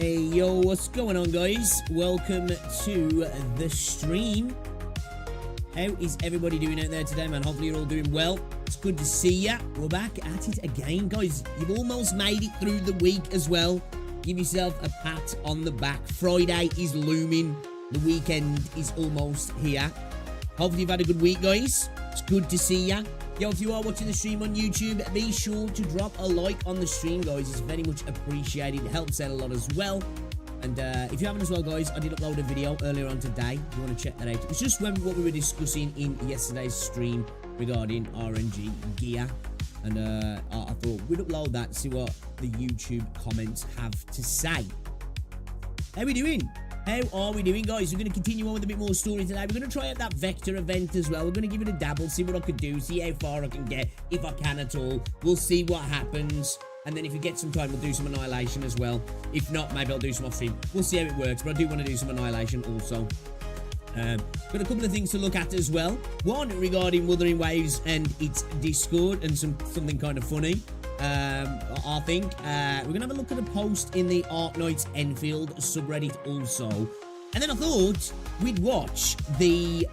Hey yo, what's going on guys? Welcome to the stream. How is everybody doing out there today, man? Hopefully you're all doing well. It's good to see ya. We're back at it again, guys. You've almost made it through the week as well. Give yourself a pat on the back. Friday is looming. The weekend is almost here. Hopefully you've had a good week, guys. It's good to see ya. Yo, if you are watching the stream on YouTube, be sure to drop a like on the stream, guys. It's very much appreciated. It helps out a lot as well. And if you haven't as well, guys, I did upload a video earlier on today. If you want to check that out. It's just what we were discussing in yesterday's stream regarding RNG gear. And I thought we'd upload that, see what the YouTube comments have to say. How are we doing? How are we doing, guys? We're going to continue on with a bit more story today. We're going to try out that Vector event as well. We're going to give it a dabble, see what I could do, see how far I can get, if I can at all. We'll see what happens. And then if we get some time, we'll do some Annihilation as well. If not, maybe I'll do some off stream. We'll see how it works, but I do want to do some Annihilation also. Got a couple of things to look at as well. One regarding Wuthering Waves and its Discord and something kind of funny. I think we're gonna have a look at a post in the Arknights Endfield subreddit also, and then I thought we'd watch the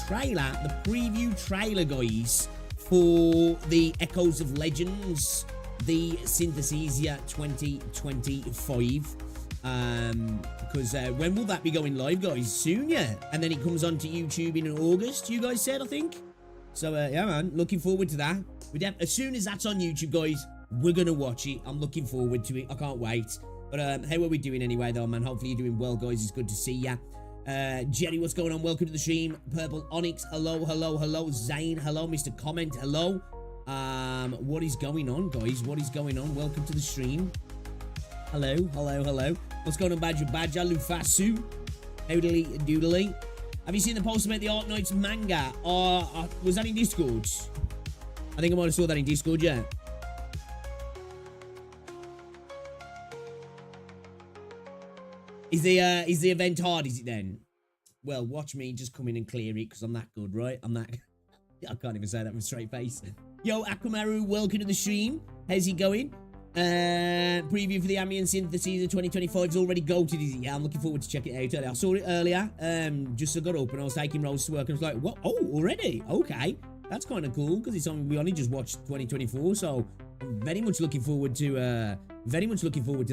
trailer, the preview trailer, guys, for the Echoes of Legends, the Synthesesia 2025. Because when will that be going live, guys? Soon, yeah. And then it comes onto YouTube in August, you guys said, I think. So yeah, man, looking forward to that. As soon as that's on YouTube, guys, we're gonna watch it. I'm looking forward to it. I can't wait. But how are we doing anyway, though, man? Hopefully you're doing well, guys. It's good to see ya. Jerry, what's going on? Welcome to the stream. Purple Onyx, hello, hello, hello. Zane, hello. Mr. Comment, hello. What is going on, guys? What is going on? Welcome to the stream. Hello, hello, hello. What's going on, Badger? Badger, Lufasu. Doodly, doodly. Have you seen the post about the Arknights manga? Was that in Discord? I think I might have saw that in Discord, yeah. Is the event hard, is it then? Well, watch me just come in and clear it, because I'm that good, right? I'm that... I can't even say that with a straight face. Yo, Akamaru, welcome to the stream. How's it going? Preview for the Ambient Synth, the season 2025 is already goated, is it? Yeah, I'm looking forward to check it out. I saw it earlier, just I got up and I was taking rolls to work and I was like, what? Oh, already? Okay. That's kind of cool, because it's something we only just watched 2024, so I'm very much looking forward to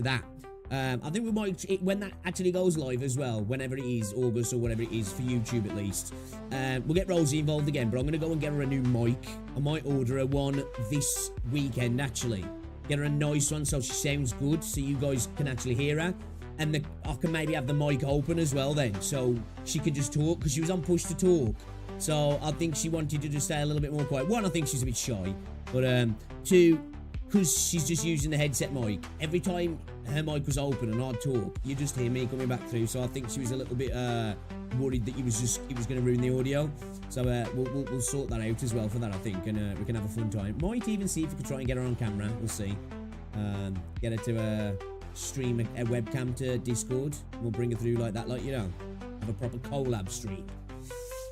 that. I think we might, when that actually goes live as well, whenever it is, August or whatever it is, for YouTube at least, we'll get Rosie involved again, but I'm going to go and get her a new mic. I might order her one this weekend, actually. Get her a nice one so she sounds good, so you guys can actually hear her. And I can maybe have the mic open as well then, so she can just talk, because she was on push to talk. So I think she wanted to just stay a little bit more quiet. One, I think she's a bit shy, but two, because she's just using the headset mic. Every time her mic was open and I'd talk, you just hear me coming back through. So I think she was a little bit worried that it was going to ruin the audio. So we'll sort that out as well for that, I think, and we can have a fun time. Might even see if we could try and get her on camera. We'll see. Get her to stream a webcam to Discord. We'll bring her through like that, like, you know, have a proper collab stream.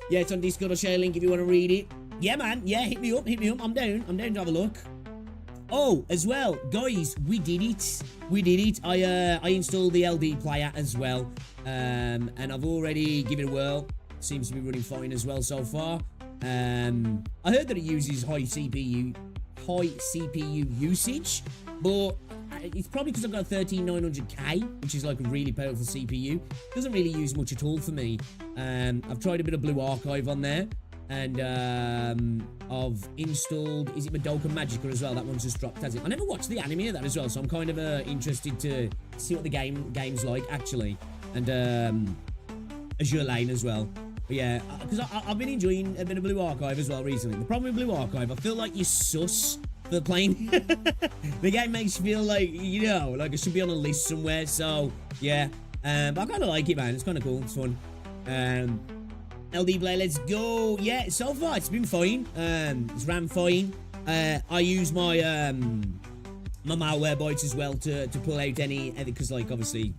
Yeah, it's on Discord. I'll share a link if you want to read it. Yeah, man. Yeah, hit me up. Hit me up. I'm down. I'm down to have a look. Oh, as well, guys, we did it. We did it. I installed the LD player as well, and I've already given it a whirl. Seems to be running fine as well so far. I heard that it uses high CPU usage, but it's probably because I've got a 13900K, which is like a really powerful CPU. Doesn't really use much at all for me. I've tried a bit of Blue Archive on there. And I've installed, is it Madoka Magica as well? That one's just dropped, has it? I never watched the anime of that as well, so I'm kind of interested to see what the game's like, actually. And Azure Lane as well. But yeah, because I've been enjoying a bit of Blue Archive as well recently. The problem with Blue Archive, I feel like you're sus for playing. The game makes you feel like, you know, like it should be on a list somewhere. So, yeah. But I kind of like it, man. It's kind of cool. It's fun. LD Play, let's go. Yeah, so far it's been fine. It's ran fine. I use my my malware bites as well to pull out any, because like obviously,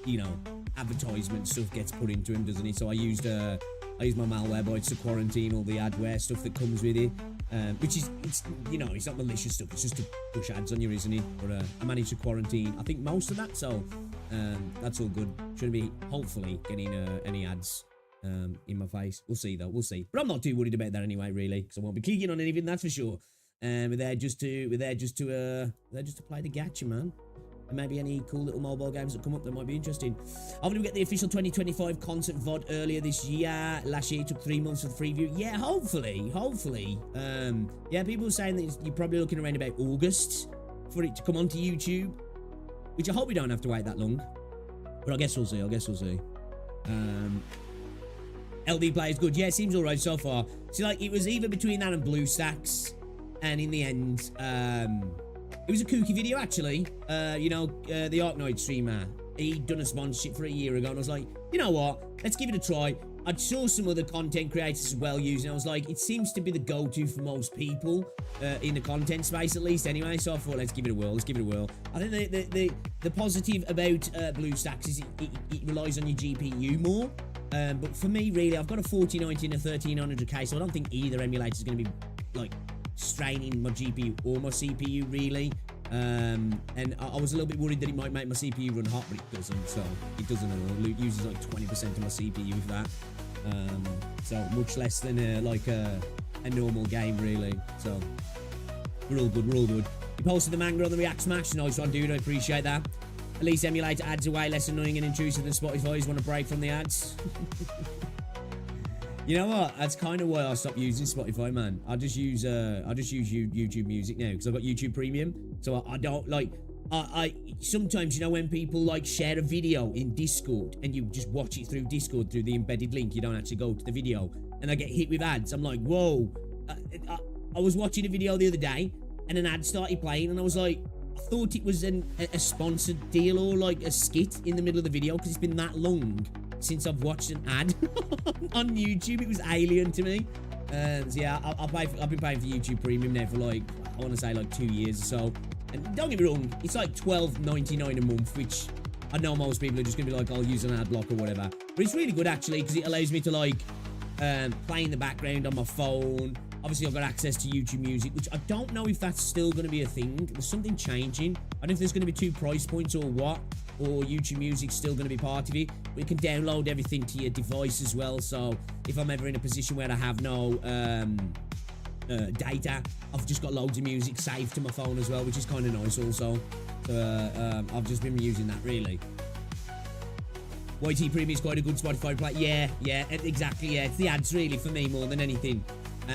you know, advertisement stuff gets put into him, doesn't it? So I used my malware bites to quarantine all the adware stuff that comes with it, which is, it's, you know, it's not malicious stuff, it's just to push ads on you, isn't it? But I managed to quarantine I think most of that, so that's all good. Shouldn't be hopefully getting any ads in my face. We'll see though, we'll see. But I'm not too worried about that anyway, really, because I won't be clicking on anything, that's for sure. We're there just to play the gacha, man. And maybe any cool little mobile games that come up that might be interesting. Hopefully we get the official 2025 concert VOD earlier this year. Last year it took 3 months for the preview. Yeah, hopefully. Yeah, people are saying that you're probably looking around about August for it to come onto YouTube, which I hope we don't have to wait that long. But I guess we'll see. LD Play is good. Yeah, it seems alright so far. See, like, it was either between that and BlueStacks, and in the end, it was a kooky video, actually. You know, the Arknights streamer, he'd done a sponsorship for a year ago, and I was like, you know what? Let's give it a try. I saw some other content creators as well using it. I was like, it seems to be the go-to for most people in the content space, at least, anyway. So I thought, let's give it a whirl. I think the positive about BlueStacks is it relies on your GPU more. But for me, really, I've got a 4090 and a 1300K, so I don't think either emulator is going to be, like, straining my GPU or my CPU, really. And I was a little bit worried that it might make my CPU run hot, but it doesn't. So it doesn't at all. It uses like 20% of my CPU for that. So much less than a normal game, really. So we're all good. You posted the manga on the React Smash. Nice one, dude. I appreciate that. At least Emulator ads are way less annoying and intrusive than Spotify's. Want to break from the ads? You know what? That's kind of why I stopped using Spotify, man. I just use YouTube Music now because I've got YouTube Premium. So I don't like. I sometimes, you know, when people like share a video in Discord and you just watch it through Discord through the embedded link, you don't actually go to the video, and I get hit with ads. I'm like, whoa. I was watching a video the other day and an ad started playing, and I was like, I thought it was a sponsored deal or like a skit in the middle of the video, because it's been that long since I've watched an ad on YouTube. It was alien to me. So yeah, I've been paying for YouTube Premium now for like, I want to say like 2 years or so. And don't get me wrong, it's like $12.99 a month, which I know most people are just going to be like, I'll use an ad block or whatever. But it's really good actually, because it allows me to like play in the background on my phone. Obviously, I've got access to YouTube Music, which I don't know if that's still going to be a thing. There's something changing. I don't know if there's going to be 2 price points or what, or YouTube Music's still going to be part of it. But you can download everything to your device as well. So if I'm ever in a position where I have no data, I've just got loads of music saved to my phone as well, which is kind of nice also. So I've just been using that really. YT Premium is quite a good Spotify play. Yeah, exactly. Yeah, it's the ads really for me more than anything.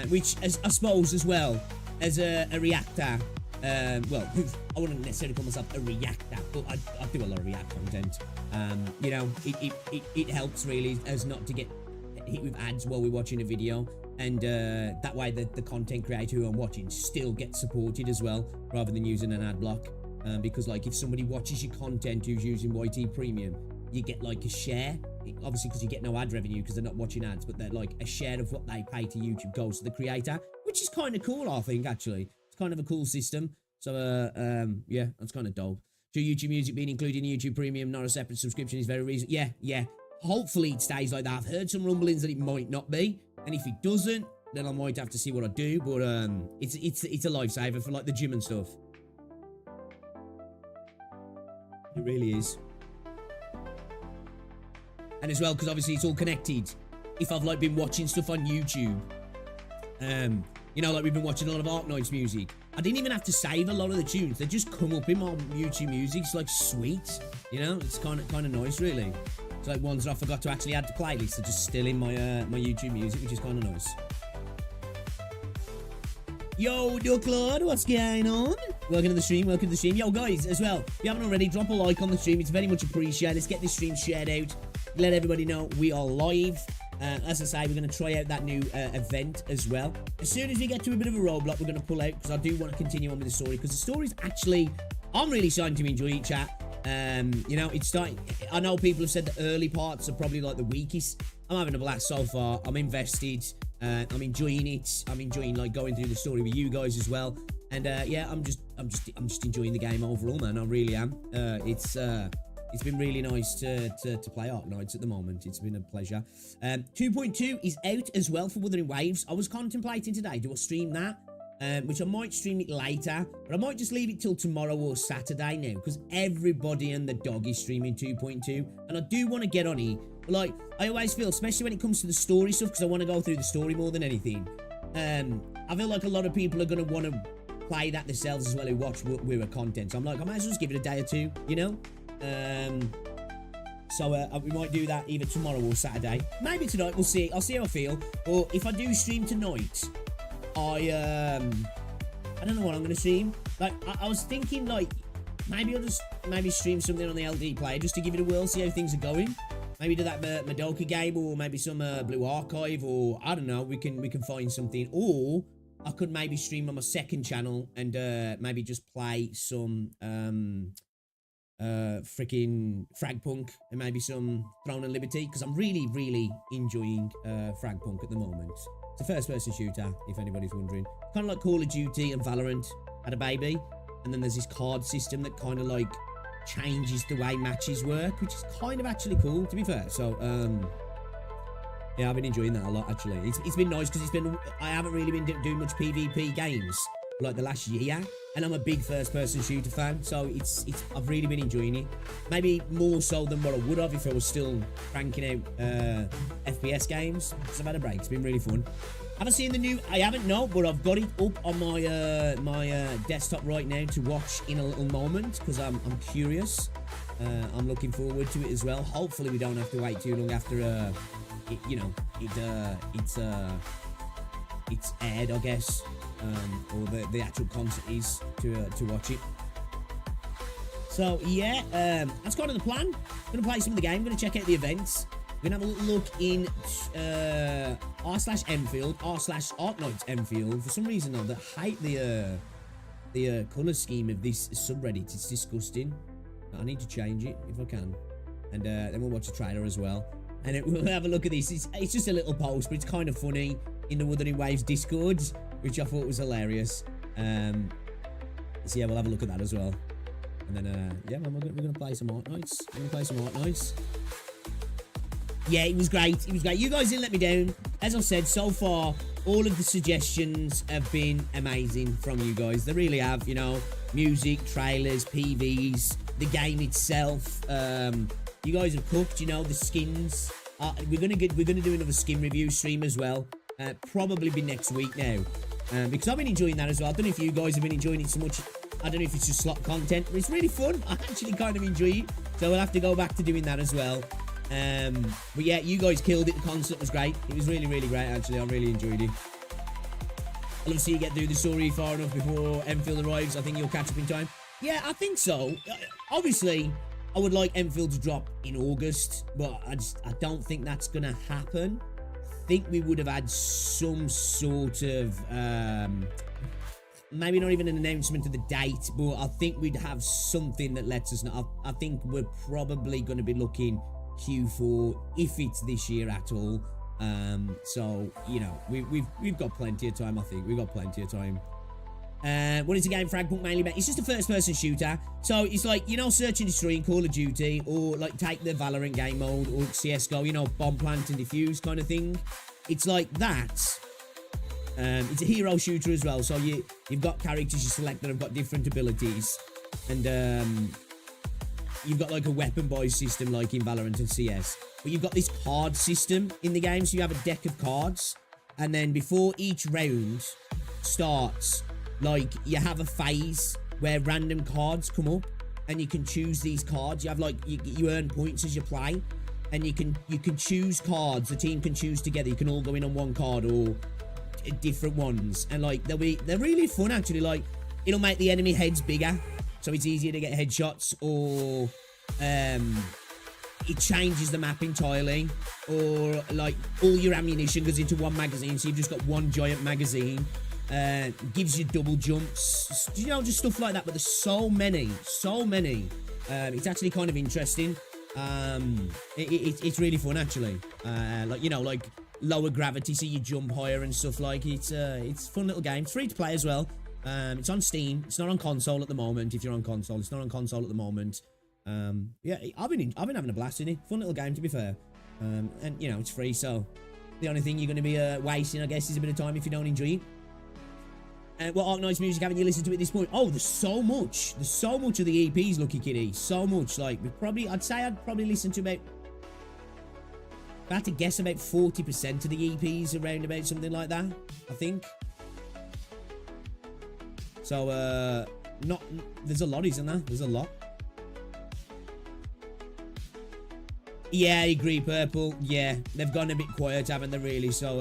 Which, as I suppose, as well as a reactor, well, I wouldn't necessarily call myself a reactor, but I do a lot of react content. You know, it helps really as not to get hit with ads while we're watching a video, and that way the content creator who I'm watching still gets supported as well, rather than using an ad block. Because like if somebody watches your content who's using YT Premium, you get like a share, obviously because you get no ad revenue because they're not watching ads, but they're like a share of what they pay to YouTube goes to the creator, which is kind of cool. I think actually it's kind of a cool system. So yeah, that's kind of dope. So YouTube Music being included in YouTube Premium, not a separate subscription, is very reason. Yeah, hopefully it stays like that. I've heard some rumblings that it might not be, and if it doesn't, then I might have to see what I do. But it's a lifesaver for like the gym and stuff. It really is. And as well, because obviously it's all connected. If I've like been watching stuff on YouTube, you know, like we've been watching a lot of Arknights music, I didn't even have to save a lot of the tunes. They just come up in my YouTube Music. It's like sweet, you know. It's kind of nice, really. It's like ones that I forgot to actually add to playlists are just still in my my YouTube Music, which is kind of nice. Yo, Claude, what's going on? Welcome to the stream, Yo, guys, as well, if you haven't already, drop a like on the stream. It's very much appreciated. Let's get this stream shared out. Let everybody know we are live. As I say, we're going to try out that new event as well. As soon as we get to a bit of a roadblock, we're going to pull out, because I do want to continue on with the story, because the story's actually, I'm really starting to enjoy it, chat. You know, it's starting, I know people have said the early parts are probably like the weakest. I'm having a blast so far. I'm invested. I'm enjoying it. I'm enjoying like going through the story with you guys as well. And yeah, I'm just enjoying the game overall, man. I really am. It's been really nice to play Arknights at the moment. It's been a pleasure. 2.2 is out as well for Wuthering Waves. I was contemplating today, do I stream that? Which I might stream it later, but I might just leave it till tomorrow or Saturday now, because everybody and the dog is streaming 2.2, and I do want to get on it. But like, I always feel, especially when it comes to the story stuff, because I want to go through the story more than anything. I feel like a lot of people are going to want to play that themselves as well who watch We're content. So I'm like, I might as well just give it a day or two, you know? So we might do that either tomorrow or Saturday. Maybe tonight, we'll see. I'll see how I feel. Or if I do stream tonight, I don't know what I'm going to stream. Like, I was thinking, like, maybe I'll just stream something on the LD player just to give it a whirl, see how things are going. Maybe do that Madoka game, or maybe some Blue Archive, or I don't know. We can find something. Or I could maybe stream on my second channel and maybe just play some freaking Fragpunk and maybe some Throne and Liberty, because I'm really enjoying Fragpunk at the moment. It's a first-person shooter, if anybody's wondering. Kind of like Call of Duty and Valorant had a baby, and then there's this card system that kind of like changes the way matches work, which is kind of actually cool, to be fair. So yeah, I've been enjoying that a lot actually. It's been nice, because I haven't really been doing much PvP games for like the last year, and I'm a big first-person shooter fan, so I've really been enjoying it. Maybe more so than what I would have if I was still cranking out FPS games, because I've had a break. It's been really fun. Haven't seen the new, I haven't, no, but I've got it up on my my desktop right now to watch in a little moment, because I'm curious. I'm looking forward to it as well. Hopefully we don't have to wait too long after it's aired, I guess, or the actual concert is to watch it. So, yeah, that's kind of the plan. I'm going to play some of the game. I'm going to check out the events. We're going to have a little look in r/Enfield, r/Arknights Enfield. For some reason, though, I hate the colour scheme of this subreddit. It's disgusting. I need to change it if I can. And then we'll watch a trailer as well. And we'll have a look at this. It's just a little post, but it's kind of funny in the Wuthering Waves Discord, which I thought was hilarious. So yeah, we'll have a look at that as well. And then, yeah, man, we're going to play some Arknights. We're going to play some Arknights. Yeah, it was great. It was great. You guys didn't let me down. As I've said, so far, all of the suggestions have been amazing from you guys. They really have, you know, music, trailers, PVs, the game itself. You guys have cooked, you know, the skins. We're gonna do another skin review stream as well. Probably be next week now. Because I've been enjoying that as well. I don't know if you guys have been enjoying it so much. I don't know if it's just slot content, but it's really fun. I actually kind of enjoy it. So we'll have to go back to doing that as well. But yeah, you guys killed it. The concert was great. It was really, really great, actually. I really enjoyed it. I'd love to see you get through the story far enough before Enfield arrives. I think you'll catch up in time. Yeah, I think so. Obviously, I would like Enfield to drop in August, but I don't think that's going to happen. I think we would have had some sort of... maybe not even an announcement of the date, but I think we'd have something that lets us know. I think we're probably going to be looking Q4 if it's this year at all. So you know, we've got plenty of time. I think we've got plenty of time. What is the game Fragpunk mainly about? It's just a first-person shooter. So it's like, you know, Search and Destroy in Call of Duty, or like take the Valorant game mode, or CSGO, you know, bomb plant and defuse kind of thing. It's like that. It's a hero shooter as well, so you've got characters you select that have got different abilities, and you've got like a weapon buy system like in Valorant and CS, but you've got this card system in the game, so you have a deck of cards, and then before each round starts, like, you have a phase where random cards come up, and you can choose these cards. You have like, you earn points as you play, and you can choose cards. The team can choose together. You can all go in on one card, or different ones, and like they're really fun, actually. Like, it'll make the enemy heads bigger, so it's easier to get headshots, or it changes the map entirely, or like all your ammunition goes into one magazine, so you've just got one giant magazine. Gives you double jumps, you know, just stuff like that. But there's so many. It's actually kind of interesting. It's really fun, actually. Like, you know, like lower gravity, so you jump higher and stuff. Like, it's a fun little game. It's free to play as well. It's on Steam. It's not on console at the moment. If you're on console, it's not on console at the moment. Yeah, I've been having a blast in it. Fun little game, to be fair. And you know, it's free, so the only thing you're going to be wasting, I guess, is a bit of time if you don't enjoy it. What Arknights music haven't you listened to at this point? Oh, there's so much. There's so much of the EPs, Lucky Kitty. So much. Like, I'd say I'd probably listen to about, I had to guess, about 40% of the EPs, around about something like that, I think. So, there's a lot, isn't there? There's a lot. Yeah, I agree, Purple. Yeah, they've gone a bit quiet, haven't they, really? So,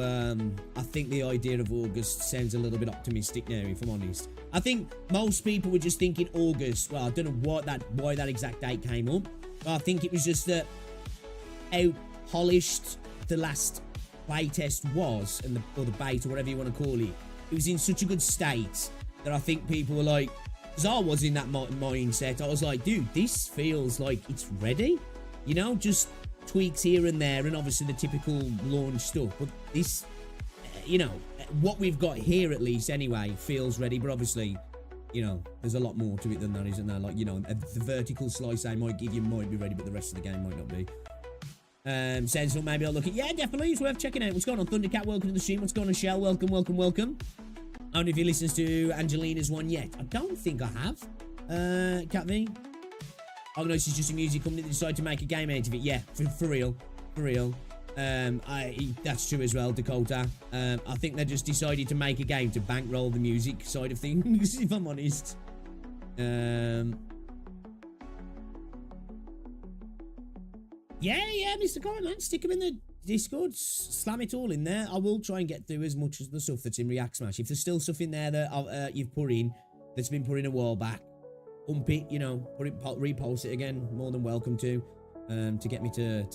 I think the idea of August sounds a little bit optimistic now, if I'm honest. I think most people were just thinking August. Well, I don't know why that exact date came up. But I think it was just that how polished the last playtest was, and or the beta, or whatever you want to call it. It was in such a good state that I think people were like, because I was in that mindset, I was like, dude, this feels like it's ready. You know, just tweaks here and there, and obviously the typical launch stuff. But this, you know, what we've got here, at least anyway, feels ready. But obviously, you know, there's a lot more to it than that, isn't there? Like, you know, the vertical slice they might give you might be ready, but the rest of the game might not be. Says, well, maybe I'll look at... Yeah, definitely, it's worth checking out. What's going on, Thundercat? Welcome to the stream. What's going on, Shell? Welcome. I don't know if you listened to Angelina's one yet. I don't think I have. Cat V. Arknights is just a music company that decided to make a game out of it. Yeah, for real. That's true as well, Dakota. I think they just decided to make a game to bankroll the music side of things, if I'm honest. Yeah, Mr. Corin, man. Stick them in the Discord. Slam it all in there. I will try and get through as much of the stuff that's in React Smash. If there's still stuff in there that you've put in, that's been put in a while back, ump it, you know, repost it again. More than welcome to get me to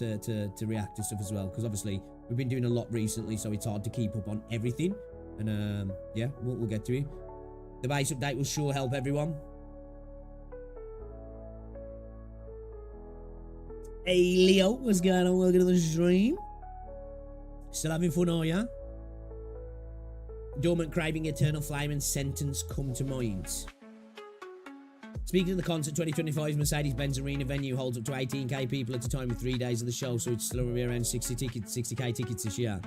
react to stuff as well. Because obviously we've been doing a lot recently, so it's hard to keep up on everything. And yeah, we'll get to it. The base update will sure help everyone. Hey Leo, what's going on? Welcome to the stream. Still having fun, are ya? Dormant craving, eternal flame, and sentence come to mind. Speaking of the concert, 2025's Mercedes-Benz Arena venue holds up to 18k people at a time with 3 days of the show, so it's still going to be around 60k tickets this year.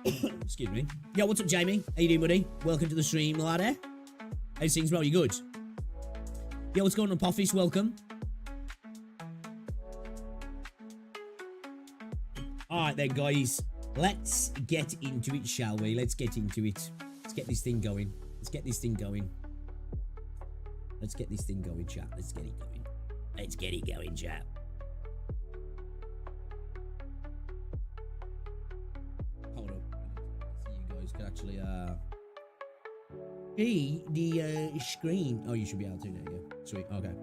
Excuse me. Yo, what's up, Jamie? How you doing, buddy? Welcome to the stream, laddie. How's things, bro? You good? Yo, what's going on, Poffish? Welcome. Alright then, guys. Let's get into it, shall we? Let's get into it. Let's get this thing going. Let's get this thing going. Let's get this thing going, chat. Let's get it going. Let's get it going, chat. Hold up. So you guys can actually, see the, screen. Oh, you should be able to now, yeah. Sweet, okay.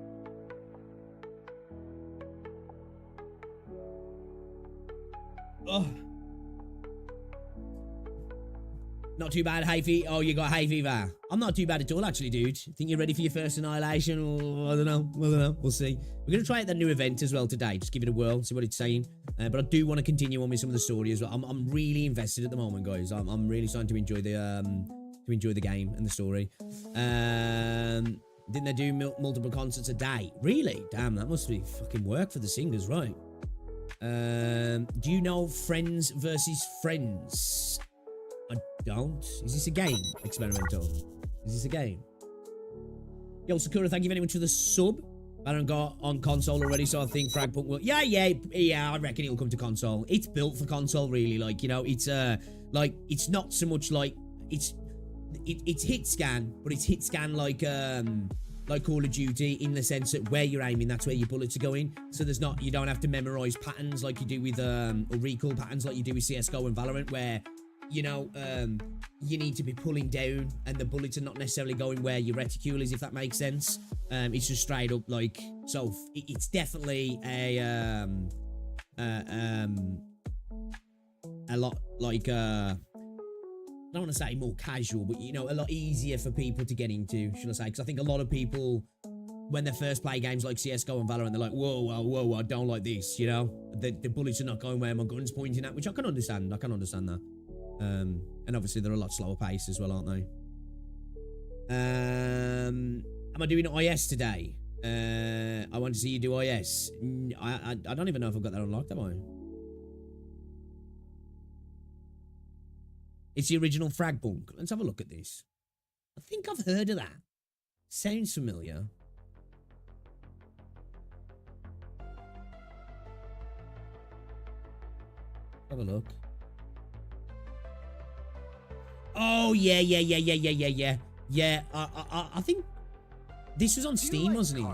Oh. Not too bad, hay fever. Oh, you got hay fever. I'm not too bad at all, actually, dude. Think you're ready for your first annihilation? Or I don't know. We'll see. We're going to try out that new event as well today. Just give it a whirl, see what it's saying. But I do want to continue on with some of the story as well. I'm really invested at the moment, guys. I'm really starting to enjoy the game and the story. Didn't they do multiple concerts a day? Really? Damn, that must be fucking work for the singers, right? Do you know Friends versus Friends? I don't. Is this a game? Experimental. Is this a game? Yo, Sakura, thank you very much for the sub. I don't got on console already, so I think Fragpunk will... Yeah, I reckon it'll come to console. It's built for console, really. Like, you know, it's, like, it's not so much like... It's hit scan, but it's hit scan like Call of Duty in the sense that where you're aiming, that's where your bullets are going. So there's not... You don't have to memorize patterns like you do with... or recall patterns like you do with CSGO and Valorant, where... You know, you need to be pulling down and the bullets are not necessarily going where your reticule is, if that makes sense. It's just straight up like, so it's definitely a lot like, I don't want to say more casual, but you know, a lot easier for people to get into, should I say? Because I think a lot of people, when they first play games like CSGO and Valorant, they're like, whoa, I don't like this, you know? The bullets are not going where my gun's pointing at, which I can understand. I can understand that. And obviously they're a lot slower pace as well, aren't they? Am I doing IS today? I want to see you do IS. I don't even know if I've got that unlocked, have I? It's the original Fragpunk. Let's have a look at this. I think I've heard of that. Sounds familiar. Have a look. Oh, yeah. Yeah, I think this was on Steam, wasn't it?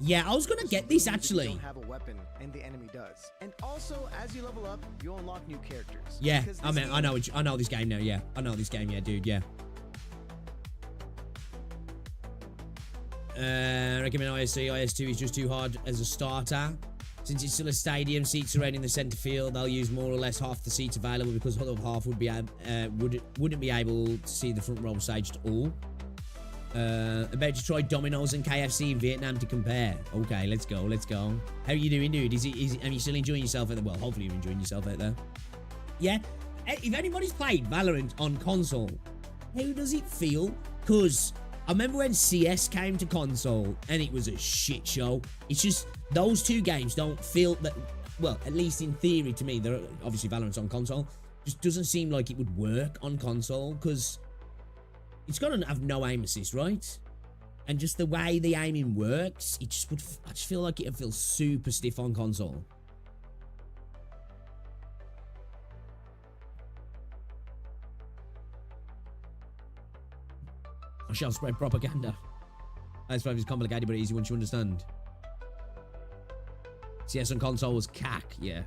Yeah, I was gonna get this actually. You don't have a weapon, and the enemy does. And also, as you level up, you unlock new characters. Yeah, I mean, I know this game now. Yeah, I know this game. Yeah, dude. Yeah. Recommend ISC. IS2 is just too hard as a starter. Since it's still a stadium, seats surrounding the centre field, they'll use more or less half the seats available because the other half would be wouldn't be able to see the front row stage at all. About to try Domino's and KFC in Vietnam to compare. Okay, let's go. How are you doing, dude? Are you still enjoying yourself out there? Well, hopefully you're enjoying yourself out there. Yeah. If anybody's played Valorant on console, how does it feel? Because I remember when CS came to console and it was a shit show. It's just those two games don't feel that, well, at least in theory to me, they're obviously Valorant's on console, just doesn't seem like it would work on console because it's got to have no aim assist, right? And just the way the aiming works, it just would, I just feel like it would feel super stiff on console. I shall spread propaganda. PS5 is complicated but easy once you understand. CS on console was cack, yeah.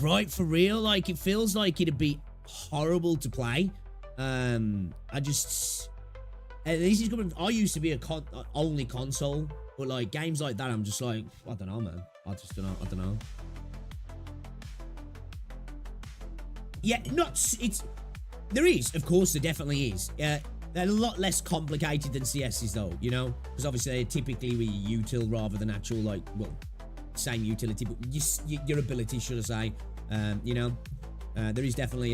Right, for real? Like, it feels like it'd be horrible to play. I just... this is coming... I used to be a only console, but like games like that, I'm just like, I don't know, man. I just don't know. I don't know. Yeah, it's... There is, of course, there definitely is. They're a lot less complicated than CS's though, you know? Because obviously they're typically with util rather than actual, like, well, same utility, but your ability, should I say. You know? There is definitely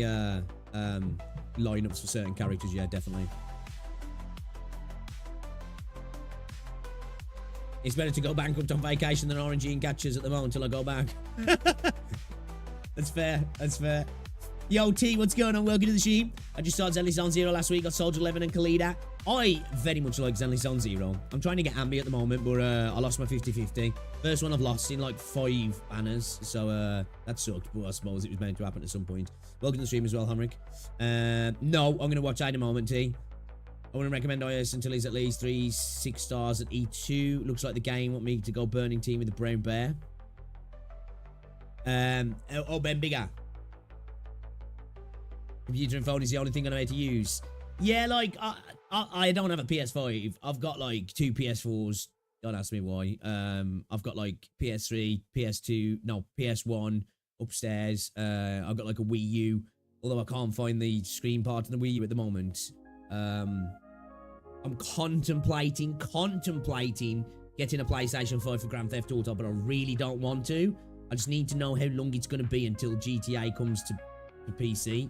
lineups for certain characters, yeah, definitely. It's better to go bankrupt on vacation than RNG and gachas at the moment until I go back. That's fair, that's fair. Yo, T, what's going on? Welcome to the stream. I just started Zenly Zone Zero last week. Got Soldier 11 and Khalida. I very much like Zenly Zone Zero. I'm trying to get Ambi at the moment, but I lost my 50-50. First one I've lost in like 5 banners, so that sucked, but I suppose it was meant to happen at some point. Welcome to the stream as well, Henrik. No, I'm going to watch in a moment, T. I want to recommend IS until he's at least 6 stars at E2. Looks like the game want me to go Burning Team with the Brown Bear. Oh, Ben Bigger. Computer and phone is the only thing I know how to use. Yeah, like, I don't have a PS5. I've got, like, 2 PS4s. Don't ask me why. I've got, like, PS3, PS2, no, PS1 upstairs. I've got, like, a Wii U. Although I can't find the screen part of the Wii U at the moment. I'm contemplating getting a PlayStation 5 for Grand Theft Auto, but I really don't want to. I just need to know how long it's going to be until GTA comes to PC.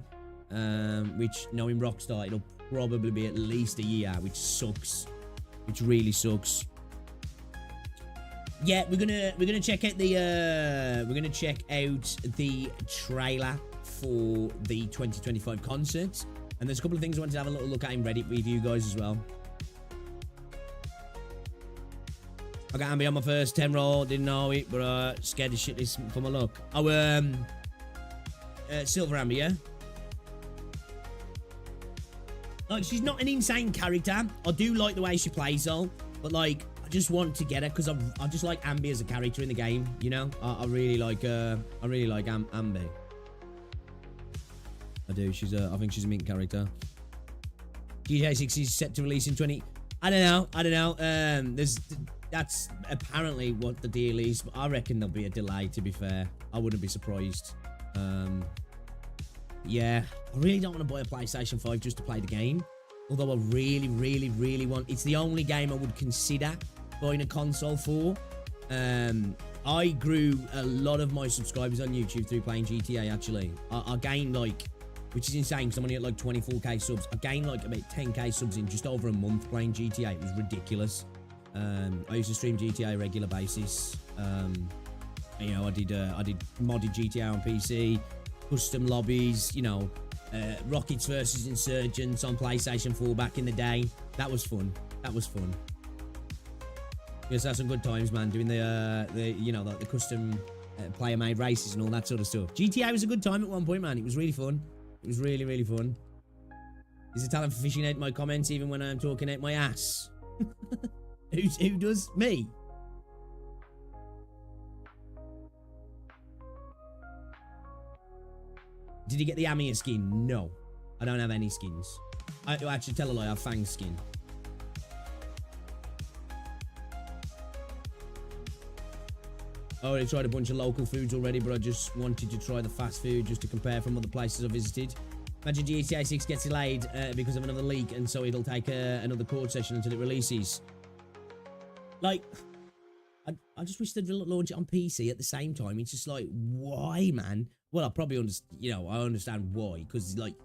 Which, knowing Rockstar, it'll probably be at least a year, which sucks. Which really sucks. Yeah, we're gonna check out the trailer for the 2025 concert, and there's a couple of things I wanted to have a little look at in Reddit with you guys as well. I got Ambi on my first 10 roll, didn't know it, but scared to shit this for my luck. Oh, Silver Ambi, yeah. Like, she's not an insane character. I do like the way she plays, though. But, like, I just want to get her because I just like Ambi as a character in the game, you know? I really like Ambi. I do. I think she's a mint character. GTA 6 is set to release in 20... I don't know. That's apparently what the deal is. But I reckon there'll be a delay, to be fair. I wouldn't be surprised. Yeah, I really don't want to buy a PlayStation 5 just to play the game. Although I really want... It's the only game I would consider buying a console for. I grew a lot of my subscribers on YouTube through playing GTA, actually. I gained, like... Which is insane, because I'm only at, like, 24k subs. I gained, like, about 10k subs in just over a month playing GTA. It was ridiculous. I used to stream GTA on a regular basis. You know, I did modded GTA on PC... Custom lobbies, you know, Rockets versus Insurgents on PlayStation 4 back in the day. That was fun. Yes, that's some good times, man. Doing the you know, the custom player-made races and all that sort of stuff. GTA was a good time at one point, man. It was really fun. It was really fun. There's a talent for fishing out my comments even when I'm talking out my ass. Who does? Me? Did you get the Amiya skin? No. I don't have any skins. I actually tell a lie, I have Fang's skin. I already tried a bunch of local foods already, but I just wanted to try the fast food just to compare from other places I visited. Imagine GTA 6 gets delayed because of another leak, and so it'll take another court session until it releases. Like, I just wish they'd launch it on PC at the same time. It's just like, why, man? Well, I probably understand, you know, I understand why, because, like,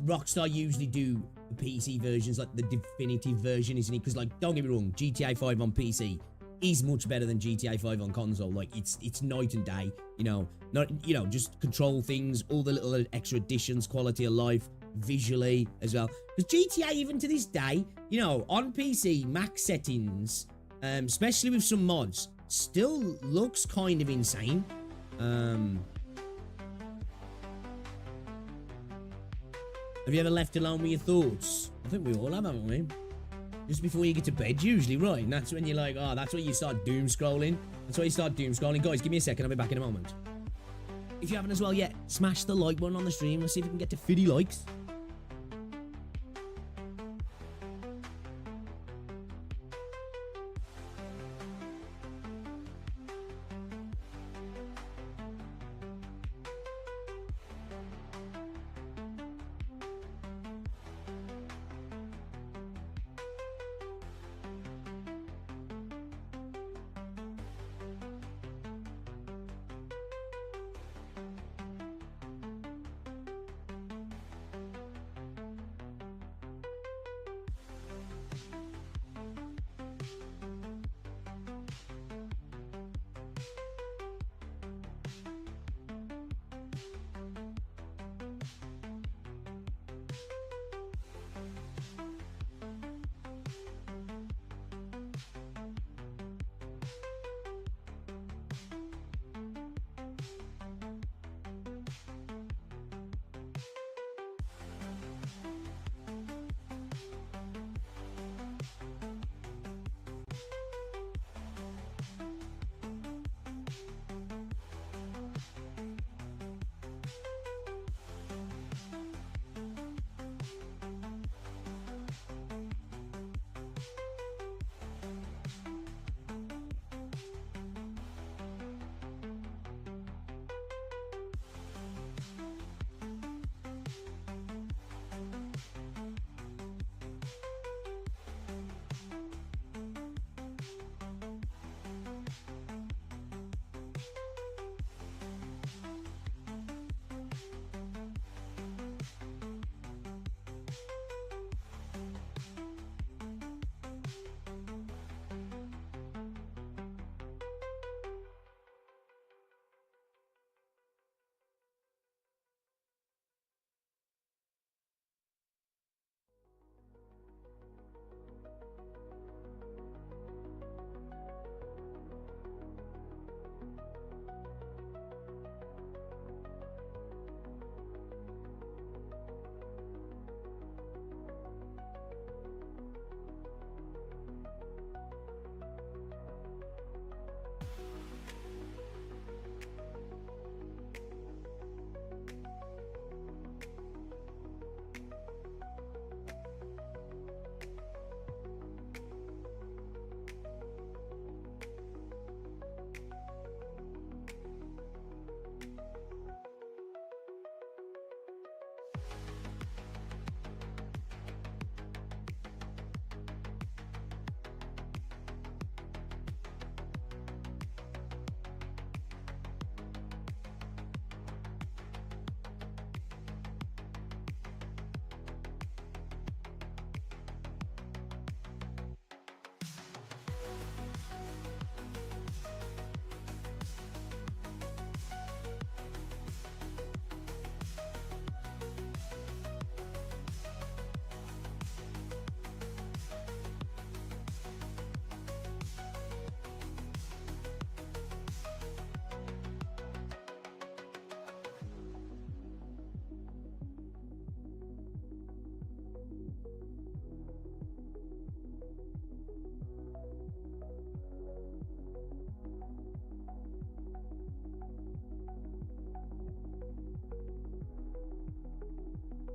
Rockstar usually do the PC versions, like, the definitive version, isn't it? Because, like, don't get me wrong, GTA 5 on PC is much better than GTA 5 on console. Like, it's night and day, you know, just control things, all the little extra additions, quality of life, visually as well. Because GTA, even to this day, you know, on PC, max settings, especially with some mods, still looks kind of insane. Have you ever left alone with your thoughts? I think we all have, haven't we? Just before you get to bed, usually, right? And that's when you're like, oh, that's when you start doom scrolling. That's why you start doom scrolling. Guys, give me a second. I'll be back in a moment. If you haven't as well yet, smash the like button on the stream. Let's see if we can get to 50 likes.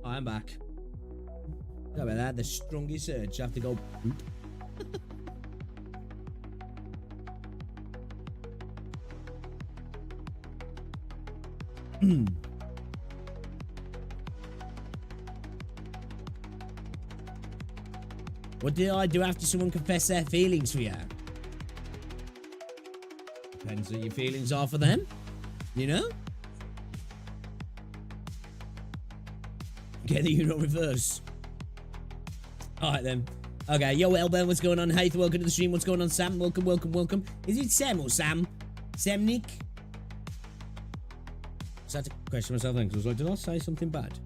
I'm back. How about that? The strongest urge. I have to go poop. What did I do after someone confessed their feelings for you? Depends what your feelings are for them, you know? Get the Uno reverse. Alright then. Okay, yo Elben, what's going on? Hey, welcome to the stream. What's going on, Sam? Welcome, welcome, welcome. Is it Sam or Sam? Sam Nick? So I had to question myself then, because I was like, did I say something bad?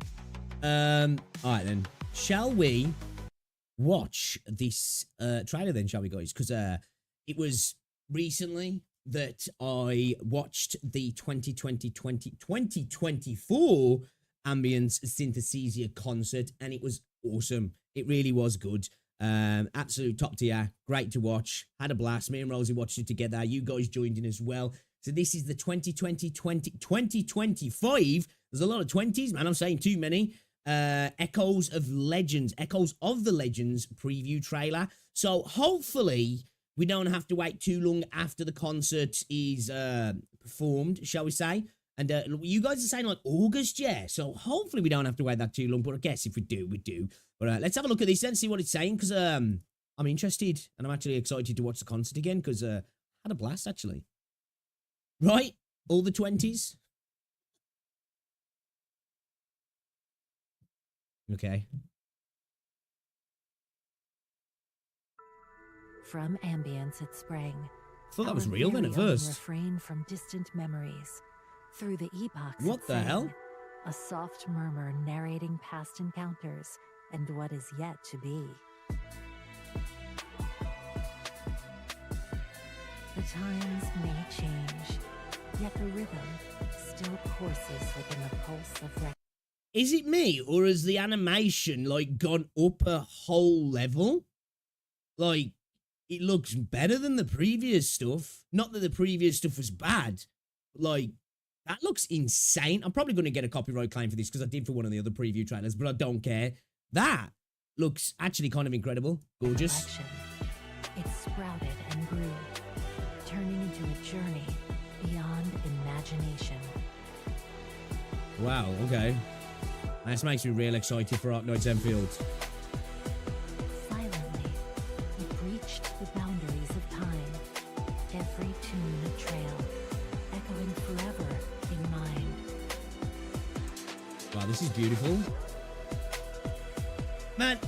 Alright then. Shall we watch this trailer then, shall we, guys? Because it was recently that I watched the 2024 Ambience Synthesia concert, and it was awesome. It really was good. Absolute top tier. Great to watch. Had a blast. Me and Rosie watched it together. You guys joined in as well. So this is the 2025. There's a lot of 20s, man. I'm saying too many. Echoes of the Legends preview trailer. So hopefully we don't have to wait too long after the concert is performed, shall we say. And you guys are saying like August, yeah. So hopefully we don't have to wait that too long. But I guess if we do, we do. But let's have a look at this and see what it's saying, because I'm interested and I'm actually excited to watch the concert again, because I had a blast actually. Right? All the 20s. Okay. From ambience it sprang. I thought that was real then at first. Refrain from distant memories. Through the epochs. What the hell? A soft murmur narrating past encounters and what is yet to be. The times may change, yet the rhythm still courses within the pulse of record. Is it me, or has the animation, like, gone up a whole level? Like, it looks better than the previous stuff. Not that the previous stuff was bad, but, like, that looks insane. I'm probably going to get a copyright claim for this, because I did for one of the other preview trailers, but I don't care. That looks actually kind of incredible. Gorgeous. It sprouted and grew, turning into a journey beyond imagination. Wow, okay. This makes me real excited for Arknights Endfield. Silently, it breached the boundaries of time. Every tune a trail, echoing forever in mind. Wow, this is beautiful. Man,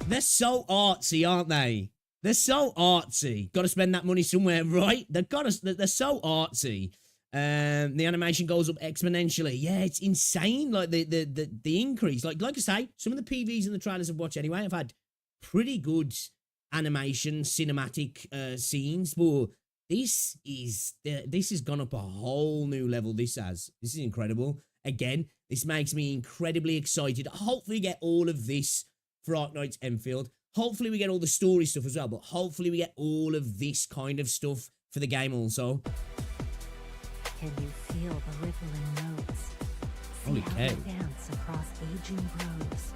they're so artsy, aren't they? They're so artsy. Got to spend that money somewhere, right? They're so artsy. The animation goes up exponentially. Yeah, it's insane. Like the increase. Like I say, some of the PVs and the trailers I've watched anyway, I've had pretty good animation, cinematic scenes, but this has gone up a whole new level. This is incredible. Again, this makes me incredibly excited. Hopefully, get all of this for Arknights Endfield. Hopefully, we get all the story stuff as well, but hopefully, we get all of this kind of stuff for the game also. Can you feel the rippling notes? Holy cow! Dance across aging groves.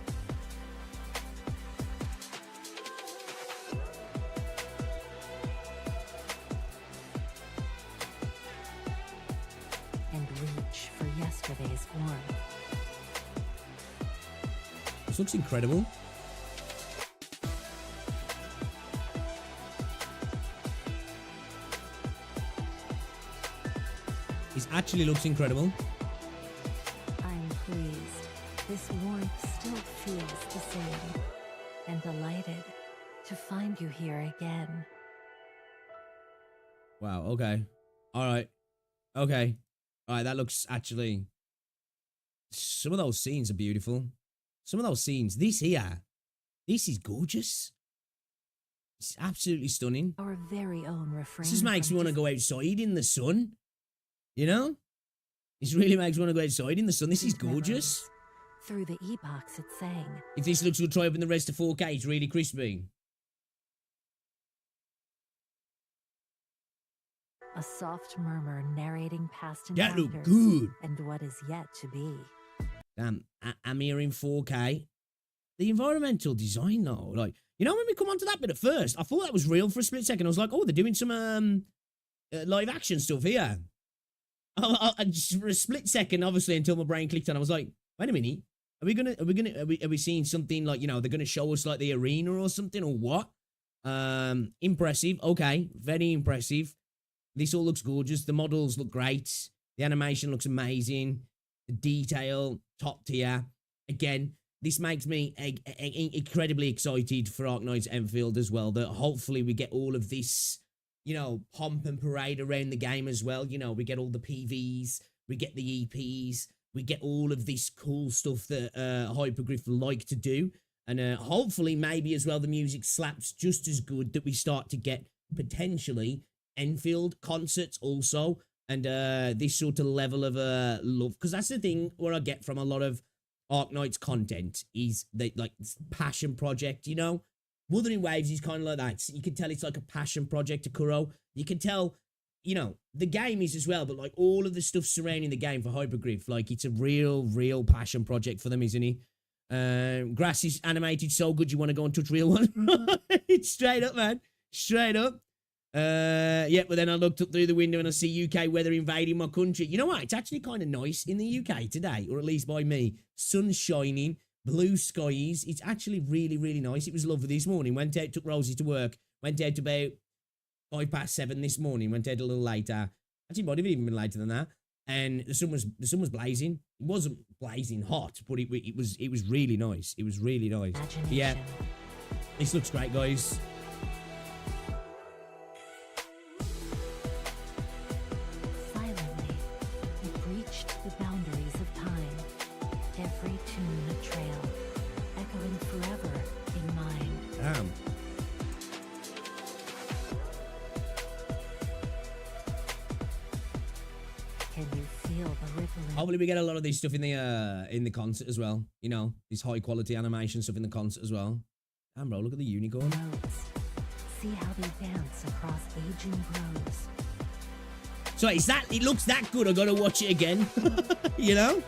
And reach for yesterday's warmth. This looks incredible. It actually looks incredible. I'm pleased. This warmth still feels the same. And delighted to find you here again. Wow, okay. Alright. Okay. Alright, that looks actually... Some of those scenes are beautiful. Some of those scenes. This here. This is gorgeous. It's absolutely stunning. Our very own refrain. This just makes me want to go outside in the sun. You know? This really makes me want to go outside in the sun. This is gorgeous. Through the epochs it sang. If this looks good, try open the rest to 4K. It's really crispy. A soft murmur narrating past that encounters look good. And what is yet to be. Damn, I'm here in 4K. The environmental design though, like, you know, when we come onto that bit at first, I thought that was real for a split second. I was like, oh, they're doing some live action stuff here. I just for a split second, obviously, until my brain clicked on, I was like, wait a minute, are we seeing something like, you know, they're gonna show us like the arena or something or what? Impressive. Okay, very impressive. This all looks gorgeous. The models look great. The animation looks amazing. The detail, top tier. Again, this makes me incredibly excited for Arknights Endfield as well, that hopefully we get all of this, you know, pomp and parade around the game as well. You know, we get all the PVs, we get the EPs, we get all of this cool stuff that Hypergryph like to do. And hopefully maybe as well the music slaps just as good, that we start to get potentially Endfield concerts also. And this sort of level of love. Because that's the thing where I get from a lot of Arknights content is that, like, passion project, you know? Wuthering Waves is kind of like that. You can tell it's like a passion project to Kuro. You can tell you know, the game is as well, but like all of the stuff surrounding the game for Hypergryph, like it's a real passion project for them, isn't it? Grass is animated so good you want to go and touch real one. It's straight up, man. Straight up. Yeah, but then I looked up through the window and I see UK weather invading my country. You know what? It's actually kind of nice in the UK today, or at least by me. Sun shining, blue skies. It's actually really nice. It was lovely this morning. Went out, took Rosie to work. Went out about 7:05 this morning. Went out a little later. Actually, might have even been later than that. And the sun was blazing. It wasn't blazing hot, but it was really nice. It was really nice. Yeah, this looks great, guys. Silently, it breached the boundaries of time. Every tune a trail, echoing forever in mind. Damn. Can you feel the rippling? Hopefully we get a lot of this stuff in the concert as well. You know, this high quality animation stuff in the concert as well. Damn, bro, look at the unicorn. Notes. See how they dance across aging groves. So is that, it looks that good, I gotta watch it again. You know?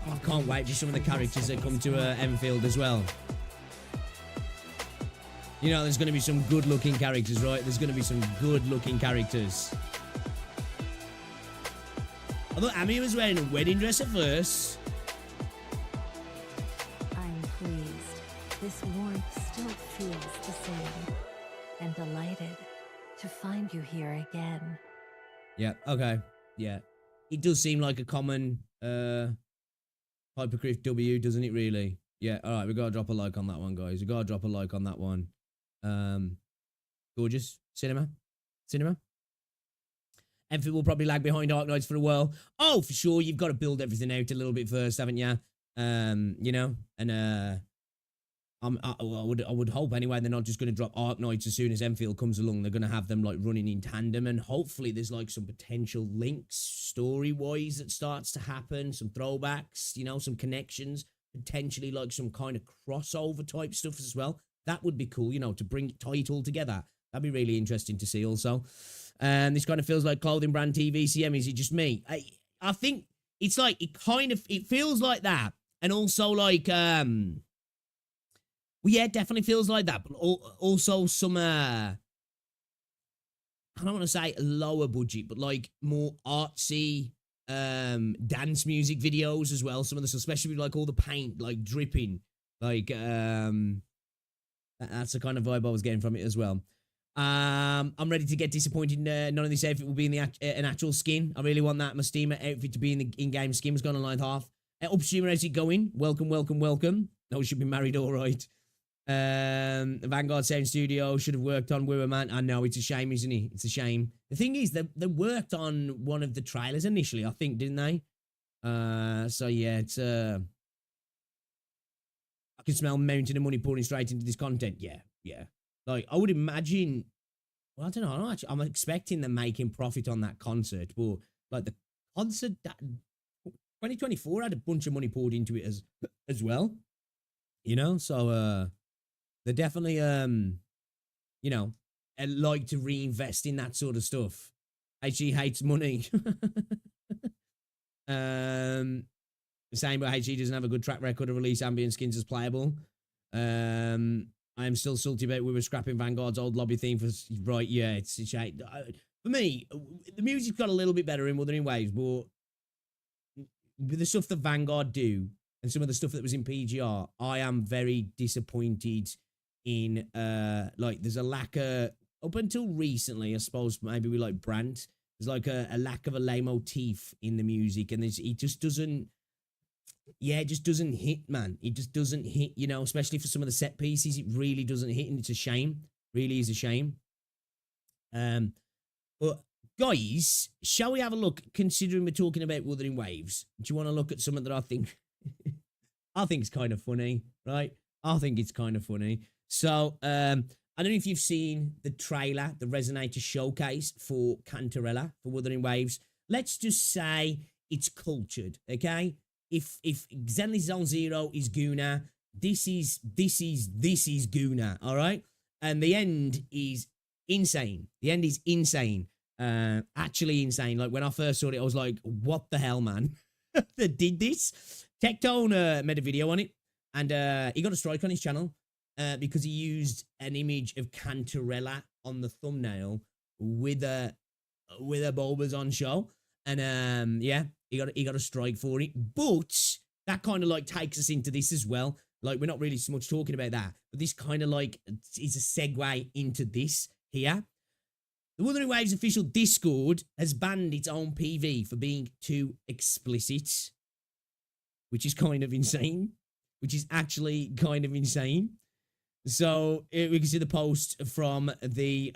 Oh, I can't wait for some of the characters that come to Endfield as well. You know, there's going to be some good-looking characters, right? There's going to be some good-looking characters. I thought Amy was wearing a wedding dress at first. I'm pleased. This warmth still feels the same. And delighted to find you here again. Yeah, okay. Yeah. It does seem like a common Hypergryph W, doesn't it really? Yeah, alright, we gotta drop a like on that one, guys. We gotta drop a like on that one. Gorgeous. Cinema. Endfield will probably lag behind Arknights for a while. Oh, for sure. You've got to build everything out a little bit first, haven't you? You know, and I would hope anyway they're not just going to drop Arknights as soon as Emfield comes along. They're going to have them like running in tandem, and hopefully there's like some potential links story-wise that starts to happen, some throwbacks, you know, some connections, potentially like some kind of crossover type stuff as well. That would be cool, you know, to tie it all together. That'd be really interesting to see also. And this kind of feels like clothing brand TVCM. Is it just me? I think it's like, it feels like that. And also like, well, yeah, it definitely feels like that. But also some, I don't want to say lower budget, but like more artsy dance music videos as well. Some of this, especially like all the paint, like dripping, like, that's the kind of vibe I was getting from it as well. I'm ready to get disappointed. None of this outfit will be in an actual skin. I really want that Mustima outfit to be in the in-game skin. Was gone on line half. Upstreamer, how's it going? Welcome. No, we should be married, all right. Vanguard Sound Studio should have worked on Wooer Man. I know, it's a shame, isn't it? It's a shame. The thing is, they worked on one of the trailers initially, I think, didn't they? So yeah, it's I can smell mountain of money pouring straight into this content. Yeah. Like, I would imagine, well, I don't know, I'm expecting them making profit on that concert, but like the concert that 2024 had a bunch of money poured into it as well, you know, so they're definitely you know, like to reinvest in that sort of stuff. HE hates money. Saying about HE doesn't have a good track record of release ambient skins as playable. I am still salty about we were scrapping Vanguard's old lobby theme for right. Yeah, it's a shame. For me, the music's got a little bit better in Wuthering Waves, but with the stuff that Vanguard do and some of the stuff that was in PGR, I am very disappointed in like there's a lack of, up until recently, I suppose maybe we like Brandt, there's like a lack of a leitmotif in the music, and it just doesn't. Yeah, it just doesn't hit, man. It just doesn't hit, you know, especially for some of the set pieces. It really doesn't hit, and it's a shame. Really is a shame. But guys, shall we have a look, considering we're talking about Wuthering Waves? Do you want to look at something that I think it's kind of funny, right? I think it's kind of funny. So, I don't know if you've seen the trailer, the Resonator showcase for Cantarella, for Wuthering Waves. Let's just say it's cultured, okay? If Zenly Zone Zero is Guna, this is Guna, all right? And the end is insane. The end is insane. Actually insane. Like when I first saw it, I was like, what the hell, man? That did this? Tectone made a video on it, and he got a strike on his channel because he used an image of Cantarella on the thumbnail with a Bulbas on show. And yeah, he got a strike for it. But that kind of like takes us into this as well. Like we're not really so much talking about that, but this kind of like is a segue into this here. The Wuthering Waves official Discord has banned its own PV for being too explicit, which is kind of insane. Which is actually kind of insane. So we can see the post from the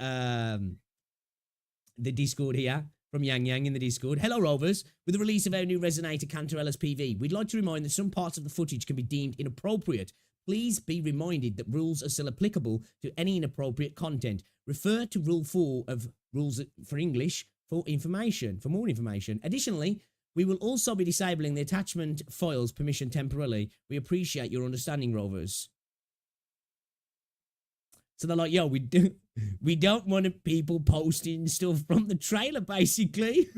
Discord here, from Yang Yang in the Discord. Hello, Rovers. With the release of our new Resonator Cantarella's PV, we'd like to remind that some parts of the footage can be deemed inappropriate. Please be reminded that rules are still applicable to any inappropriate content. Refer to Rule 4 of Rules for English for more information. Additionally, we will also be disabling the attachment files permission temporarily. We appreciate your understanding, Rovers. So they're like, yo, we don't want people posting stuff from the trailer, basically.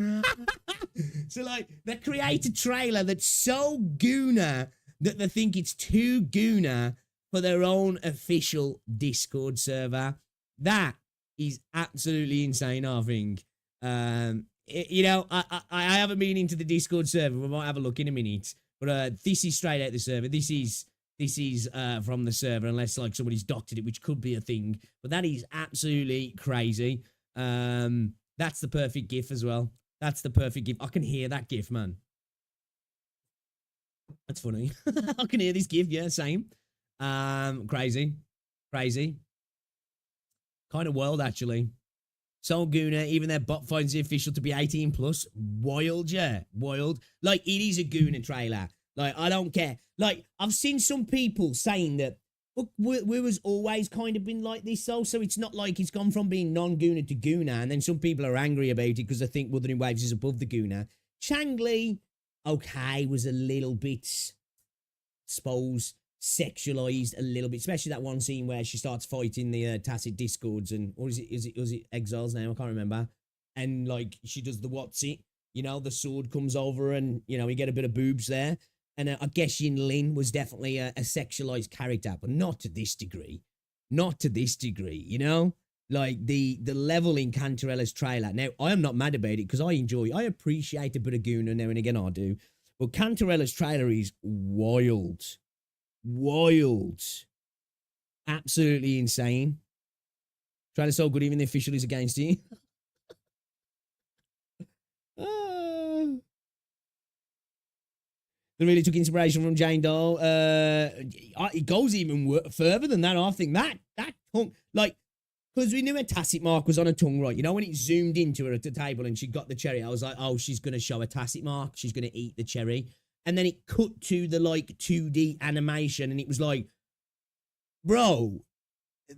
So like, they create a trailer that's so gooner that they think it's too gooner for their own official Discord server. That is absolutely insane, I think. You know, I haven't been into the Discord server. We might have a look in a minute. But this is straight out the server. This is from the server, unless like somebody's doctored it, which could be a thing. But that is absolutely crazy. That's the perfect GIF as well. That's the perfect GIF. I can hear that GIF, man. That's funny. I can hear this GIF. Yeah, same. Crazy. Kind of wild, actually. So Guna, even their bot finds the official to be 18 plus. Wild, yeah. Wild. Like, it is a Guna trailer. Like, I don't care. Like, I've seen some people saying that, look, we was always kind of been like this, though, so it's not like it's gone from being non-Guna to Guna, and then some people are angry about it because they think Wuthering Waves is above the Guna. Changli, okay, was a little bit, suppose, sexualized a little bit, especially that one scene where she starts fighting the tacit discords, and or is it exiles now? I can't remember. And like she does the what's it, you know, the sword comes over, and you know we get a bit of boobs there. And I guess Yin Lin was definitely a sexualized character, but not to this degree. Not to this degree, you know. Like the level in Cantarella's trailer. Now I am not mad about it because I appreciate a bit of Guna now and again. I do, but Cantarella's trailer is wild. Wild. Absolutely insane. Trailer so good, even the official is against it. They really took inspiration from Jane Doe. It goes even further than that. I think that tongue, like, because we knew her tacit mark was on her tongue, right? You know, when it zoomed into her at the table and she got the cherry, I was like, oh, she's going to show a tacit mark. She's going to eat the cherry. And then it cut to the, like, 2D animation, and it was like, bro,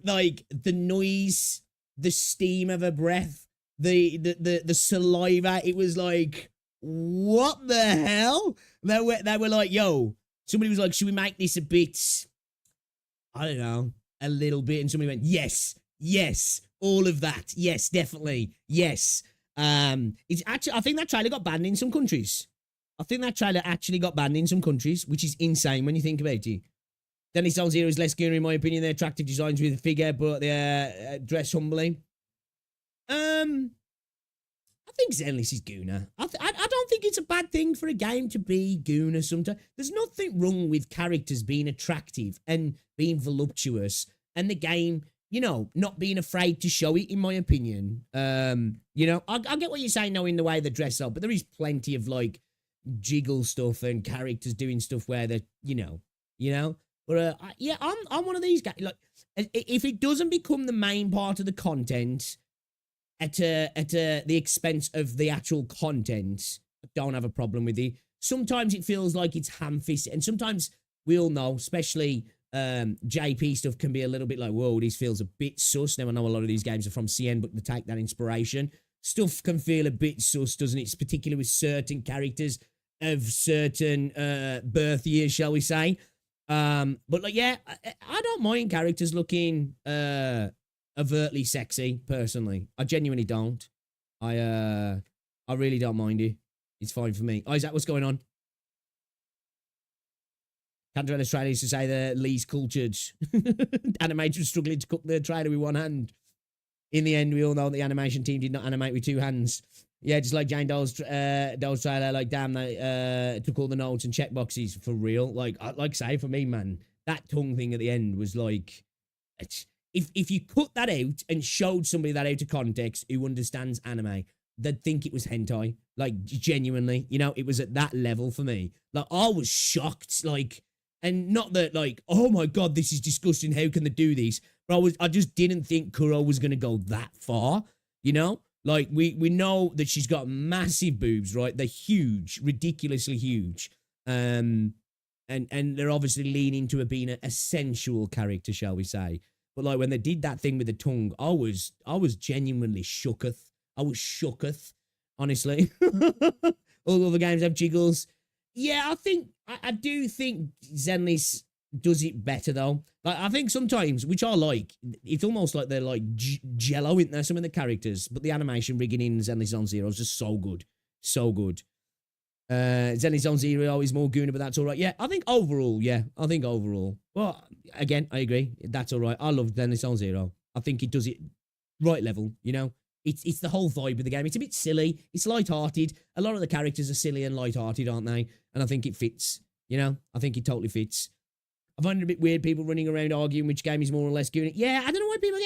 like, the noise, the steam of her breath, the saliva, it was like, what the hell? They were like, yo, somebody was like, should we make this a bit, I don't know, a little bit? And somebody went, yes, all of that. Yes, definitely. Yes. It's actually, I think that trailer got banned in some countries. I think that trailer actually got banned in some countries, which is insane when you think about it. Dennis Zone Zero is less Guna, in my opinion. They're attractive designs with a figure, but they're dress humbly. I think Zenless is Guna. I don't think it's a bad thing for a game to be Guna sometimes. There's nothing wrong with characters being attractive and being voluptuous, and the game, you know, not being afraid to show it, in my opinion. You know, I get what you're saying, though, in the way they dress up, but there is plenty of, like, jiggle stuff and characters doing stuff where they're, you know. But, yeah, I'm one of these guys. Like, if it doesn't become the main part of the content at the expense of the actual content, I don't have a problem with it. Sometimes it feels like it's ham-fisted, and sometimes we all know, especially JP stuff can be a little bit like, whoa, this feels a bit sus. Now I know a lot of these games are from CN, but they take that inspiration. Stuff can feel a bit sus, doesn't it? It's particularly with certain characters of certain birth years, shall we say. But like, yeah, I don't mind characters looking overtly sexy, personally. I genuinely don't. I really don't mind it. It's fine for me. Isaac, what's going on? Canterella Australia used to say the least cultured animators struggling to cook the trailer with one hand. In the end, we all know the animation team did not animate with two hands. Yeah, just like Jane Dole's trailer, like, damn, they took all the notes and check boxes for real. Like say, for me, man, that tongue thing at the end was like, if you cut that out and showed somebody that out of context who understands anime, they'd think it was hentai. Like, genuinely, you know, it was at that level for me. Like, I was shocked, like, and not that, like, oh my God, this is disgusting, how can they do this? But I just didn't think Kuro was going to go that far, you know? Like, we know that she's got massive boobs, right? They're huge, ridiculously huge. And they're obviously leaning to being a sensual character, shall we say. But, like, when they did that thing with the tongue, I was genuinely shooketh. I was shooketh, honestly. All other games have jiggles. Yeah, I do think Zenless does it better, though. Like, I think sometimes, which I like, it's almost like they're like jello, isn't there, some of the characters, but the animation rigging in Zenless Zone Zero is just so good. So good. Zenless Zone Zero is more gooner, but that's all right. Yeah, I think overall. Well, again, I agree. That's all right. I love Zenless Zone Zero. I think it does it right level, you know? It's the whole vibe of the game. It's a bit silly. It's light-hearted. A lot of the characters are silly and light-hearted, aren't they? And I think it fits, you know? I think it totally fits. I find it a bit weird, people running around arguing which game is more or less gooning. Yeah, I don't know why people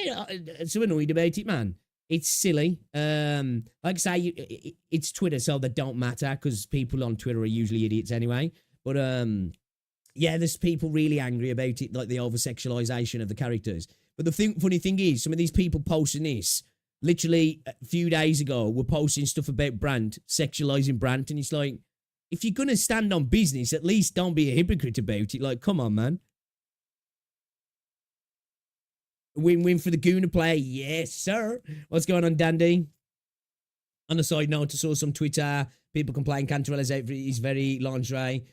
get so annoyed about it, man. It's silly. Like I say, it's Twitter, so that don't matter, because people on Twitter are usually idiots anyway. But, yeah, there's people really angry about it, like the over-sexualization of the characters. But the funny thing is, some of these people posting this, literally a few days ago, were posting stuff about Brandt, sexualizing Brandt, and it's like, if you're going to stand on business, at least don't be a hypocrite about it. Like, come on, man. Win-win for the Gooner player. Yes, sir. What's going on, Dandy? On a side note, I saw some Twitter people complaining Cantarella's outfit is very lingerie.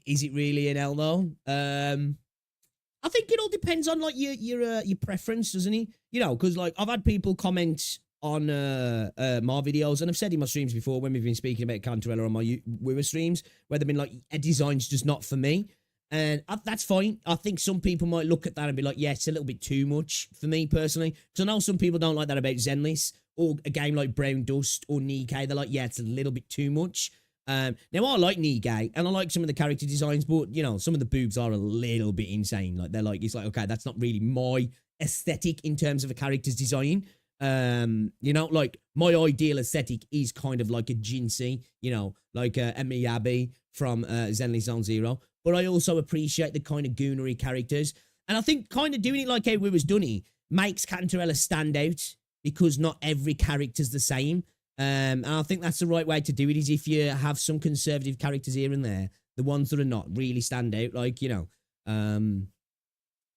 Is it really an L, though? I think it all depends on, like, your preference, doesn't it? You know, because, like, I've had people comment on my videos, and I've said in my streams before when we've been speaking about Cantarella on my Wither streams, where they've been like, a design's just not for me. And that's fine. I think some people might look at that and be like, yeah, it's a little bit too much for me personally. Because I know some people don't like that about Zenless or a game like Brown Dust or Nikkei. They're like, yeah, it's a little bit too much. Now, I like Nikkei and I like some of the character designs, but, you know, some of the boobs are a little bit insane. Like, they're like, it's like, okay, that's not really my aesthetic in terms of a character's design. You know, like, my ideal aesthetic is kind of like a Jinsei, you know, like a Miyabi from Zenless Zone Zero. But I also appreciate the kind of goonery characters. And I think kind of doing it like how we was done it makes Cantarella stand out, because not every character's the same. And I think that's the right way to do it, is if you have some conservative characters here and there, the ones that are not really stand out, like, you know.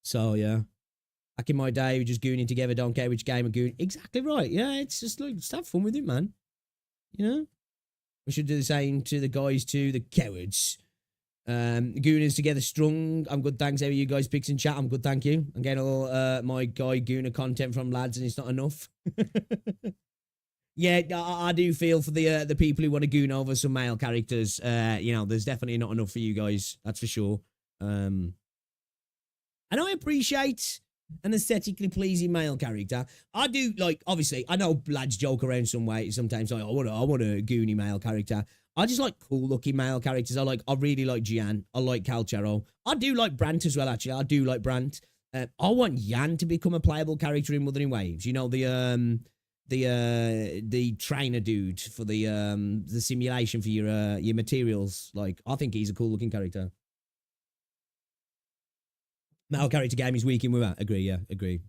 So, yeah. Back in my day, we just gooning together, don't care which game we're gooning. Exactly right. Yeah, it's just like, just have fun with it, man. You know? We should do the same to the guys too, the cowards. Gooners together strong. I'm good, thanks. How are you guys? Picks in chat. I'm good, thank you. I'm getting all my guy Gooner content from lads, and it's not enough. Yeah, I do feel for the people who want to goon over some male characters. You know, there's definitely not enough for you guys. That's for sure. And I appreciate an aesthetically pleasing male character. I do, like, obviously, I know lads joke around some way sometimes, like, I want a goony male character. I just like cool looking male characters. I really like Gian. I like Calchero. I do like Brandt as well, actually. I do like Brandt. I want Yan to become a playable character in Wuthering Waves. You know, the trainer dude for the simulation for your materials. Like, I think he's a cool looking character. Male character game is weak in with that. Agree, yeah, agree.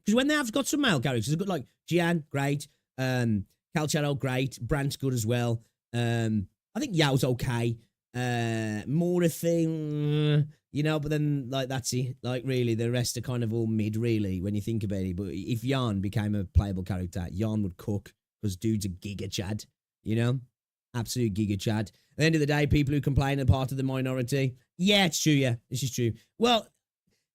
Because when they have got some male characters, they've got like Gian, great. Calchero, great. Brandt's good as well. I think Yao's okay. More a thing, you know, but then, like, that's it. Like, really, the rest are kind of all mid, really, when you think about it. But if Jan became a playable character, Jan would cook, because dude's a giga chad, you know? Absolute giga chad. At the end of the day, people who complain are part of the minority. Yeah, it's true, yeah. This is true. Well,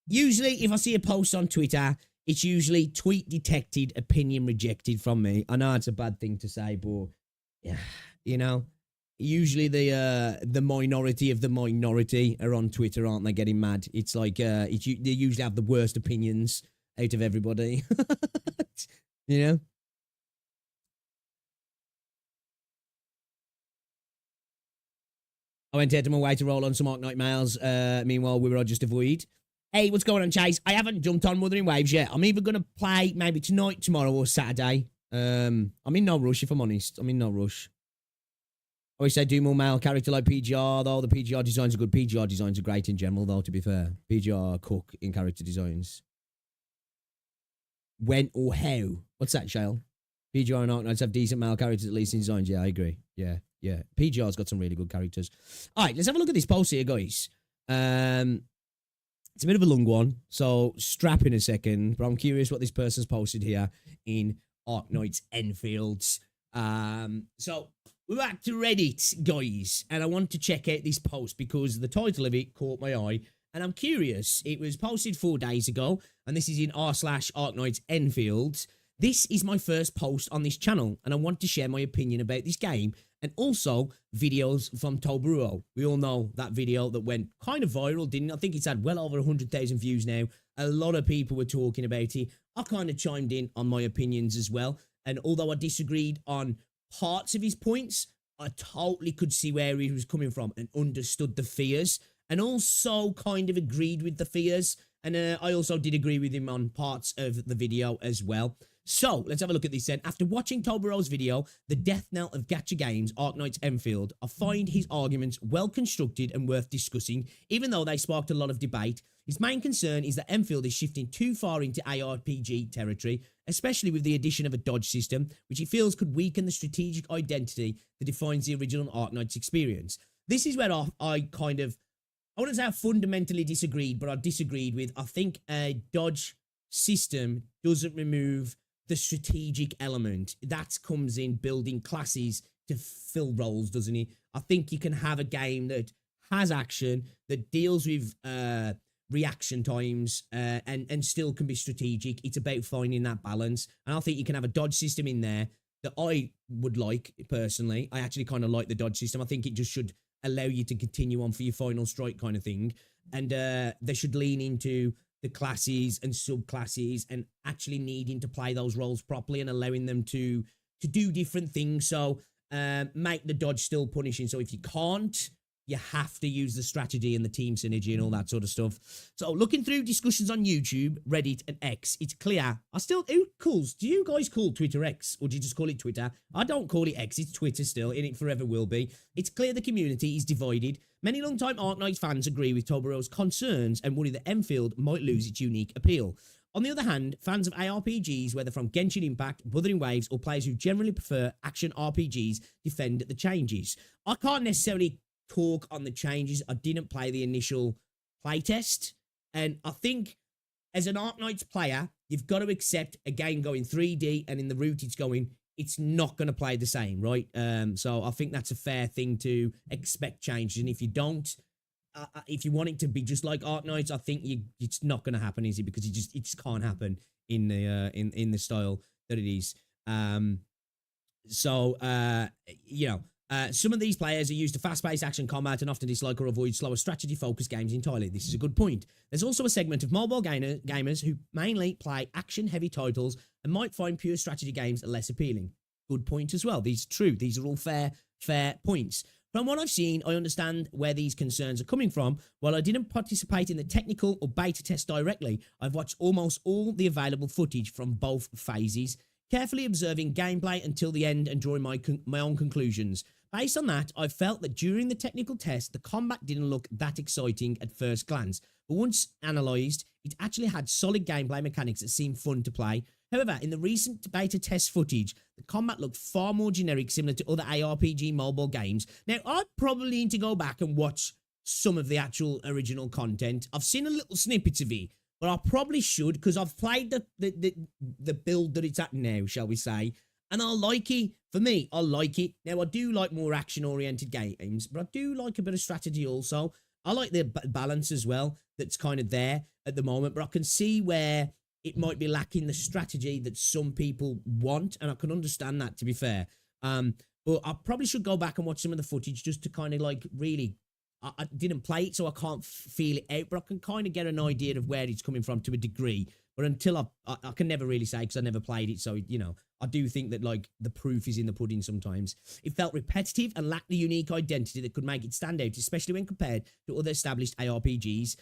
usually, if I see a post on Twitter, it's usually tweet detected, opinion rejected from me. I know it's a bad thing to say, but yeah, you know, usually the minority of the minority are on Twitter, aren't they? Getting mad. It's like they usually have the worst opinions out of everybody. You know. I went out of my way to roll on some Arknight mails. Meanwhile, we were all just avoid. Hey, what's going on, Chase? I haven't jumped on Wuthering Waves yet. I'm either going to play maybe tonight, tomorrow, or Saturday. I'm in no rush, if I'm honest. I'm in no rush. I always say do more male character like PGR, though. The PGR designs are good. PGR designs are great in general, though, to be fair. PGR cook in character designs. When or how? What's that, Shale? PGR and Arknights have decent male characters, at least in designs. Yeah, I agree. Yeah. PGR's got some really good characters. All right, let's have a look at this post here, guys. It's a bit of a long one, so strap in a second. But I'm curious what this person's posted here in Arknights Endfields. So we're back to Reddit, guys, and I want to check out this post because the title of it caught my eye, and I'm curious. It was posted 4 days ago, and this is in r/Arknights Endfields. This is my first post on this channel, and I want to share my opinion about this game and also videos from Toburo. We all know that video that went kind of viral, didn't it? I think it's had well over 100,000 views now. A lot of people were talking about it. I kind of chimed in on my opinions as well. And although I disagreed on parts of his points, I totally could see where he was coming from and understood the fears and also kind of agreed with the fears. And I also did agree with him on parts of the video as well. So, let's have a look at this then. After watching Toburo's video, The Death Knell of Gacha Games, Arknights Emfield, I find his arguments well constructed and worth discussing, even though they sparked a lot of debate. His main concern is that Emfield is shifting too far into ARPG territory, especially with the addition of a dodge system, which he feels could weaken the strategic identity that defines the original Arknights experience. This is where I wouldn't say I fundamentally disagreed, but I disagreed with, I think a dodge system doesn't remove the strategic element. That comes in building classes to fill roles, doesn't it? I think you can have a game that has action, that deals with reaction times, and still can be strategic. It's about finding that balance. And I think you can have a dodge system in there that I would like, personally. I actually kind of like the dodge system. I think it just should allow you to continue on for your final strike kind of thing. And they should lean into the classes and subclasses and actually needing to play those roles properly and allowing them to do different things. So make the dodge still punishing. So if you can't, you have to use the strategy and the team synergy and all that sort of stuff. So looking through discussions on YouTube, Reddit, and X, it's clear. Do you guys call Twitter X, or do you just call it Twitter? I don't call it X, it's Twitter still, and it forever will be. It's clear the community is divided. Many long-time Arknights fans agree with Toburo's concerns and worry that Emfield might lose its unique appeal. On the other hand, fans of ARPGs, whether from Genshin Impact, Wuthering Waves, or players who generally prefer action RPGs, defend the changes. I can't necessarily talk on the changes. I didn't play the initial playtest, and I think as an Arknights player, you've got to accept a game going 3D and in the route it's going, it's not going to play the same, right? So I think that's a fair thing to expect changes, and if you don't, if you want it to be just like Arknights, I think it's not going to happen, is it? Because it just can't happen in the in the style that it is. Some of these players are used to fast-paced action combat and often dislike or avoid slower strategy-focused games entirely. This is a good point. There's also a segment of mobile gamers who mainly play action-heavy titles and might find pure strategy games less appealing. Good point as well. These are true. These are all fair points. From what I've seen, I understand where these concerns are coming from. While I didn't participate in the technical or beta test directly, I've watched almost all the available footage from both phases, carefully observing gameplay until the end and drawing my own conclusions. Based on that, I felt that during the technical test, the combat didn't look that exciting at first glance, but once analysed, it actually had solid gameplay mechanics that seemed fun to play. However, in the recent beta test footage, the combat looked far more generic, similar to other ARPG mobile games. Now, I'd probably need to go back and watch some of the actual original content. I've seen a little snippets of it, but I probably should, because I've played the build that it's at now, shall we say, and I like it. For me, I like it. Now, I do like more action-oriented games, but I do like a bit of strategy also. I like the balance as well that's kind of there at the moment, but I can see where it might be lacking the strategy that some people want, and I can understand that, to be fair. But I probably should go back and watch some of the footage just to kind of like really. I didn't play it, so I can't feel it out, but I can kind of get an idea of where it's coming from to a degree. But until I can never really say because I never played it, so you know, I do think that like the proof is in the pudding sometimes. It felt repetitive and lacked the unique identity that could make it stand out, especially when compared to other established ARPGs.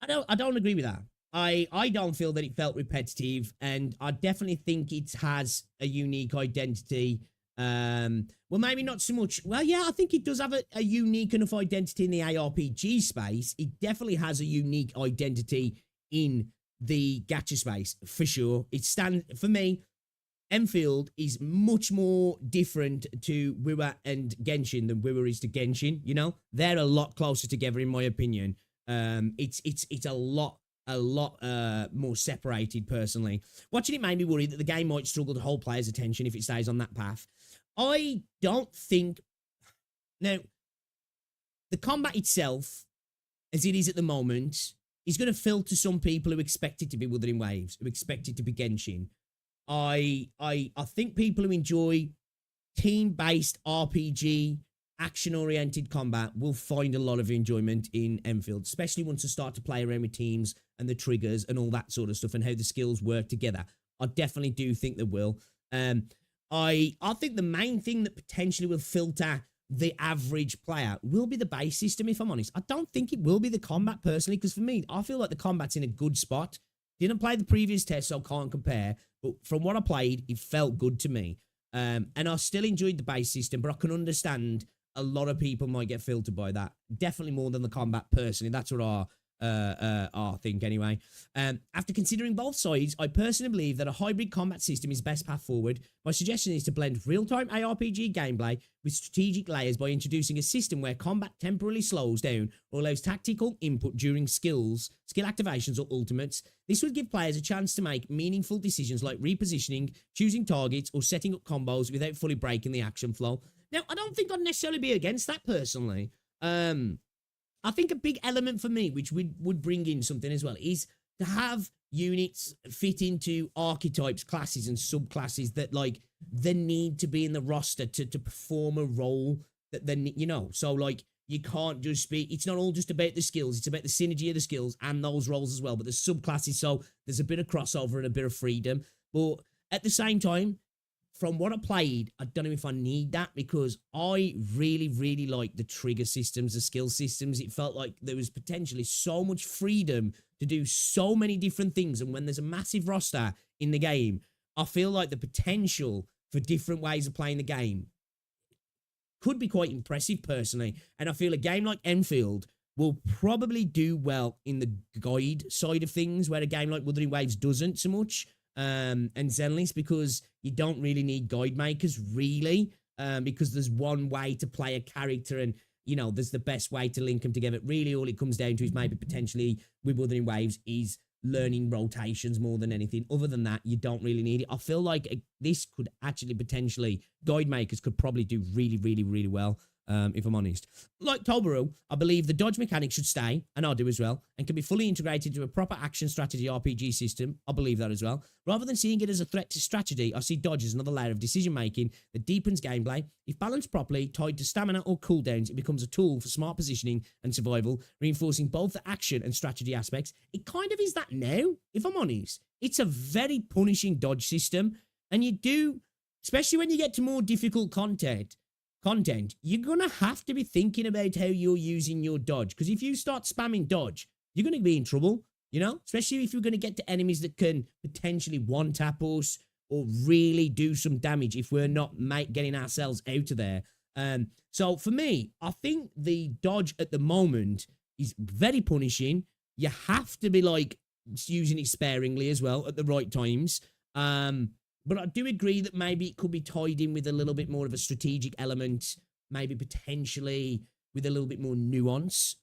I don't agree with that. I don't feel that it felt repetitive, and I definitely think it has a unique identity. Well, maybe not so much. Well, yeah, I think it does have a unique enough identity in the ARPG space. It definitely has a unique identity in the gacha space, for sure. It stands, for me, Endfield is much more different to Wiwa and Genshin than Wiwa is to Genshin, you know? They're a lot closer together, in my opinion. It's a lot more separated, personally. Watching it made me worry that the game might struggle to hold players' attention if it stays on that path. I don't think... Now, the combat itself, as it is at the moment, is going to filter some people who expect it to be Wuthering Waves, who expect it to be Genshin. I think people who enjoy team-based RPG, action-oriented combat will find a lot of enjoyment in Endfield, especially once they start to play around with teams and the triggers and all that sort of stuff and how the skills work together. I definitely do think they will. I think the main thing that potentially will filter the average player will be the base system, if I'm honest. I don't think it will be the combat, personally, because for me, I feel like the combat's in a good spot. Didn't play the previous test, so can't compare, but from what I played, it felt good to me. And I still enjoyed the base system, but I can understand a lot of people might get filtered by that. Definitely more than the combat, personally. That's what I think, anyway. After considering both sides, I personally believe that a hybrid combat system is best path forward. My suggestion is to blend real-time ARPG gameplay with strategic layers by introducing a system where combat temporarily slows down or allows tactical input during skill activations or ultimates. This would give players a chance to make meaningful decisions like repositioning, choosing targets, or setting up combos without fully breaking the action flow. Now, I don't think I'd necessarily be against that, personally. I think a big element for me, which would bring in something as well, is to have units fit into archetypes, classes, and subclasses that, like, they need to be in the roster to perform a role that they, you know. So, like, you can't just be, it's not all just about the skills, it's about the synergy of the skills and those roles as well. But there's subclasses, so there's a bit of crossover and a bit of freedom. But at the same time, from what I played, I don't know if I need that, because I really, really like the trigger systems, the skill systems. It felt like there was potentially so much freedom to do so many different things. And when there's a massive roster in the game, I feel like the potential for different ways of playing the game could be quite impressive, personally. And I feel a game like Endfield will probably do well in the guide side of things, where a game like Wuthering Waves doesn't so much. And Zenless, because you don't really need guide makers, really, because there's one way to play a character, and you know there's the best way to link them together. Really, all it comes down to is maybe potentially with Wuthering Waves is learning rotations more than anything. Other than that, you don't really need it. I feel like this could actually potentially, guide makers could probably do really, really, really well. If I'm honest. Like Tolburu, I believe the dodge mechanic should stay, and I do as well, and can be fully integrated into a proper action strategy RPG system. I believe that as well. Rather than seeing it as a threat to strategy, I see dodge as another layer of decision-making that deepens gameplay. If balanced properly, tied to stamina or cooldowns, it becomes a tool for smart positioning and survival, reinforcing both the action and strategy aspects. It kind of is that now, if I'm honest. It's a very punishing dodge system, and you do, especially when you get to more difficult content, you're going to have to be thinking about how you're using your dodge. Because if you start spamming dodge, you're going to be in trouble, you know? Especially if you're going to get to enemies that can potentially one-tap us or really do some damage if we're not getting ourselves out of there. So for me, I think the dodge at the moment is very punishing. You have to be, like, using it sparingly as well at the right times. But I do agree that maybe it could be tied in with a little bit more of a strategic element, maybe potentially with a little bit more nuance.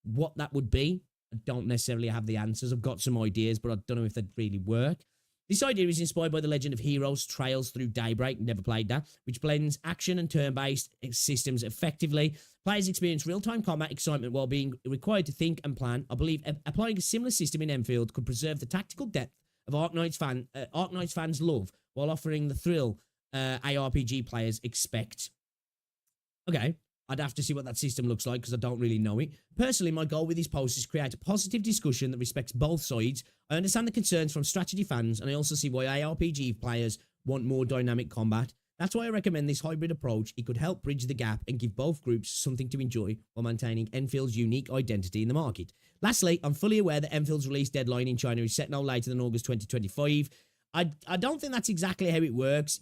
What that would be, I don't necessarily have the answers. I've got some ideas, but I don't know if they'd really work. This idea is inspired by the Legend of Heroes Trails Through Daybreak, never played that, which blends action and turn-based systems effectively. Players experience real-time combat excitement while being required to think and plan. I believe applying a similar system in Endfield could preserve the tactical depth of Arknights fans love, while offering the thrill ARPG players expect. Okay, I'd have to see what that system looks like because I don't really know it. Personally, my goal with this post is to create a positive discussion that respects both sides. I understand the concerns from strategy fans, and I also see why ARPG players want more dynamic combat. That's why I recommend this hybrid approach. It could help bridge the gap and give both groups something to enjoy while maintaining Enfield's unique identity in the market. Lastly, I'm fully aware that Enfield's release deadline in China is set no later than August 2025. I don't think that's exactly how it works.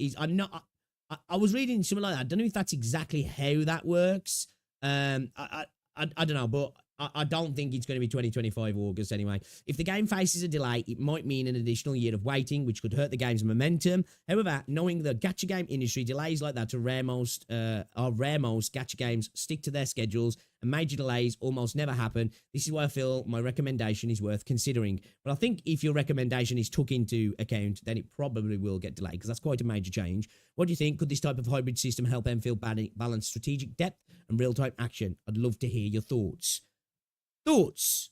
I was reading something like that. I don't know if that's exactly how that works. I don't know, but I don't think it's going to be 2025 August anyway. If the game faces a delay, it might mean an additional year of waiting, which could hurt the game's momentum. However, knowing the gacha game industry, delays like that are rare. Most gacha games stick to their schedules, and major delays almost never happen. This is why I feel my recommendation is worth considering. But I think if your recommendation is took into account, then it probably will get delayed, because that's quite a major change. What do you think? Could this type of hybrid system help Enfield balance strategic depth and real-time action? I'd love to hear your thoughts. Thoughts,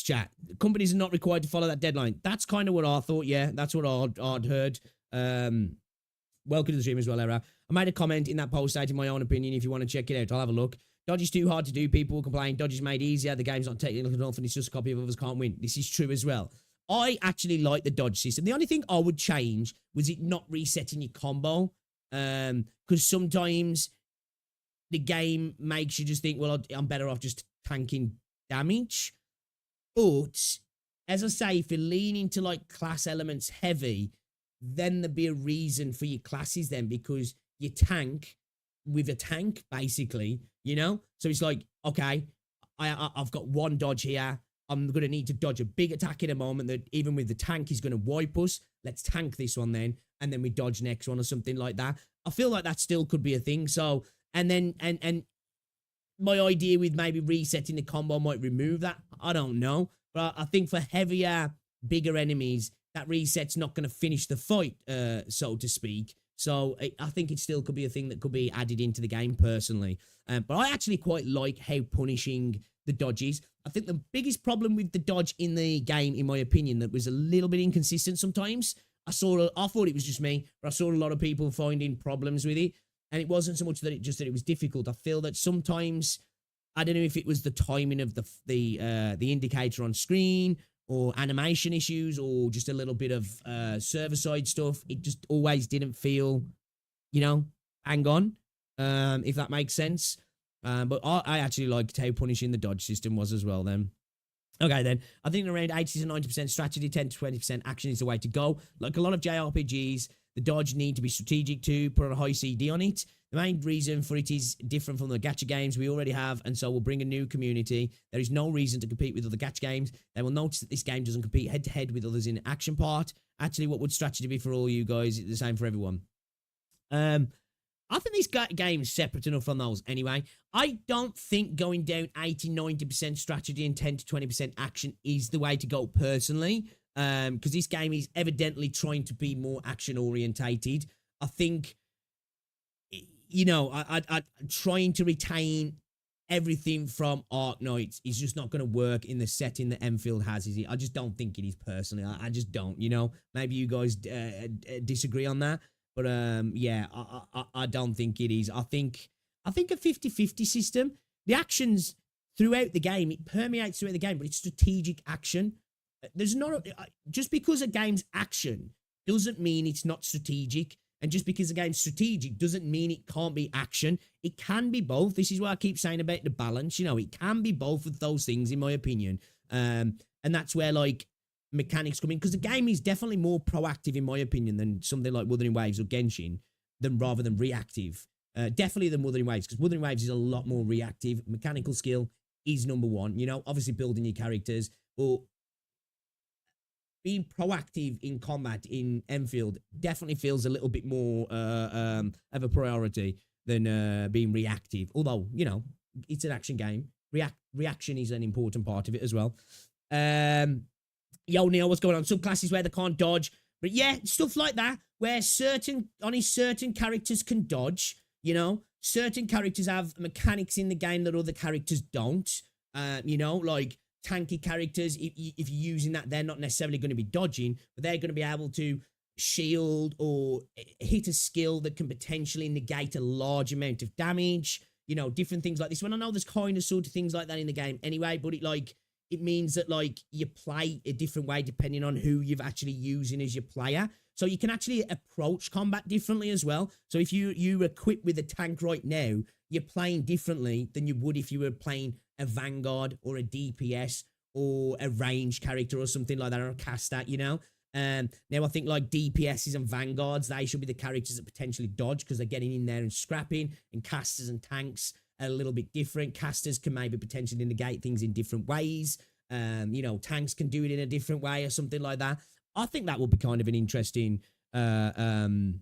chat. Companies are not required to follow that deadline. That's kind of what I thought, yeah. That's what I'd heard. Welcome to the stream as well, Era. I made a comment in that post stating my own opinion. If you want to check it out, I'll have a look. Dodge is too hard to do. People will complain. Dodge is made easier. The game's not technical enough, and it's just a copy of Others Can't Win. This is true as well. I actually like the dodge system. The only thing I would change was it not resetting your combo. Because sometimes the game makes you just think, well, I'm better off just tanking damage. But as I say, if you're leaning to like class elements heavy, then there'd be a reason for your classes then, because you tank with a tank, basically, you know? So it's like, okay, I've got one dodge here. I'm going to need to dodge a big attack in a moment that even with the tank is going to wipe us. Let's tank this one then, and then we dodge next one or something like that. I feel like that still could be a thing. So, and then, and my idea with maybe resetting the combo might remove that. I don't know. But I think for heavier, bigger enemies, that reset's not going to finish the fight, so to speak. So I think it still could be a thing that could be added into the game personally. But I actually quite like how punishing the dodge is. I think the biggest problem with the dodge in the game, in my opinion, that was a little bit inconsistent sometimes. I thought it was just me, but I saw a lot of people finding problems with it. And it wasn't so much that it was difficult. I feel that sometimes, I don't know if it was the timing of the indicator on screen, or animation issues, or just a little bit of server-side stuff. It just always didn't feel, you know, hang on, if that makes sense. But I actually liked how punishing the dodge system was as well then. Okay, then. I think around 80 to 90% strategy, 10 to 20% action is the way to go. Like a lot of JRPGs, the dodge need to be strategic too, put a high CD on it. The main reason for it is different from the gacha games we already have, and so we'll bring a new community. There is no reason to compete with other gacha games. They will notice that this game doesn't compete head-to-head with others in the action part. Actually, what would strategy be for all you guys? It's the same for everyone. I think this game is separate enough from those anyway. I don't think going down 80-90% strategy and 10 to 20% action is the way to go personally, because this game is evidently trying to be more action-orientated. I think, you know, I trying to retain everything from Arknights is just not going to work in the setting that Enfield has, is it? I just don't think it is personally. I just don't, you know? Maybe you guys disagree on that. But, yeah, I don't think it is. I think a 50-50 system. The actions throughout the game, it permeates throughout the game, but it's strategic action. There's not just because a game's action doesn't mean it's not strategic. And just because a game's strategic doesn't mean it can't be action. It can be both. This is what I keep saying about the balance. You know, it can be both of those things, in my opinion. And that's where, like, mechanics come in, because the game is definitely more proactive, in my opinion, than something like Wuthering Waves or Genshin, rather than reactive. Definitely than Wuthering Waves, because Wuthering Waves is a lot more reactive. Mechanical skill is number one, you know, obviously building your characters, but being proactive in combat in Enfield definitely feels a little bit more of a priority than being reactive. Although, you know, it's an action game. Reaction is an important part of it as well. Yo, Neil, what's going on? Subclasses where they can't dodge, But yeah, stuff like that, where certain characters can dodge, you know, certain characters have mechanics in the game that other characters don't. You know, like tanky characters, if you're using that, they're not necessarily going to be dodging, but they're going to be able to shield or hit a skill that can potentially negate a large amount of damage. You know, different things like this. When I know there's kind of sort of things like that in the game anyway, but it means that like you play a different way depending on who you've actually using as your player. So you can actually approach combat differently as well. So if you equip with a tank right now, you're playing differently than you would if you were playing a Vanguard or a DPS or a range character or something like that, or a caster, you know. Now I think like DPSs and Vanguards, they should be the characters that potentially dodge because they're getting in there and scrapping, and casters and tanks are a little bit different. Casters can maybe potentially negate things in different ways. You know, tanks can do it in a different way or something like that. I think that would be kind of an interesting way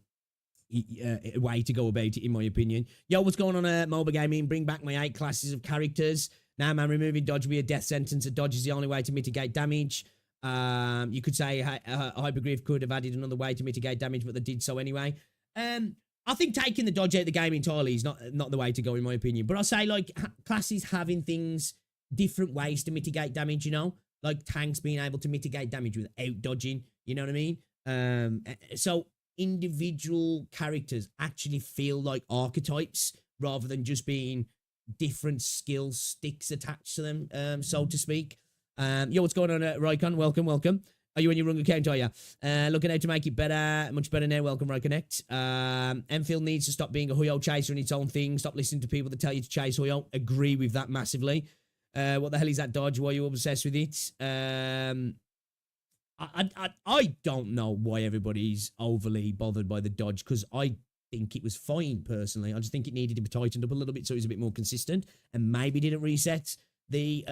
to go about it, in my opinion. Yo, what's going on, mobile gaming? Bring back my 8 classes of characters. Now, man, removing dodge will be a death sentence. A dodge is the only way to mitigate damage. You could say Hypergryph could have added another way to mitigate damage, but they did so anyway. I think taking the dodge out of the game entirely is not the way to go, in my opinion. But I'll say, like, classes having things, different ways to mitigate damage, you know? Like tanks being able to mitigate damage without dodging, you know what I mean? So individual characters actually feel like archetypes rather than just being different skill sticks attached to them, so to speak. Yo, what's going on, Rycon? Welcome. Are you on your wrong account, are you? Looking out to make it better, much better now. Welcome, Ryconnect. Enfield needs to stop being a Hoyo chaser in its own thing. Stop listening to people that tell you to chase Hoyo. Agree with that massively. What the hell is that dodge? Why are you obsessed with it? I don't know why everybody's overly bothered by the dodge, because I think it was fine, personally. I just think it needed to be tightened up a little bit so it was a bit more consistent, and maybe didn't reset the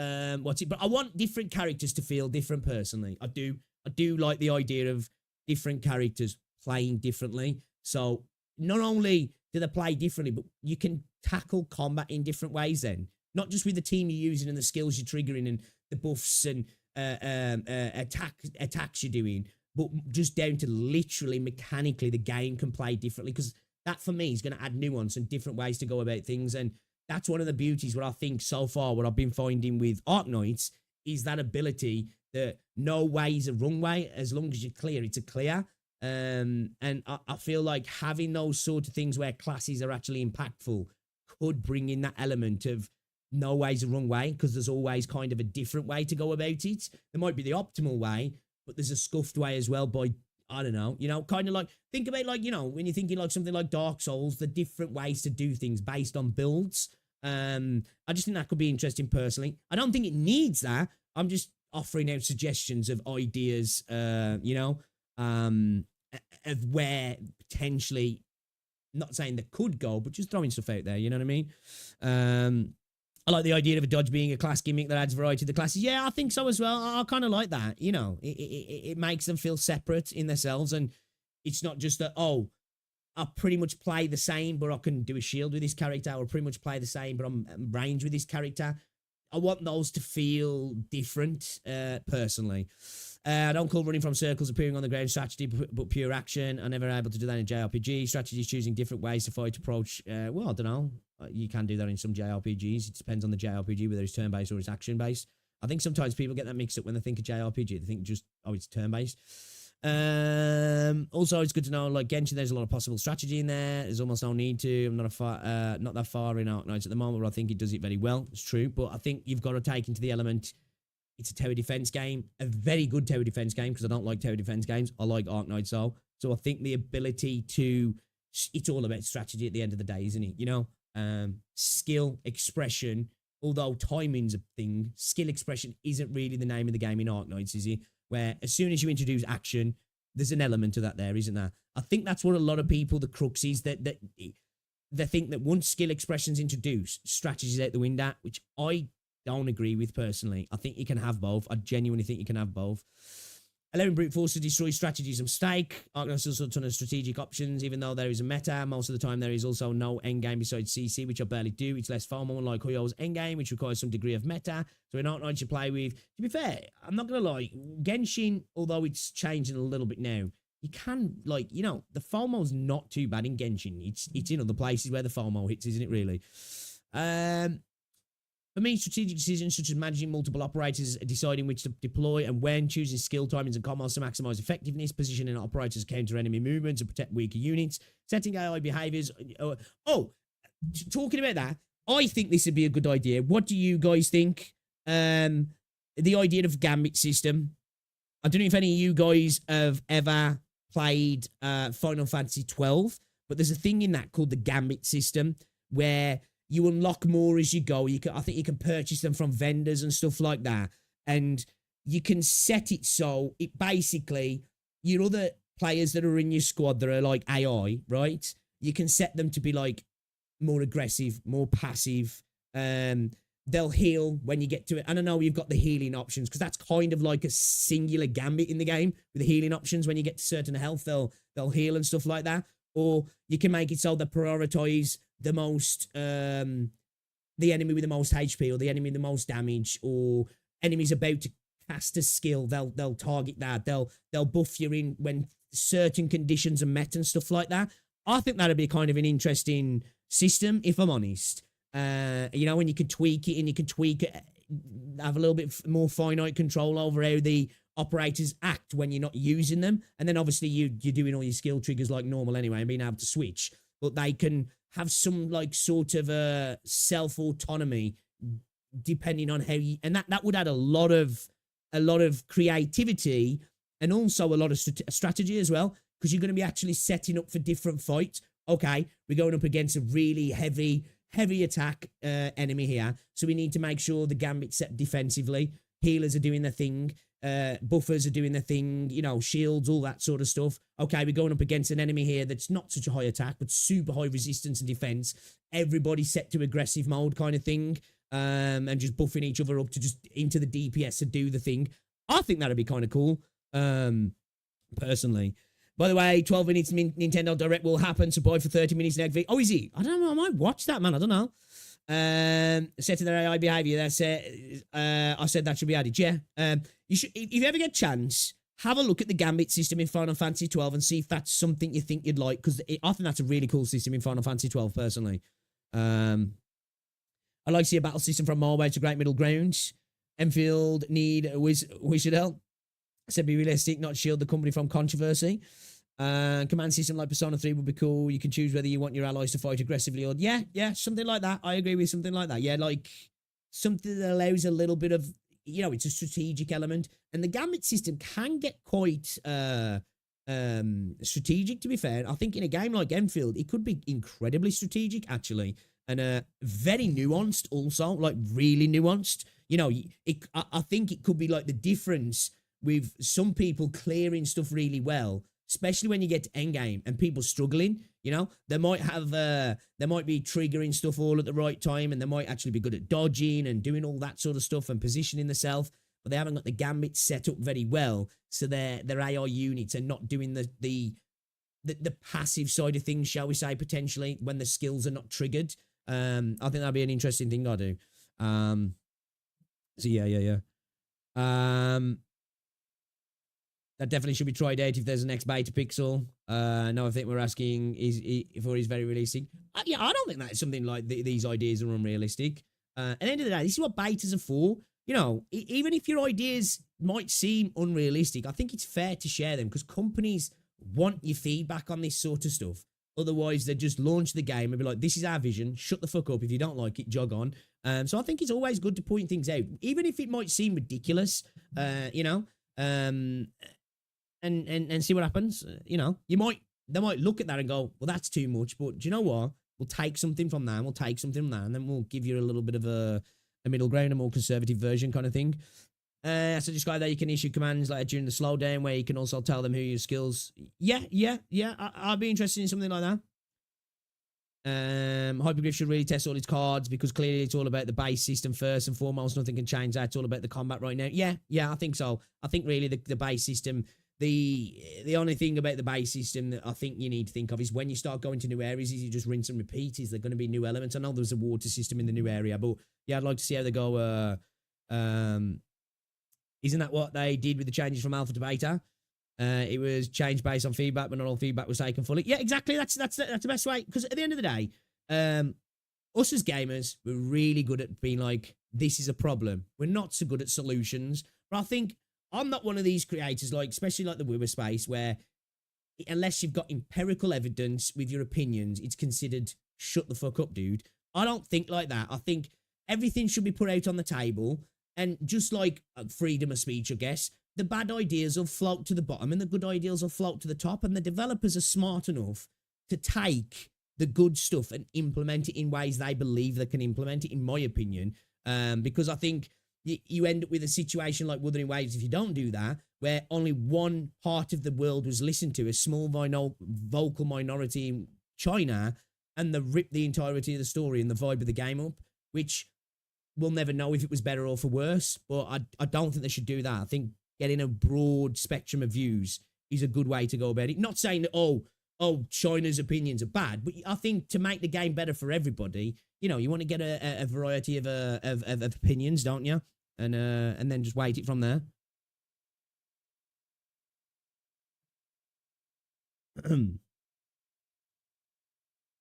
but I want different characters to feel different, personally. I do like the idea of different characters playing differently. So not only do they play differently, but you can tackle combat in different ways then. Not just with the team you're using and the skills you're triggering and the buffs and attacks you're doing, but just down to literally mechanically the game can play differently, because that for me is going to add nuance and different ways to go about things. And that's one of the beauties, what I think so far, what I've been finding with Arknights, is that ability that no way is a wrong way. As long as you're clear, it's a clear. And I feel like having those sort of things where classes are actually impactful could bring in that element of no way's a wrong way, because there's always kind of a different way to go about it. There might be the optimal way, but there's a scuffed way as well by, I don't know, you know, kind of like, think about like, you know, when you're thinking like something like Dark Souls, the different ways to do things based on builds. I just think that could be interesting, personally. I don't think it needs that. I'm just offering out suggestions of ideas, you know, of where potentially, not saying that could go, but just throwing stuff out there, you know what I mean? I like the idea of a dodge being a class gimmick that adds variety to the classes. Yeah, I think so as well. I kind of like that. You know, it makes them feel separate in themselves, and it's not just that, oh, I pretty much play the same, but I can do a shield with this character, or pretty much play the same, but I'm range with this character. I want those to feel different, personally. I don't call running from circles appearing on the ground strategy, but pure action. I'm never able to do that in JRPG. Strategy is choosing different ways to fight approach. Well, I don't know. You can do that in some JRPGs. It depends on the JRPG, whether it's turn-based or it's action-based. I think sometimes people get that mixed up when they think of JRPG. They think just, oh, it's turn-based. Also, it's good to know, like Genshin, there's a lot of possible strategy in there. There's almost no need to. I'm not that far in Arknights at the moment, but I think it does it very well. It's true, but I think you've got to take into the element, it's a tower defense game, a very good tower defense game, because I don't like tower defense games. I like Arknights, so I think the ability to, it's all about strategy at the end of the day, isn't it? You know, skill, expression, although timing's a thing, skill expression isn't really the name of the game in Arknights, is it? Where as soon as you introduce action, there's an element of that there, isn't there? I think that's what a lot of people, the crux is, that they think that once skill expression's introduced, strategy's out the window, which I don't agree with, personally. I think you can have both. I genuinely think you can have both. Allowing brute force to destroy strategy is a mistake. Arknights also a ton of strategic options, even though there is a meta. Most of the time, there is also no endgame besides CC, which I barely do. It's less far more like Hoyo's endgame, which requires some degree of meta. So in Arknights, you play with, to be fair, I'm not going to lie, Genshin, although it's changing a little bit now, you can, like, you know, the FOMO's not too bad in Genshin. It's in other places where the FOMO hits, isn't it, really? For me, strategic decisions such as managing multiple operators, deciding which to deploy and when, choosing skill timings and combos to maximize effectiveness, positioning operators to counter enemy movements and protect weaker units, setting AI behaviors. Talking about that, I think this would be a good idea. What do you guys think? The idea of Gambit system. I don't know if any of you guys have ever played Final Fantasy 12, but there's a thing in that called the Gambit system where you unlock more as you go. I think you can purchase them from vendors and stuff like that. And you can set it so it basically, your other players that are in your squad that are like AI, right? You can set them to be like more aggressive, more passive. They'll heal when you get to it. And I know you've got the healing options because that's kind of like a singular Gambit in the game with the healing options. When you get to certain health, they'll heal and stuff like that. Or you can make it so they prioritize the most, the enemy with the most HP or the enemy with the most damage, or enemies about to cast a skill. They'll target that. They'll buff you in when certain conditions are met and stuff like that. I think that'd be kind of an interesting system, if I'm honest. You know, when you could tweak it and you could tweak it, have a little bit more finite control over how the operators act when you're not using them. And then obviously you're doing all your skill triggers like normal anyway and being able to switch. But they can have some like sort of a self-autonomy depending on how you, and that would add a lot of creativity and also a lot of strategy as well, because you're going to be actually setting up for different fights. Okay, we're going up against a really heavy attack enemy here, so we need to make sure the Gambit's set defensively. Healers are doing their thing. Buffers are doing their thing, you know, shields, all that sort of stuff. Okay, we're going up against an enemy here that's not such a high attack, but super high resistance and defense. Everybody set to aggressive mode kind of thing, and just buffing each other up to just into the DPS to do the thing. I think that'd be kind of cool, personally. By the way, 12 minutes Nintendo Direct will happen, support for 30 minutes in XV. Oh, is he? I don't know, I might watch that, man, I don't know. Setting their AI behavior. That's I said that should be added. Yeah. You should, if you ever get a chance, have a look at the Gambit system in Final Fantasy 12 and see if that's something you think you'd like, because I think that's a really cool system in Final Fantasy 12 personally. I'd like to see a battle system from Norway to Great Middle Ground. Enfield need Wishadel. I said be realistic, not shield the company from controversy. Command system like Persona 3 would be cool. You can choose whether you want your allies to fight aggressively or... Yeah, something like that. I agree with something like that. Yeah, like something that allows a little bit of... You know, it's a strategic element. And the Gambit system can get quite strategic, to be fair. I think in a game like Endfield, it could be incredibly strategic, actually. And very nuanced also, like really nuanced. You know, I think it could be like the difference with some people clearing stuff really well, especially when you get to endgame and people struggling. You know, they might be triggering stuff all at the right time, and they might actually be good at dodging and doing all that sort of stuff and positioning themselves, but they haven't got the Gambit set up very well, so their AI units are not doing the passive side of things, shall we say, potentially, when the skills are not triggered. I think that'd be an interesting thing to do. So yeah. That definitely should be tried out if there's an next beta pixel. No, I think we're asking if he's very realistic. Yeah, I don't think that's something like these ideas are unrealistic. At the end of the day, this is what betas are for. You know, even if your ideas might seem unrealistic, I think it's fair to share them, because companies want your feedback on this sort of stuff. Otherwise, they just launch the game and be like, this is our vision, shut the fuck up. If you don't like it, jog on. So I think it's always good to point things out, even if it might seem ridiculous, you know, and see what happens. You know, they might look at that and go, well, that's too much. But do you know what? We'll take something from that, and we'll take something from that, and then we'll give you a little bit of a middle ground, a more conservative version kind of thing. So just guy there, you can issue commands like during the slowdown, where you can also tell them who your skills. Yeah. I'd be interested in something like that. Hypergryph should really test all its cards, because clearly it's all about the base system first and foremost. Nothing can change that. It's all about the combat right now. Yeah, I think so. I think really the base system, the only thing about the base system that I think you need to think of is when you start going to new areas, is you just rinse and repeat. Is there going to be new elements? I know there's a water system in the new area, but yeah, I'd like to see how they go. Isn't that what they did with the changes from alpha to beta? It was changed based on feedback, but not all feedback was taken fully. Yeah, exactly. That's the best way. Because at the end of the day, us as gamers, we're really good at being like, this is a problem. We're not so good at solutions. But I think I'm not one of these creators, like especially like the Wibber space, where unless you've got empirical evidence with your opinions, it's considered shut the fuck up, dude. I don't think like that. I think everything should be put out on the table, and just like freedom of speech, I guess, the bad ideas will float to the bottom and the good ideas will float to the top, and the developers are smart enough to take the good stuff and implement it in ways they believe they can implement it, in my opinion. Because I think you end up with a situation like Wuthering Waves if you don't do that, where only one part of the world was listened to, a small vocal minority in China, and they ripped the entirety of the story and the vibe of the game up, which we'll never know if it was better or for worse. But I don't think they should do that. I think getting a broad spectrum of views is a good way to go about it. Not saying that, oh, China's opinions are bad, but I think to make the game better for everybody, you know, you want to get a variety of opinions, don't you? And then just weight it from there.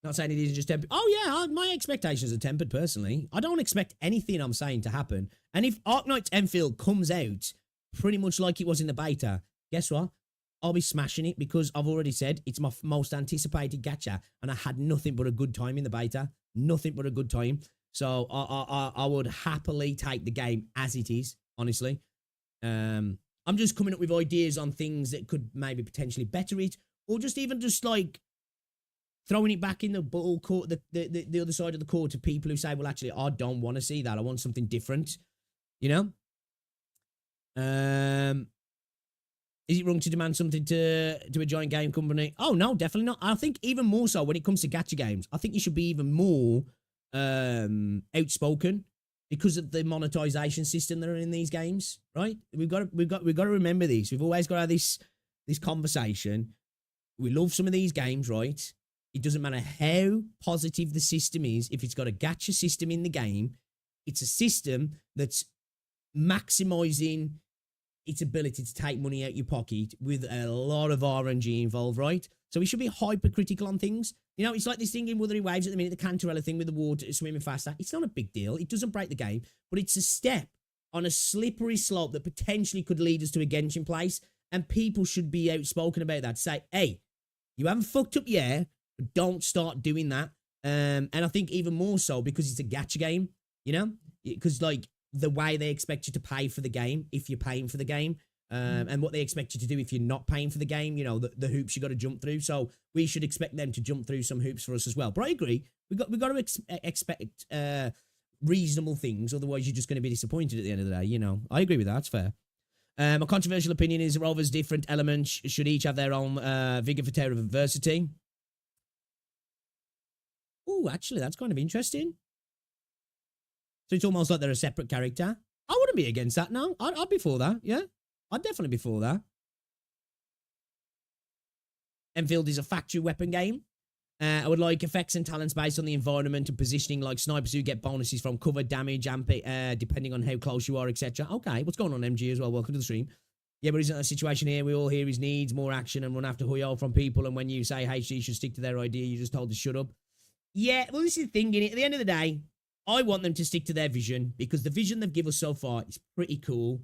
Not saying it isn't just tempered. Oh, yeah, my expectations are tempered, personally. I don't expect anything I'm saying to happen. And if Arknights Endfield comes out pretty much like it was in the beta, guess what? I'll be smashing it, because I've already said it's my most anticipated gacha, and I had nothing but a good time in the beta. Nothing but a good time. So I would happily take the game as it is, honestly. I'm just coming up with ideas on things that could maybe potentially better it, or just even just like throwing it back in the ball court, the other side of the court, to people who say, well, actually, I don't want to see that. I want something different, you know? Is it wrong to demand something to a giant game company? Oh, no, definitely not. I think even more so when it comes to gacha games, I think you should be even more outspoken because of the monetization system that are in these games, right? We've got to remember this. We've always got to have this conversation. We love some of these games, right? It doesn't matter how positive the system is. If it's got a gacha system in the game, it's a system that's maximizing its ability to take money out your pocket with a lot of RNG involved, right? So we should be hypercritical on things. You know, it's like this thing in Wuthering Waves at the minute, the Cantarella thing with the water swimming faster. It's not a big deal. It doesn't break the game, but it's a step on a slippery slope that potentially could lead us to a Genshin place, and people should be outspoken about that. Say, hey, you haven't fucked up yet, but don't start doing that. And I think even more so because it's a gacha game, you know? Because, like, the way they expect you to pay for the game if you're paying for the game, and what they expect you to do if you're not paying for the game, you know, the hoops you got to jump through. So we should expect them to jump through some hoops for us as well. But I agree, we got to expect reasonable things, otherwise you're just going to be disappointed at the end of the day. You know, I agree with that. That's fair. A controversial opinion is Rover's different elements should each have their own vigor for terror of adversity. Oh, actually, that's kind of interesting. So it's almost like they're a separate character. I wouldn't be against that, no. I'd be for that, yeah. I'd definitely be for that. Enfield is a factory weapon game. I would like effects and talents based on the environment and positioning, like snipers who get bonuses from cover, damage, and depending on how close you are, etc. Okay, what's going on, MG, as well? Welcome to the stream. Yeah, but isn't that a situation here? We all hear his needs, more action, and run after Huyo from people, and when you say, hey, she should stick to their idea, you're just told to shut up. Yeah, well, this is the thing, innit? At the end of the day, I want them to stick to their vision, because the vision they've given us so far is pretty cool.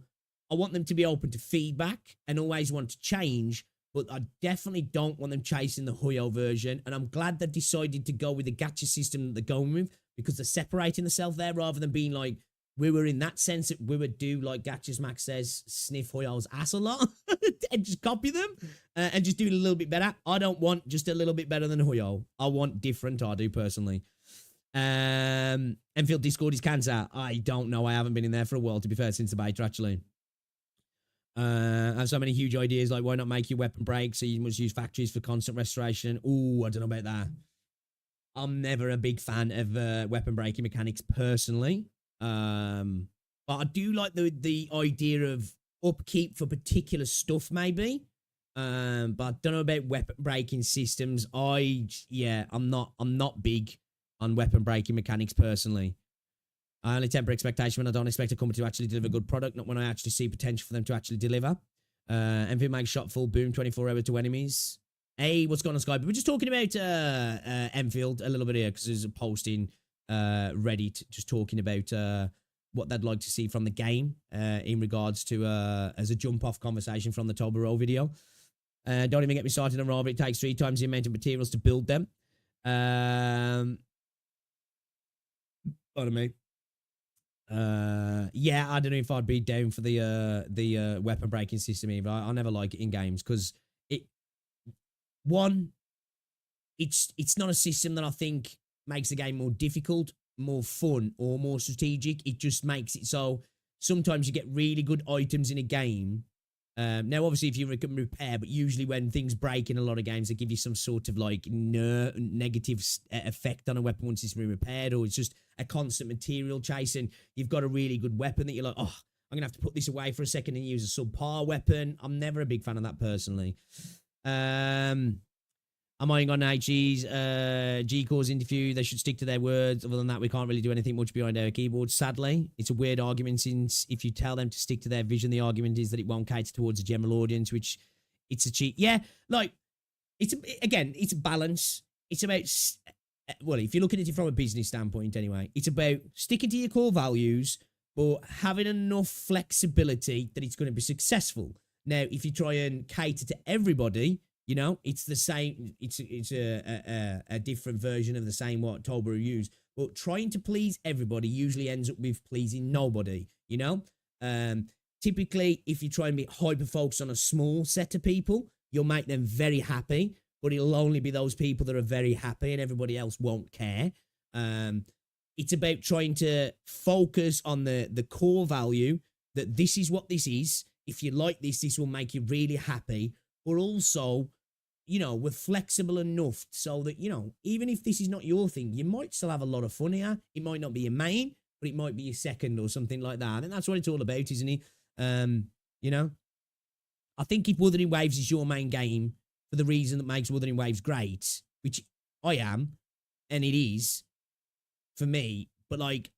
I want them to be open to feedback and always want to change, but I definitely don't want them chasing the Huyo version. And I'm glad they've decided to go with the gacha system that they're going with, because they're separating themselves there rather than being like, we were in that sense that we would do, like Gachas Max says, sniff Huyo's ass a lot and just copy them and just do it a little bit better. I don't want just a little bit better than Huyo. I want different, I do personally. Enfield Discord is cancer. I don't know. I haven't been in there for a while, to be fair, since the beta, actually. I have so many huge ideas, like why not make your weapon break so you must use factories for constant restoration. Ooh, I don't know about that. I'm never a big fan of weapon breaking mechanics personally. But I do like the idea of upkeep for particular stuff, maybe. But I don't know about weapon breaking systems. I'm not big on weapon breaking mechanics personally. I only temper expectation when I don't expect a company to actually deliver a good product, not when I actually see potential for them to actually deliver. Enfield makes shot full boom 24 hours to enemies. Hey, what's going on, Skype? We're just talking about Enfield a little bit here because there's a post in Reddit just talking about what they'd like to see from the game in regards to as a jump-off conversation from the Toblerone video. Don't even get me started on Robert. It takes 3 times the amount of materials to build them. Pardon me. Yeah, I don't know if I'd be down for the weapon breaking system either. I never like it in games because it's not a system that I think makes the game more difficult, more fun, or more strategic. It just makes it so sometimes you get really good items in a game. Now, obviously, if you can repair, but usually when things break in a lot of games, they give you some sort of like negative effect on a weapon once it's been repaired, or it's just a constant material chase, and you've got a really good weapon that you're like, oh, I'm going to have to put this away for a second and use a subpar weapon. I'm never a big fan of that personally. I'm eyeing on HG's G-Core's interview. They should stick to their words. Other than that, we can't really do anything much behind our keyboards. Sadly, it's a weird argument since if you tell them to stick to their vision, the argument is that it won't cater towards a general audience, which it's a cheat. Yeah, like, it's a balance. It's about, well, if you're looking at it from a business standpoint anyway, it's about sticking to your core values, but having enough flexibility that it's going to be successful. Now, if you try and cater to everybody, you know, it's the same. It's a different version of the same what Tolburu used. But trying to please everybody usually ends up with pleasing nobody. You know, typically if you try and be hyper focused on a small set of people, you'll make them very happy. But it'll only be those people that are very happy, and everybody else won't care. It's about trying to focus on the core value that this is what this is. If you like this, this will make you really happy. But also, you know, we're flexible enough so that, you know, even if this is not your thing, you might still have a lot of fun here. It might not be your main, but it might be your second or something like that. I think that's what it's all about, isn't it? You know, I think if Wuthering Waves is your main game for the reason that makes Wuthering Waves great, which I am, and it is for me, but like,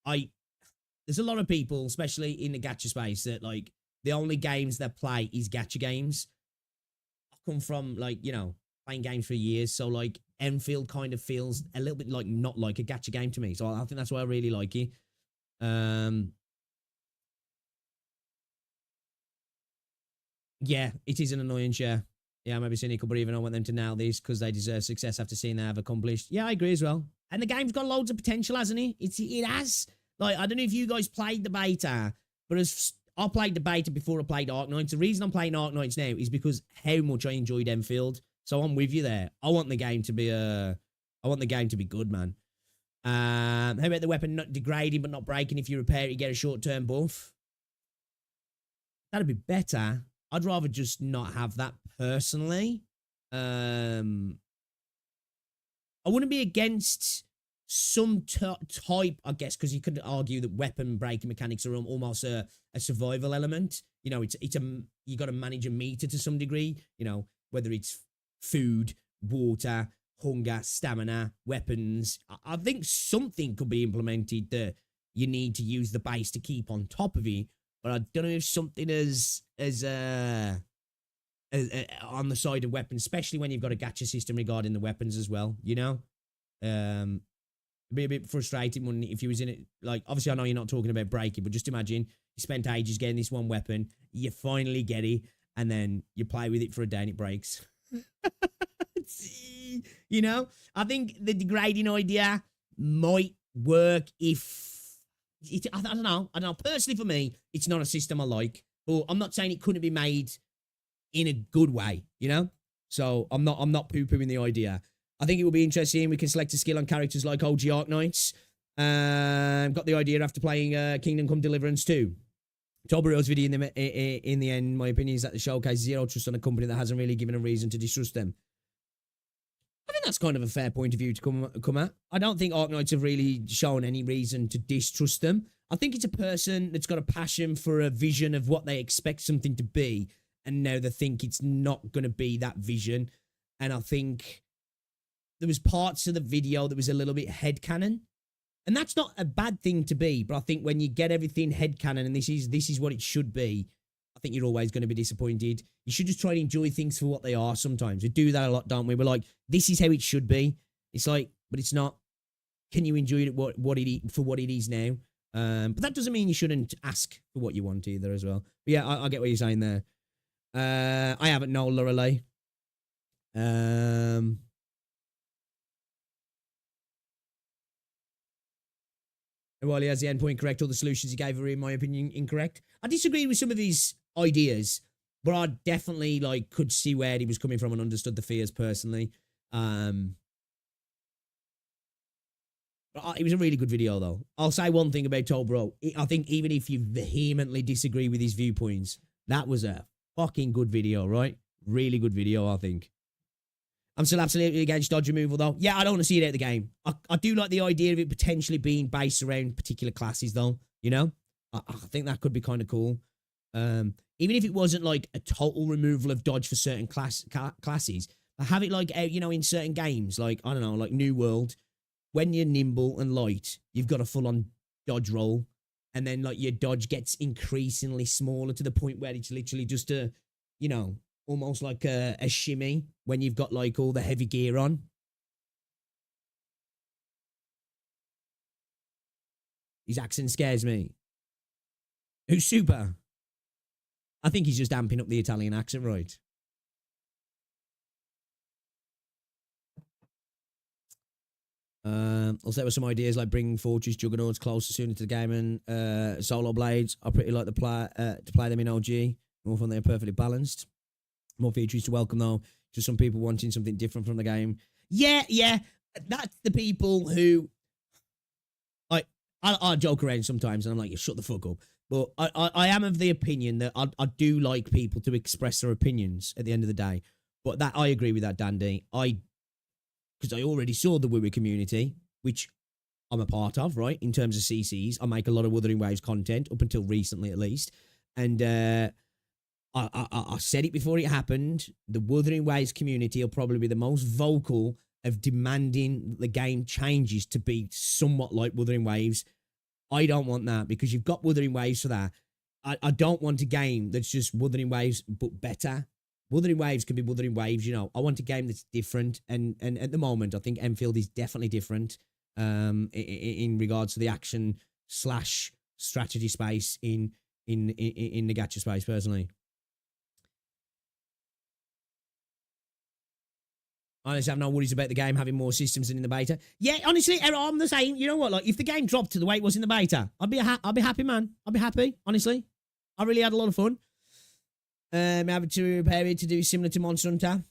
there's a lot of people, especially in the gacha space, that like the only games they play is gacha games. Come from like, you know, playing games for years, so like Endfield kind of feels a little bit like not like a gacha game to me, so I think that's why I really like it. Yeah, it is an annoying share. Yeah, maybe cynical, but even I want them to nail this because they deserve success after seeing they have accomplished. Yeah, I agree as well. And the game's got loads of potential, hasn't it? It has. Like, I don't know if you guys played the beta, but as I played the beta before I played Arknights. The reason I'm playing Arknights now is because how much I enjoyed Emfield. So I'm with you there. I want the game to be good, man. How about the weapon not degrading but not breaking? If you repair it, you get a short-term buff. That'd be better. I'd rather just not have that personally. I wouldn't be against some type, I guess, because you could argue that weapon breaking mechanics are almost a survival element. You know, you got to manage a meter to some degree. You know, whether it's food, water, hunger, stamina, weapons. I think something could be implemented that you need to use the base to keep on top of it. But I don't know if something as on the side of weapons, especially when you've got a gacha system regarding the weapons as well. You know, it'd be a bit frustrating, wouldn't it, if you was in it. Like, obviously, I know you're not talking about breaking, but just imagine you spent ages getting this one weapon, you finally get it, and then you play with it for a day and it breaks. You know, I think the degrading idea might work if I don't know. Personally, for me, it's not a system I like, but I'm not saying it couldn't be made in a good way, you know? So I'm not poo-pooing the idea. I think it will be interesting. We can select a skill on characters like OG Arknights. Got the idea after playing Kingdom Come Deliverance 2. Tobaro's video in the end, my opinion, is that the showcase zero trust on a company that hasn't really given a reason to distrust them. I think that's kind of a fair point of view to come at. I don't think Arknights have really shown any reason to distrust them. I think it's a person that's got a passion for a vision of what they expect something to be, and now they think it's not going to be that vision. And I think there was parts of the video that was a little bit headcanon. And that's not a bad thing to be, but I think when you get everything headcanon and this is what it should be, I think you're always going to be disappointed. You should just try and enjoy things for what they are sometimes. We do that a lot, don't we? We're like, this is how it should be. It's like, but it's not. Can you enjoy it for what it is now? But that doesn't mean you shouldn't ask for what you want either as well. But yeah, I get what you're saying there. I haven't known Lorelei. While he has the endpoint correct, all the solutions he gave are, in my opinion, incorrect. I disagree with some of his ideas, but I definitely could see where he was coming from and understood the fears personally. It was a really good video, though. I'll say one thing about Tolbro. I think even if you vehemently disagree with his viewpoints, that was a fucking good video, right? Really good video, I think. I'm still absolutely against dodge removal, though. Yeah, I don't want to see it out of the game. I do like the idea of it potentially being based around particular classes, though. You know? I think that could be kind of cool. Even if it wasn't like a total removal of dodge for certain classes, but have it in certain games, I don't know, like New World. When you're nimble and light, you've got a full-on dodge roll. And then, your dodge gets increasingly smaller to the point where it's literally just almost like a shimmy when you've got, all the heavy gear on. His accent scares me. Who's Super? I think he's just amping up the Italian accent, right? Also, there were some ideas like bringing Fortress Juggernauts closer sooner to the game, and Solo Blades. I pretty like to play them in OG. More fun, they're perfectly balanced. More features to welcome, though. Just some people wanting something different from the game. Yeah. That's the people who... I joke around sometimes, and I'm like, you shut the fuck up. But I am of the opinion that I do like people to express their opinions at the end of the day. But that I agree with that, Dandy. Because I already saw the Wii community, which I'm a part of, right? In terms of CCs, I make a lot of Wuthering Waves content, up until recently at least. And I said it before it happened, the Wuthering Waves community will probably be the most vocal of demanding the game changes to be somewhat like Wuthering Waves. I don't want that, because you've got Wuthering Waves for that. I don't want a game that's just Wuthering Waves, but better. Wuthering Waves can be Wuthering Waves, I want a game that's different, and at the moment, I think Endfield is definitely different in regards to the action / strategy space in the gacha space, personally. Honestly, I have no worries about the game having more systems than in the beta. Yeah, honestly, I'm the same. You know what? If the game dropped to the way it was in the beta, I'd be happy, man. I'd be happy, honestly. I really had a lot of fun. Having to repair it to do similar to Monster Hunter.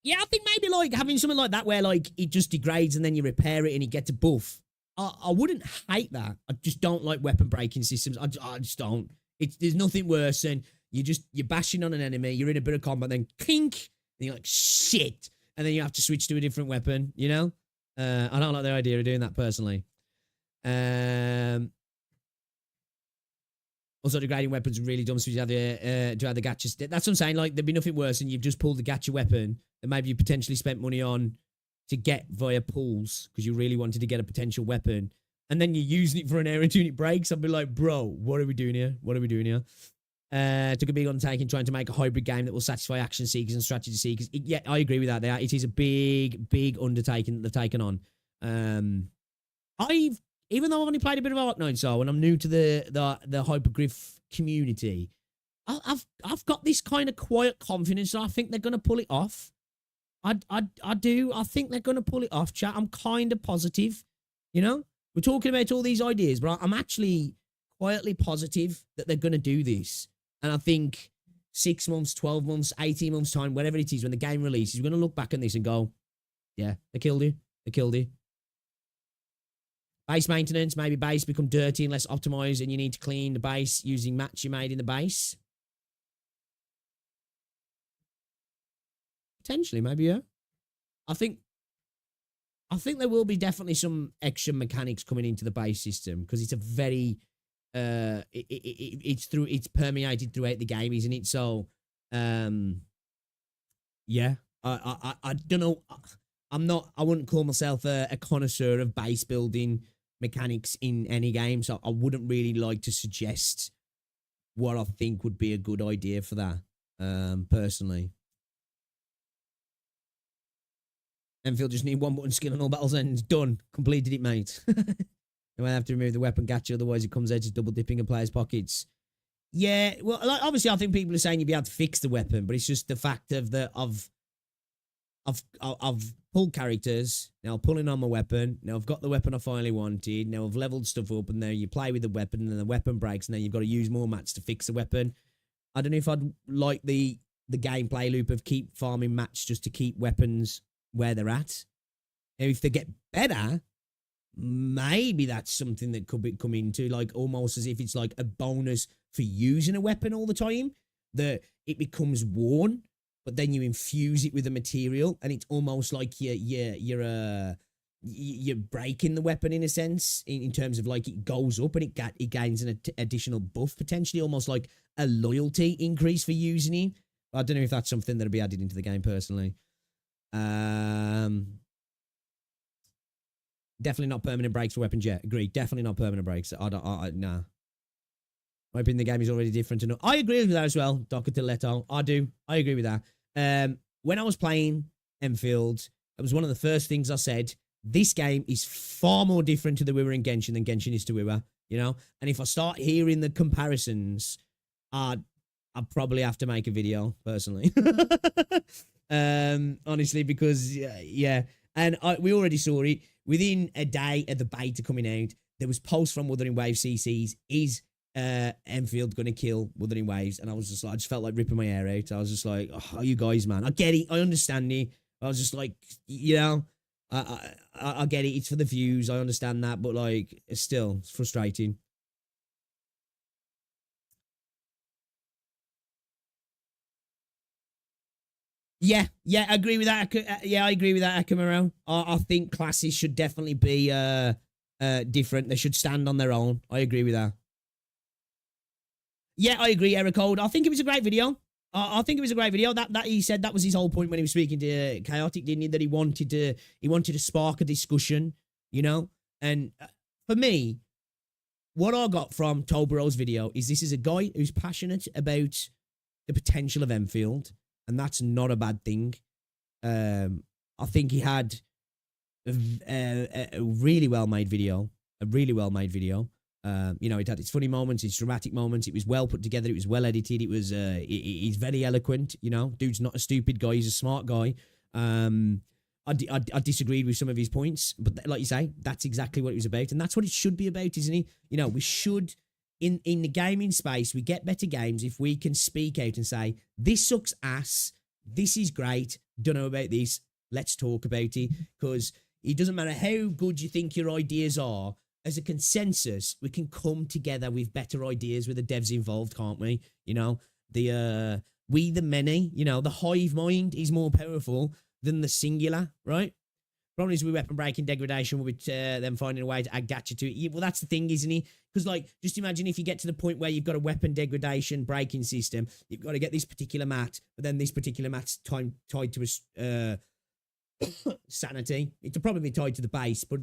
Yeah, I think maybe having something like that where it just degrades and then you repair it and it gets a buff. I wouldn't hate that. I just don't like weapon breaking systems. I just don't. There's nothing worse than you're bashing on an enemy, you're in a bit of combat, then kink, and you're like, shit. And then you have to switch to a different weapon, I don't like the idea of doing that personally. Also, degrading weapons are really dumb, so you have the gachas. That's what I'm saying. There'd be nothing worse than you've just pulled the gacha weapon that maybe you potentially spent money on to get via pulls because you really wanted to get a potential weapon, and then you're using it for an air until it breaks. I'd be like, bro, what are we doing here? Took a big undertaking trying to make a hybrid game that will satisfy action seekers and strategy seekers. Yeah, I agree with that. It is a big undertaking that they've taken on. Even though I've only played a bit of Arknights, so and I'm new to the Hypergryph community, I've got this kind of quiet confidence that I think they're gonna pull it off. I do. I think they're gonna pull it off, chat. I'm kind of positive. We're talking about all these ideas, but I'm actually quietly positive that they're gonna do this. And I think 6 months, 12 months, 18 months time, whatever it is, when the game releases, we're gonna look back on this and go, yeah, they killed you. Base maintenance, maybe base become dirty and less optimized, and you need to clean the base using mats you made in the base. Potentially, maybe, yeah. I think there will be definitely some extra mechanics coming into the base system because it's a very it's permeated throughout the game, isn't it? So yeah. I don't know. I wouldn't call myself a connoisseur of base building mechanics in any game, so I wouldn't really like to suggest what I think would be a good idea for that, personally. Enfield just need one button skill on all battles ends. Done. Completed it, mate. You might have to remove the weapon gacha, otherwise it comes out just double dipping in players' pockets. Yeah, well, like, obviously, I think people are saying you'd be able to fix the weapon, but it's just the fact of I've pulled characters, now pulling on my weapon, now I've got the weapon I finally wanted, now I've leveled stuff up, and now you play with the weapon, and then the weapon breaks, and then you've got to use more mats to fix the weapon. I don't know if I'd like the gameplay loop of keep farming mats just to keep weapons where they're at. Now, if they get better, maybe that's something that could come into, like, almost as if it's like a bonus for using a weapon all the time, that it becomes worn, but then you infuse it with a material, and it's almost like you're breaking the weapon in a sense, in terms of, like, it goes up and it gains an additional buff, potentially almost like a loyalty increase for using it. I don't know if that's something that'll be added into the game personally. Definitely not permanent breaks for weapons yet. Agreed. Definitely not permanent breaks. Nah. My opinion, the game is already different enough. I agree with that as well, Dr. Tiletto. I do. I agree with that. When I was playing Enfield, it was one of the first things I said. This game is far more different to the Wuthering Genshin than Genshin is to Wuthering, you know? And if I start hearing the comparisons, I'd probably have to make a video, personally. Honestly, because, yeah. And we already saw it. Within a day of the beta coming out, there was posts from Wuthering Waves CCs. Is Endfield going to kill Wuthering Waves? And I was just like, I just felt like ripping my hair out. I was just like, oh, you guys, man. I get it. I understand it. I was just like, you know, I get it. It's for the views. I understand that. But, like, it's frustrating. Yeah, I agree with that. I agree with that, Akamaro. I think classes should definitely be different. They should stand on their own. I agree with that. Yeah, I agree, Eric Old. I think it was a great video. I think it was a great video. That he said that was his whole point when he was speaking to Chaotic, didn't he? That he wanted to spark a discussion, you know. And for me, what I got from Tolbaro's video is this is a guy who's passionate about the potential of Enfield, and that's not a bad thing. I think he had a really well-made video. You know, it had its funny moments, its dramatic moments. It was well put together. It was well edited. It was he's very eloquent. You know, dude's not a stupid guy. He's a smart guy. I disagreed with some of his points, but like you say, that's exactly what it was about, and that's what it should be about, isn't it? You know, we should in the gaming space, we get better games if we can speak out and say, this sucks ass, this is great, don't know about this, let's talk about it, because it doesn't matter how good you think your ideas are, as a consensus, we can come together with better ideas with the devs involved, can't we? You know, we the many, you know, the hive mind is more powerful than the singular, right? Problem is with weapon breaking degradation, with them finding a way to add gacha to it. Well, that's the thing, isn't it? Because, like, just imagine if you get to the point where you've got a weapon degradation breaking system, you've got to get this particular mat, but then this particular mat's tied to a sanity. It'll probably be tied to the base, but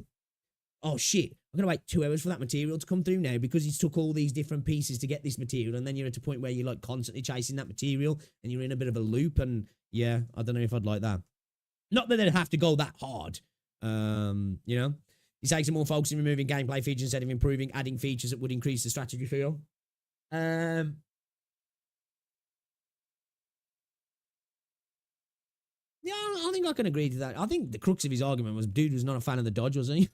oh shit, I'm going to wait 2 hours for that material to come through now because it's took all these different pieces to get this material, and then you're at a point where you're, like, constantly chasing that material, and you're in a bit of a loop, and yeah, I don't know if I'd like that. Not that they'd have to go that hard, you know? He takes a more focus in removing gameplay features instead of improving, adding features that would increase the strategy feel. Yeah, I think I can agree to that. I think the crux of his argument was dude was not a fan of the dodge, was he?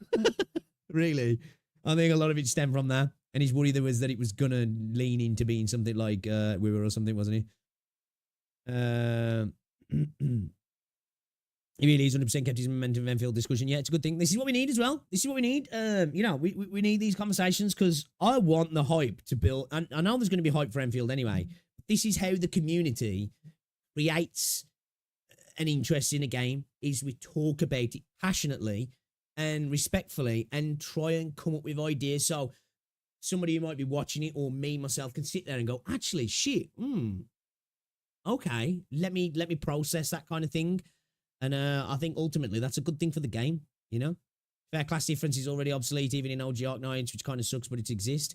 Really? I think a lot of it stemmed from that. And his worry there was that it was going to lean into being something like We Were or something, wasn't he? He really is 100% kept his momentum of Enfield discussion. Yeah, it's a good thing. This is what we need as well. This is what we need. You know, we need these conversations because I want the hype to build. And I know there's going to be hype for Enfield anyway. This is how the community creates an interest in a game, is we talk about it passionately and respectfully and try and come up with ideas. So somebody who might be watching it, or me, myself, can sit there and go, actually, shit, okay, let me process that kind of thing. And I think ultimately that's a good thing for the game, you know? Fair class difference is already obsolete even in OG Arknights, which kind of sucks, but it exists.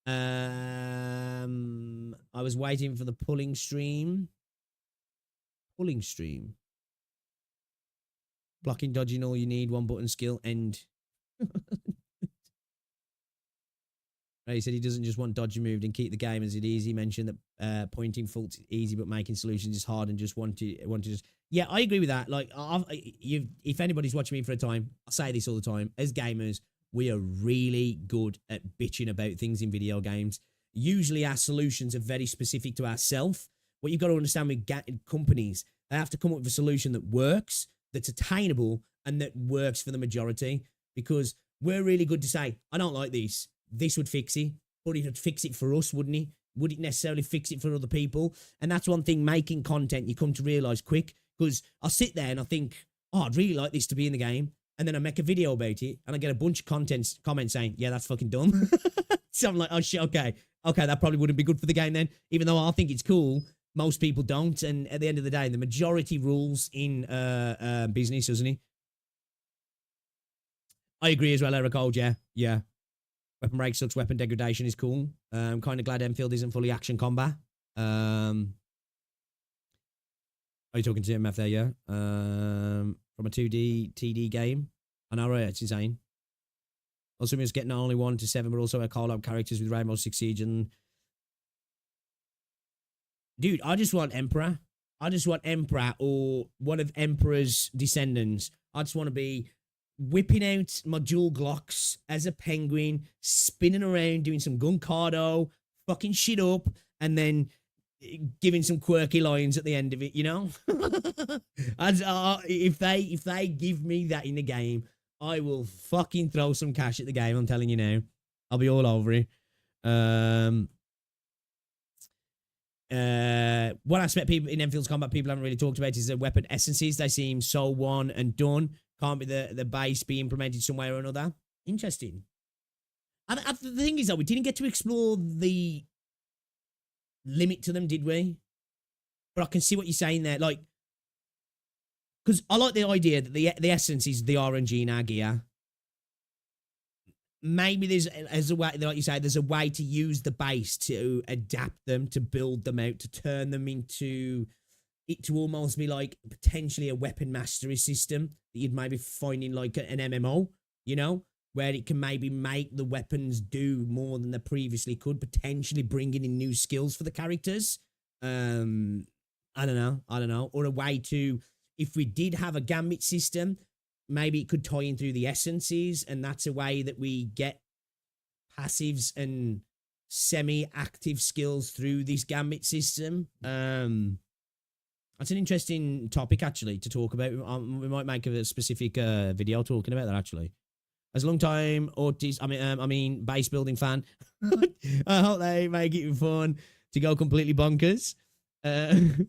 I was waiting for the pulling stream. Pulling stream. Blocking, dodging, all you need. One button skill. End. He said he doesn't just want dodge removed and keep the game as it is. He mentioned that pointing faults is easy, but making solutions is hard and just want to just... Yeah, I agree with that. Like, if anybody's watching me for a time, I say this all the time. As gamers, we are really good at bitching about things in video games. Usually our solutions are very specific to ourselves. What you've got to understand with companies, they have to come up with a solution that works, that's attainable, and that works for the majority. Because we're really good to say, I don't like this. This would fix it, but it would fix it for us, wouldn't it? Would it necessarily fix it for other people? And that's one thing, making content, you come to realise quick. Because I sit there and I think, oh, I'd really like this to be in the game. And then I make a video about it and I get a bunch of comments saying, yeah, that's fucking dumb. So I'm like, oh shit, okay, that probably wouldn't be good for the game then. Even though I think it's cool, most people don't. And at the end of the day, the majority rules in business, doesn't it? I agree as well, Eric Old, yeah. Weapon break sucks, weapon degradation is cool. I'm kind of glad Enfield isn't fully action combat. Are you talking to MF there, yeah? From a 2D TD game. I know, right? It's insane. Also, it's getting not only 1 to 7, but also a call out characters with Rainbow Six Siege and... Dude, I just want Emperor. I just want Emperor or one of Emperor's descendants. I just want to be whipping out my dual Glocks as a penguin, spinning around, doing some guncardo, fucking shit up, and then giving some quirky lines at the end of it, you know? If they give me that in the game, I will fucking throw some cash at the game, I'm telling you now. I'll be all over it. One aspect people in Enfield's combat people haven't really talked about is the weapon essences. They seem so one and done. Can't be the base be implemented some way or another. Interesting. And the thing is, though, we didn't get to explore the limit to them, did we? But I can see what you're saying there. Like, because I like the idea that the essence is the RNG in our gear. Maybe there's a way, like you say, there's a way to use the base to adapt them, to build them out, to turn them into it to almost be like potentially a weapon mastery system that you'd maybe find in like an MMO, you know, where it can maybe make the weapons do more than they previously could, potentially bringing in new skills for the characters. I don't know. Or a way to, if we did have a gambit system, maybe it could tie in through the essences, and that's a way that we get passives and semi-active skills through this gambit system. That's an interesting topic, actually, to talk about. We might make a specific video talking about that, actually. As a long time base building fan, I hope they make it fun to go completely bonkers. That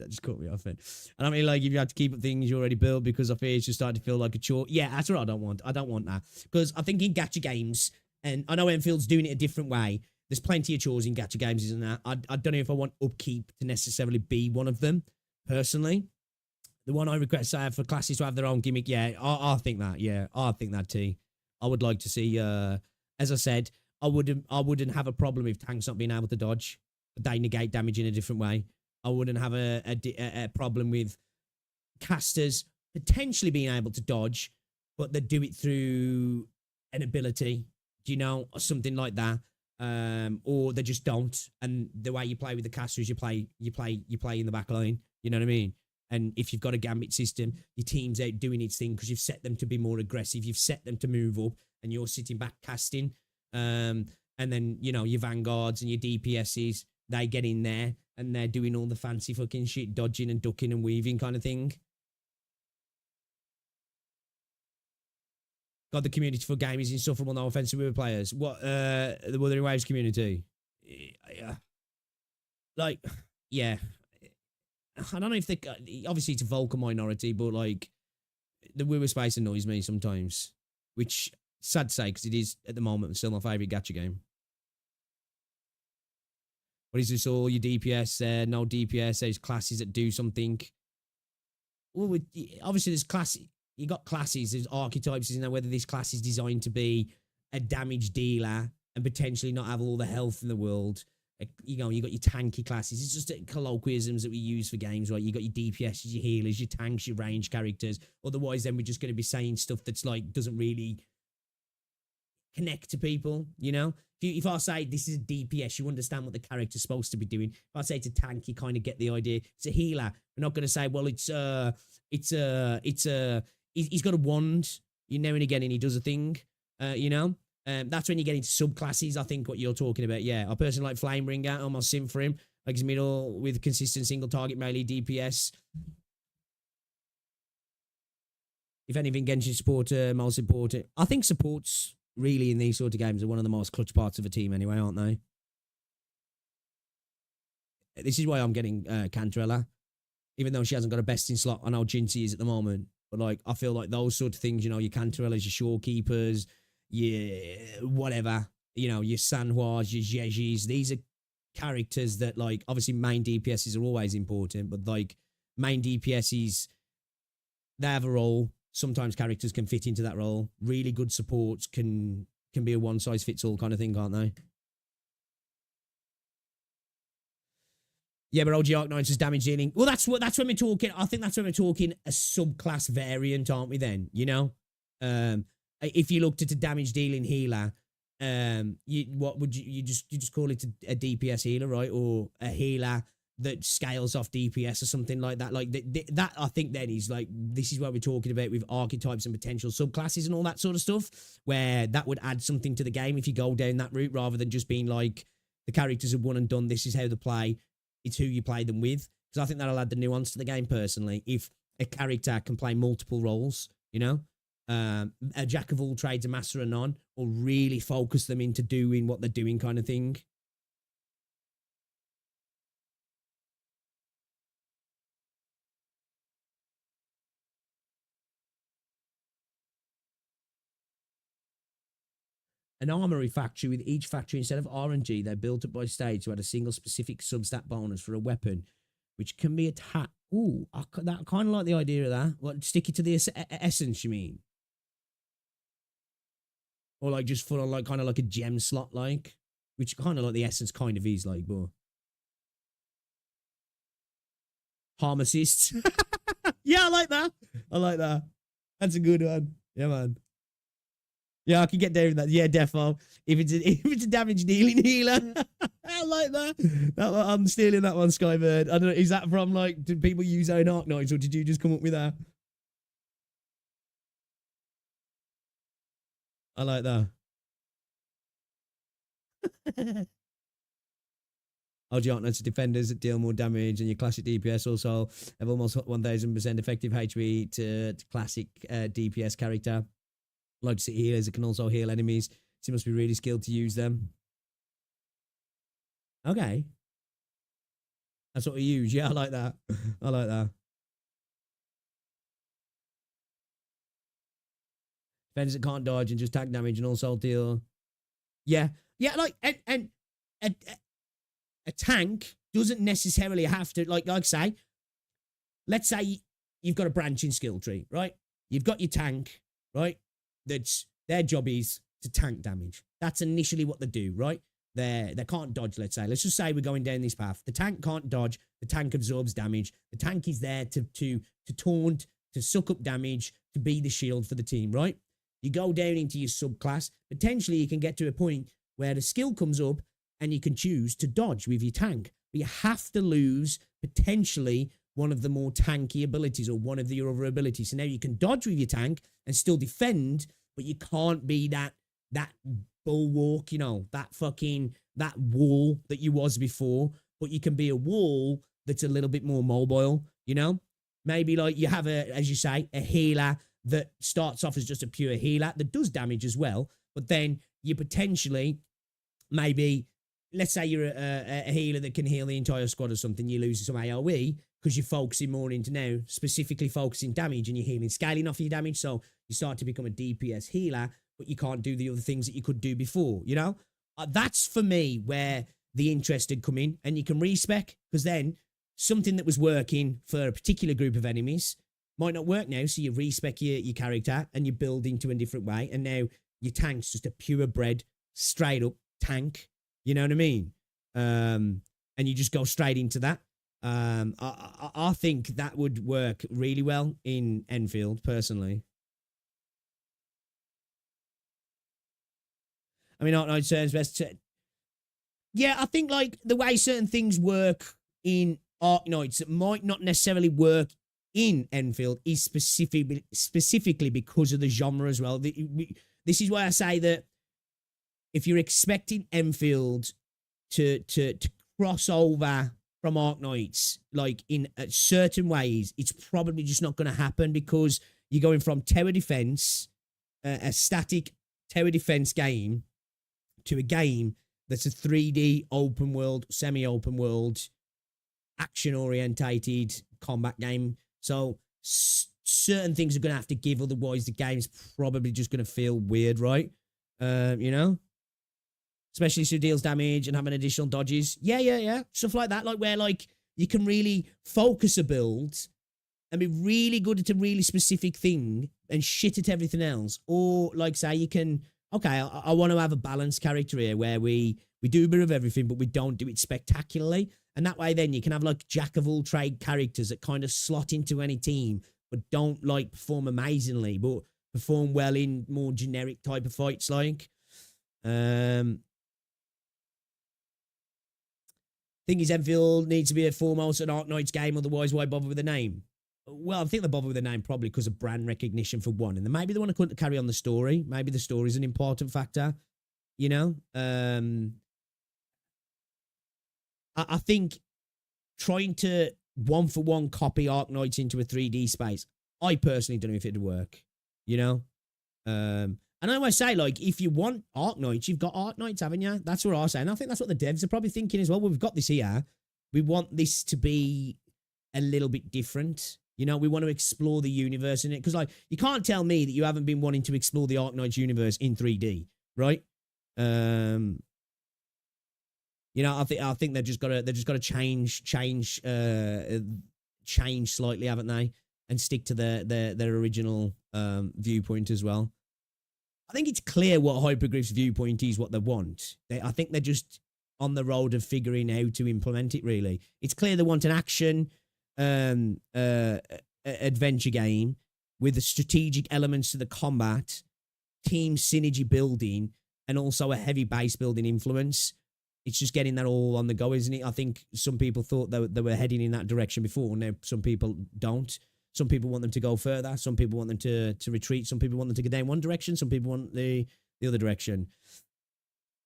just caught me off it. And I mean, like, if you have to keep up things you already built because I fear it's just starting to feel like a chore. Yeah, that's what I don't want. I don't want that. Because I think in gacha games, and I know Enfield's doing it a different way, there's plenty of chores in gacha games, isn't there? I don't know if I want upkeep to necessarily be one of them, personally. The one I request for classes to have their own gimmick, yeah, I think that, yeah. I think that, T. I would like to see, as I said, I wouldn't have a problem with tanks not being able to dodge, but they negate damage in a different way. I wouldn't have a problem with casters potentially being able to dodge, but they do it through an ability, do you know, or something like that, or they just don't. And the way you play with the casters, you play in the back line. You know what I mean? And if you've got a gambit system, your team's out doing its thing because you've set them to be more aggressive, you've set them to move up, and you're sitting back casting. And then, you know, your vanguards and your DPSs, they get in there and they're doing all the fancy fucking shit, dodging and ducking and weaving kind of thing. God, the community for game is insufferable, no offense to other players. What, the Wuthering Waves community? Yeah. Like, yeah. I don't know if they, obviously it's a vocal minority, but like, the Woo space annoys me sometimes, which, sad to say, because it is, at the moment, still my favourite gacha game. What is this all? Your DPS there? No DPS. There's classes that do something. Well, obviously there's class. You got classes. There's archetypes. You know whether this class is designed to be a damage dealer and potentially not have all the health in the world. You know, you got your tanky classes. It's just colloquialisms that we use for games, right? You got your DPS, your healers, your tanks, your range characters. Otherwise, then we're just going to be saying stuff that's like doesn't really connect to people, you know? If I say this is a DPS, you understand what the character's supposed to be doing. If I say it's a tank, you kind of get the idea. It's a healer. We're not going to say, well, he's got a wand, you know, and again, and he does a thing, you know? That's when you get into subclasses, I think, what you're talking about. Yeah, I personally like Flamebringer, almost sim for him. Like his middle with consistent single target melee DPS. If anything, Genshin supporter, most important. I think supports really in these sort of games are one of the most clutch parts of a team anyway, aren't they? This is why I'm getting Cantarella. Even though she hasn't got a best in slot, I know Jinxie is at the moment. But like, I feel like those sort of things, you know, your Cantarellas, your Shorekeepers, whatever, you know, your Sanhuas, your Jejis, these are characters that, like, obviously main DPSs are always important, but like main DPSs, they have a role. Sometimes characters can fit into that role. Really good supports can be a one size fits all kind of thing, can't they? Yeah, but OG Arknights is damage dealing. Well, that's when we're talking. I think that's when we're talking a subclass variant, aren't we? Then, you know, if you looked at a damage dealing healer, what would you just call it a DPS healer, right? Or a healer that scales off DPS or something like that. Like that, I think then is like, this is what we're talking about with archetypes and potential subclasses and all that sort of stuff, where that would add something to the game if you go down that route, rather than just being like, the characters are one and done, this is how they play, it's who you play them with. Because I think that'll add the nuance to the game personally. If a character can play multiple roles, you know, a jack of all trades, a master of none, or really focus them into doing what they're doing kind of thing. An armory factory, with each factory, instead of RNG, they're built up by stage to add a single specific substat bonus for a weapon, which can be attacked. Ooh, I kind of like the idea of that. What, stick it to the essence, you mean? Or like just full on, like kind of like a gem slot, like, which kind of like the essence kind of is like, but harm assists. Yeah, I like that. I like that. That's a good one. Yeah, man. Yeah, I can get down with that. Yeah, defo. If it's a damage dealing healer, I like that. I'm stealing that one, Skybird. I don't know. Is that from like, did people use their own Arknights, or did you just come up with that? I like that. OG Arknights are defenders that deal more damage, and your classic DPS also have almost 1000% effective HP to classic DPS character. Like to see healers that can also heal enemies. So you must be really skilled to use them. Okay. That's what we use. Yeah, I like that. I like that. Defenders that can't dodge and just tank damage and also deal. Yeah. Yeah, like, and a tank doesn't necessarily have to, like say, let's say you've got a branching skill tree, right? You've got your tank, right? That's their job is to tank damage. That's initially what they do, right? They can't dodge, let's say. Let's just say we're going down this path. The tank can't dodge. The tank absorbs damage. The tank is there to taunt, to suck up damage, to be the shield for the team, right? You go down into your subclass. Potentially, you can get to a point where the skill comes up and you can choose to dodge with your tank. But you have to lose, potentially, one of the more tanky abilities or one of your other abilities. So now you can dodge with your tank and still defend, but you can't be that bulwark, you know, that wall that you was before, but you can be a wall that's a little bit more mobile, you know? Maybe like you have as you say, a healer that starts off as just a pure healer that does damage as well, but then you potentially maybe, let's say you're a healer that can heal the entire squad or something, you lose some AoE because you're focusing more into now, specifically focusing damage, and you're healing, scaling off your damage, so you start to become a DPS healer, but you can't do the other things that you could do before, you know? That's, for me, where the interest had come in, and you can respec, because then something that was working for a particular group of enemies might not work now, so you respec your character, and you build into a different way, and now your tank's just a purebred straight up tank. You know what I mean? And you just go straight into that. I think that would work really well in Enfield, personally. I mean, Arknights serves best to... Yeah, I think, like, the way certain things work in Arknights that might not necessarily work in Enfield is specifically because of the genre as well. This is why I say that if you're expecting Enfield to cross over from Arknights, like, in certain ways, it's probably just not going to happen, because you're going from tower defense, a static tower defense game, to a game that's a 3D open world, semi-open world, action-orientated combat game. So certain things are going to have to give, otherwise the game's probably just going to feel weird, right? You know? Especially if it deals damage and having additional dodges. Yeah. Stuff like that, like where, like, you can really focus a build and be really good at a really specific thing and shit at everything else. Or, like, say, you can... Okay, I want to have a balanced character here where we do a bit of everything, but we don't do it spectacularly. And that way, then, you can have, like, jack-of-all-trade characters that kind of slot into any team, but don't, like, perform amazingly, but perform well in more generic type of fights, like. Thing is, Enfield needs to be a foremost an Arknights game, otherwise why bother with the name? Well, I think they bother with the name probably because of brand recognition, for one, and then maybe they want to carry on the story. Maybe the story is an important factor, you know? I think trying to one-for-one copy Arknights into a 3D space, I personally don't know if it'd work, you know? And I always say, like, if you want Arknights, you've got Arknights, haven't you? That's what I say. And I think that's what the devs are probably thinking as well. We've got this here. We want this to be a little bit different. You know, we want to explore the universe in it. Because, like, you can't tell me that you haven't been wanting to explore the Arknights universe in 3D, right? You know, I think they've just got to change slightly, haven't they? And stick to their original viewpoint as well. I think it's clear what Hypergryph's viewpoint is, what they want. I think they're just on the road of figuring out how to implement it, really. It's clear they want an action adventure game with the strategic elements to the combat, team synergy building, and also a heavy base building influence. It's just getting that all on the go, isn't it? I think some people thought they were heading in that direction before. Now some people don't. Some people want them to go further. Some people want them to retreat. Some people want them to go down one direction. Some people want the other direction.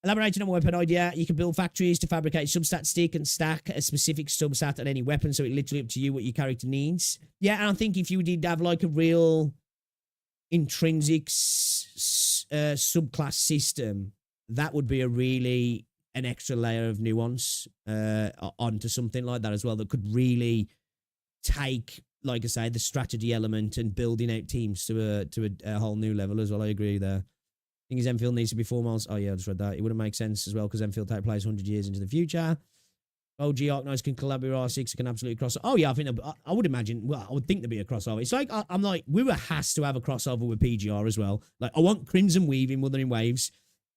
Elaborating on my weapon idea, you can build factories to fabricate substat stick and stack a specific substat on any weapon, so it's literally up to you what your character needs. Yeah, and I think if you did have, like, a real intrinsic subclass system, that would be an extra layer of nuance onto something like that as well, that could really take, like I say, the strategy element and building out teams to a whole new level as well. I agree there. I think his Enfield needs to be 4 miles. Oh, yeah, I just read that. It wouldn't make sense as well because Enfield take place 100 years into the future. OG Arknights can collaborate with R6, can absolutely cross. Oh, yeah, I would imagine, well, I would think there'd be a crossover. It's like, I'm like, Weaver has to have a crossover with PGR as well. Like, I want Crimson Weave in Wuthering Waves.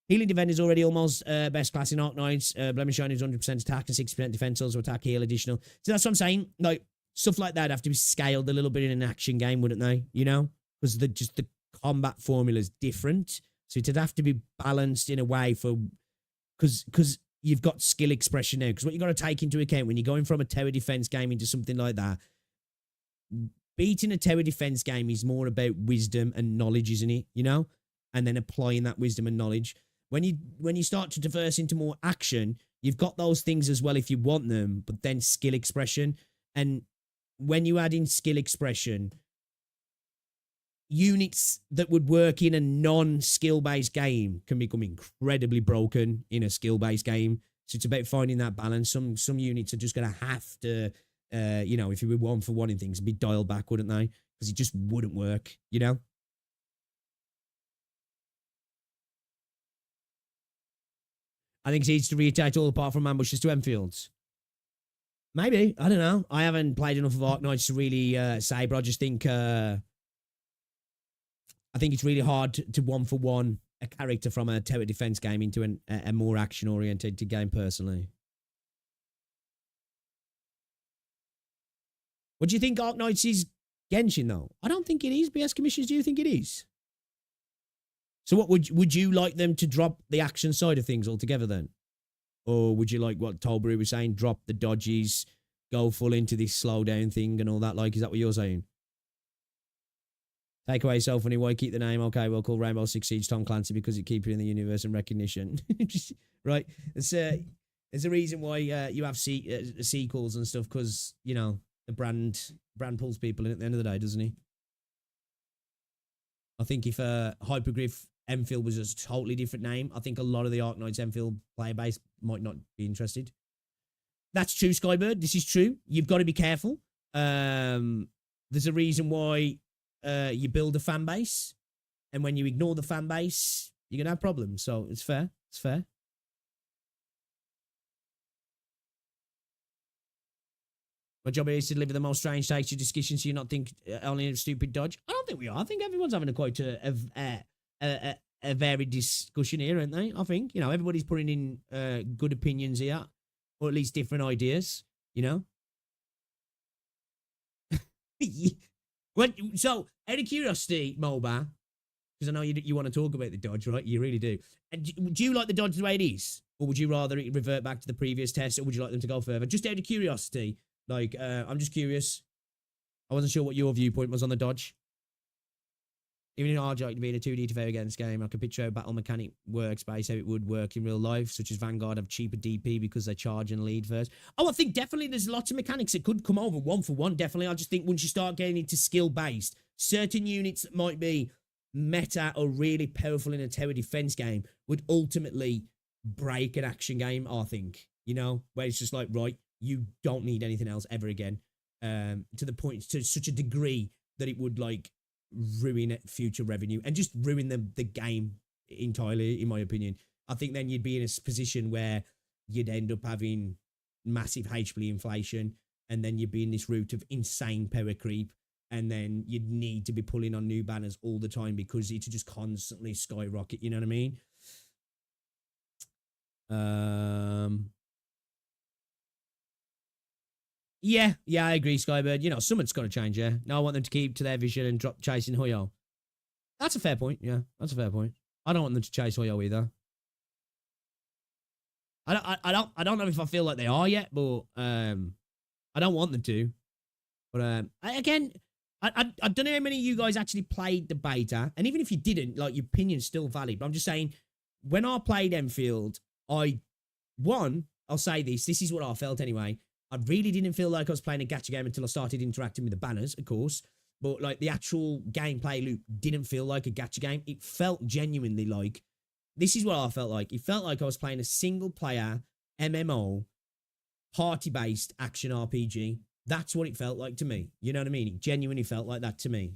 Healing Defend is already almost best class in Arknights. Blemish Shine is 100% attack and 60% defense, also attack, heal, additional. So that's what I'm saying. Like, stuff like that have to be scaled a little bit in an action game, wouldn't they? You know? Because the combat formula is different. So it'd have to be balanced in a way because you've got skill expression now. Because what you've got to take into account when you're going from a tower defense game into something like that, beating a tower defense game is more about wisdom and knowledge, isn't it? You know? And then applying that wisdom and knowledge. When you start to diverse into more action, you've got those things as well if you want them, but then skill expression. And when you add in skill expression, units that would work in a non-skill-based game can become incredibly broken in a skill-based game. So it's about finding that balance. Some units are just going to have to, you know, if you were one for one in things, be dialed back, wouldn't they? Because it just wouldn't work, you know? I think it needs to reattach all apart from ambushes to Enfields. Maybe. I don't know. I haven't played enough of Arknights to really say, but I just think... I think it's really hard to one-for-one a character from a tower defense game into a more action-oriented game, personally. What do you think Arknights is Genshin, though? I don't think it is. BS Commissioners, do you think it is? So what, would you like them to drop the action side of things altogether then? Or would you like what Tolbury was saying, drop the dodges, go full into this slow down thing and all that? Like, is that what you're saying? Take away so funny, why keep the name? Okay, we'll call Rainbow Six Siege Tom Clancy because it keeps you in the universe and recognition. Right? There's a reason why you have sequels and stuff, because, you know, the brand pulls people in at the end of the day, doesn't he? I think if Hypergryph Emfield was a totally different name, I think a lot of the Arknights Emfield player base might not be interested. That's true, Skybird. This is true. You've got to be careful. There's a reason why you build a fan base, and when you ignore the fan base, you're going to have problems. So it's fair. It's fair. My job is to deliver the most strange takes to discussion, so you not think only a stupid dodge. I don't think we are. I think everyone's having quite a varied discussion here, aren't they? I think, you know, everybody's putting in good opinions here, or at least different ideas, you know? So, out of curiosity, Moba, because I know you want to talk about the dodge, right? You really do. Do you like the dodge the way it is? Or would you rather it revert back to the previous test, or would you like them to go further? Just out of curiosity, like, I'm just curious. I wasn't sure what your viewpoint was on the dodge. Even in RJ to be in a 2D to fair against game, I could picture how battle mechanic workspace, how it would work in real life, such as Vanguard have cheaper DP because they charge and lead first. Oh, I think definitely there's lots of mechanics that could come over one for one, definitely. I just think once you start getting into skill-based, certain units that might be meta or really powerful in a tower defense game would ultimately break an action game, I think. You know, where it's just like, right, you don't need anything else ever again. To the point, to such a degree that it would, like, ruin future revenue and just ruin the game entirely, in my opinion. I think then you'd be in a position where you'd end up having massive HP inflation, and then you'd be in this route of insane power creep, and then you'd need to be pulling on new banners all the time because it's just constantly skyrocket, you know what I mean? Yeah, I agree, Skybird. You know, something's got to change, yeah. No, I want them to keep to their vision and drop chasing Hoyo. That's a fair point, yeah. That's a fair point. I don't want them to chase Hoyo either. I don't know if I feel like they are yet, but I don't want them to. But again, I don't know how many of you guys actually played the beta, and even if you didn't, like, your opinion's still valid. But I'm just saying, when I played Enfield, I'll say this is what I felt anyway. I really didn't feel like I was playing a gacha game until I started interacting with the banners, of course. But, like, the actual gameplay loop didn't feel like a gacha game. It felt genuinely like, this is what I felt like. It felt like I was playing a single-player MMO, party-based action RPG. That's what it felt like to me. You know what I mean? It genuinely felt like that to me.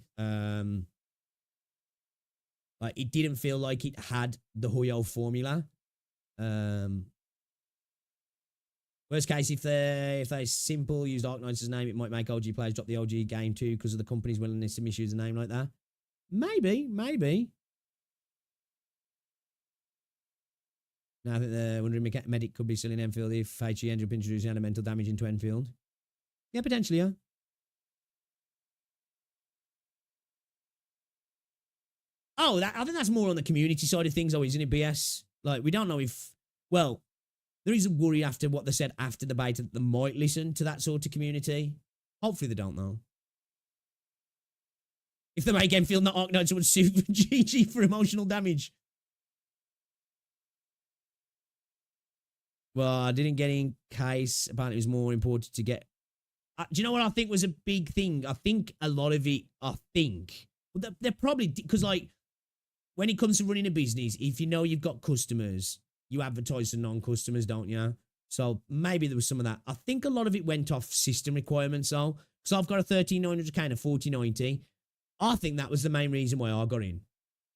Like, it didn't feel like it had the Hoyo formula. Worst case, if they simple used Arknights' name, it might make OG players drop the OG game too because of the company's willingness to misuse a name like that. Maybe. Now I think the Wondering Medic could be still in Enfield if HE ended up introducing elemental damage into Enfield. Yeah, potentially, yeah. Oh, I think that's more on the community side of things, though, isn't it, BS? Like, we don't know if... Well, there is a worry after what they said after the beta that they might listen to that sort of community. Hopefully they don't, though. If they make Enfield not Arknights, would sue for GG for emotional damage. Well, I didn't get in case. Apparently it was more important to get... do you know what I think was a big thing? I think a lot of it, well, they're probably... Because, like, when it comes to running a business, if you know you've got customers... You advertise to non-customers, don't you? So maybe there was some of that. I think a lot of it went off system requirements, though. Because I've got a 13900K and a 4090. I think that was the main reason why I got in.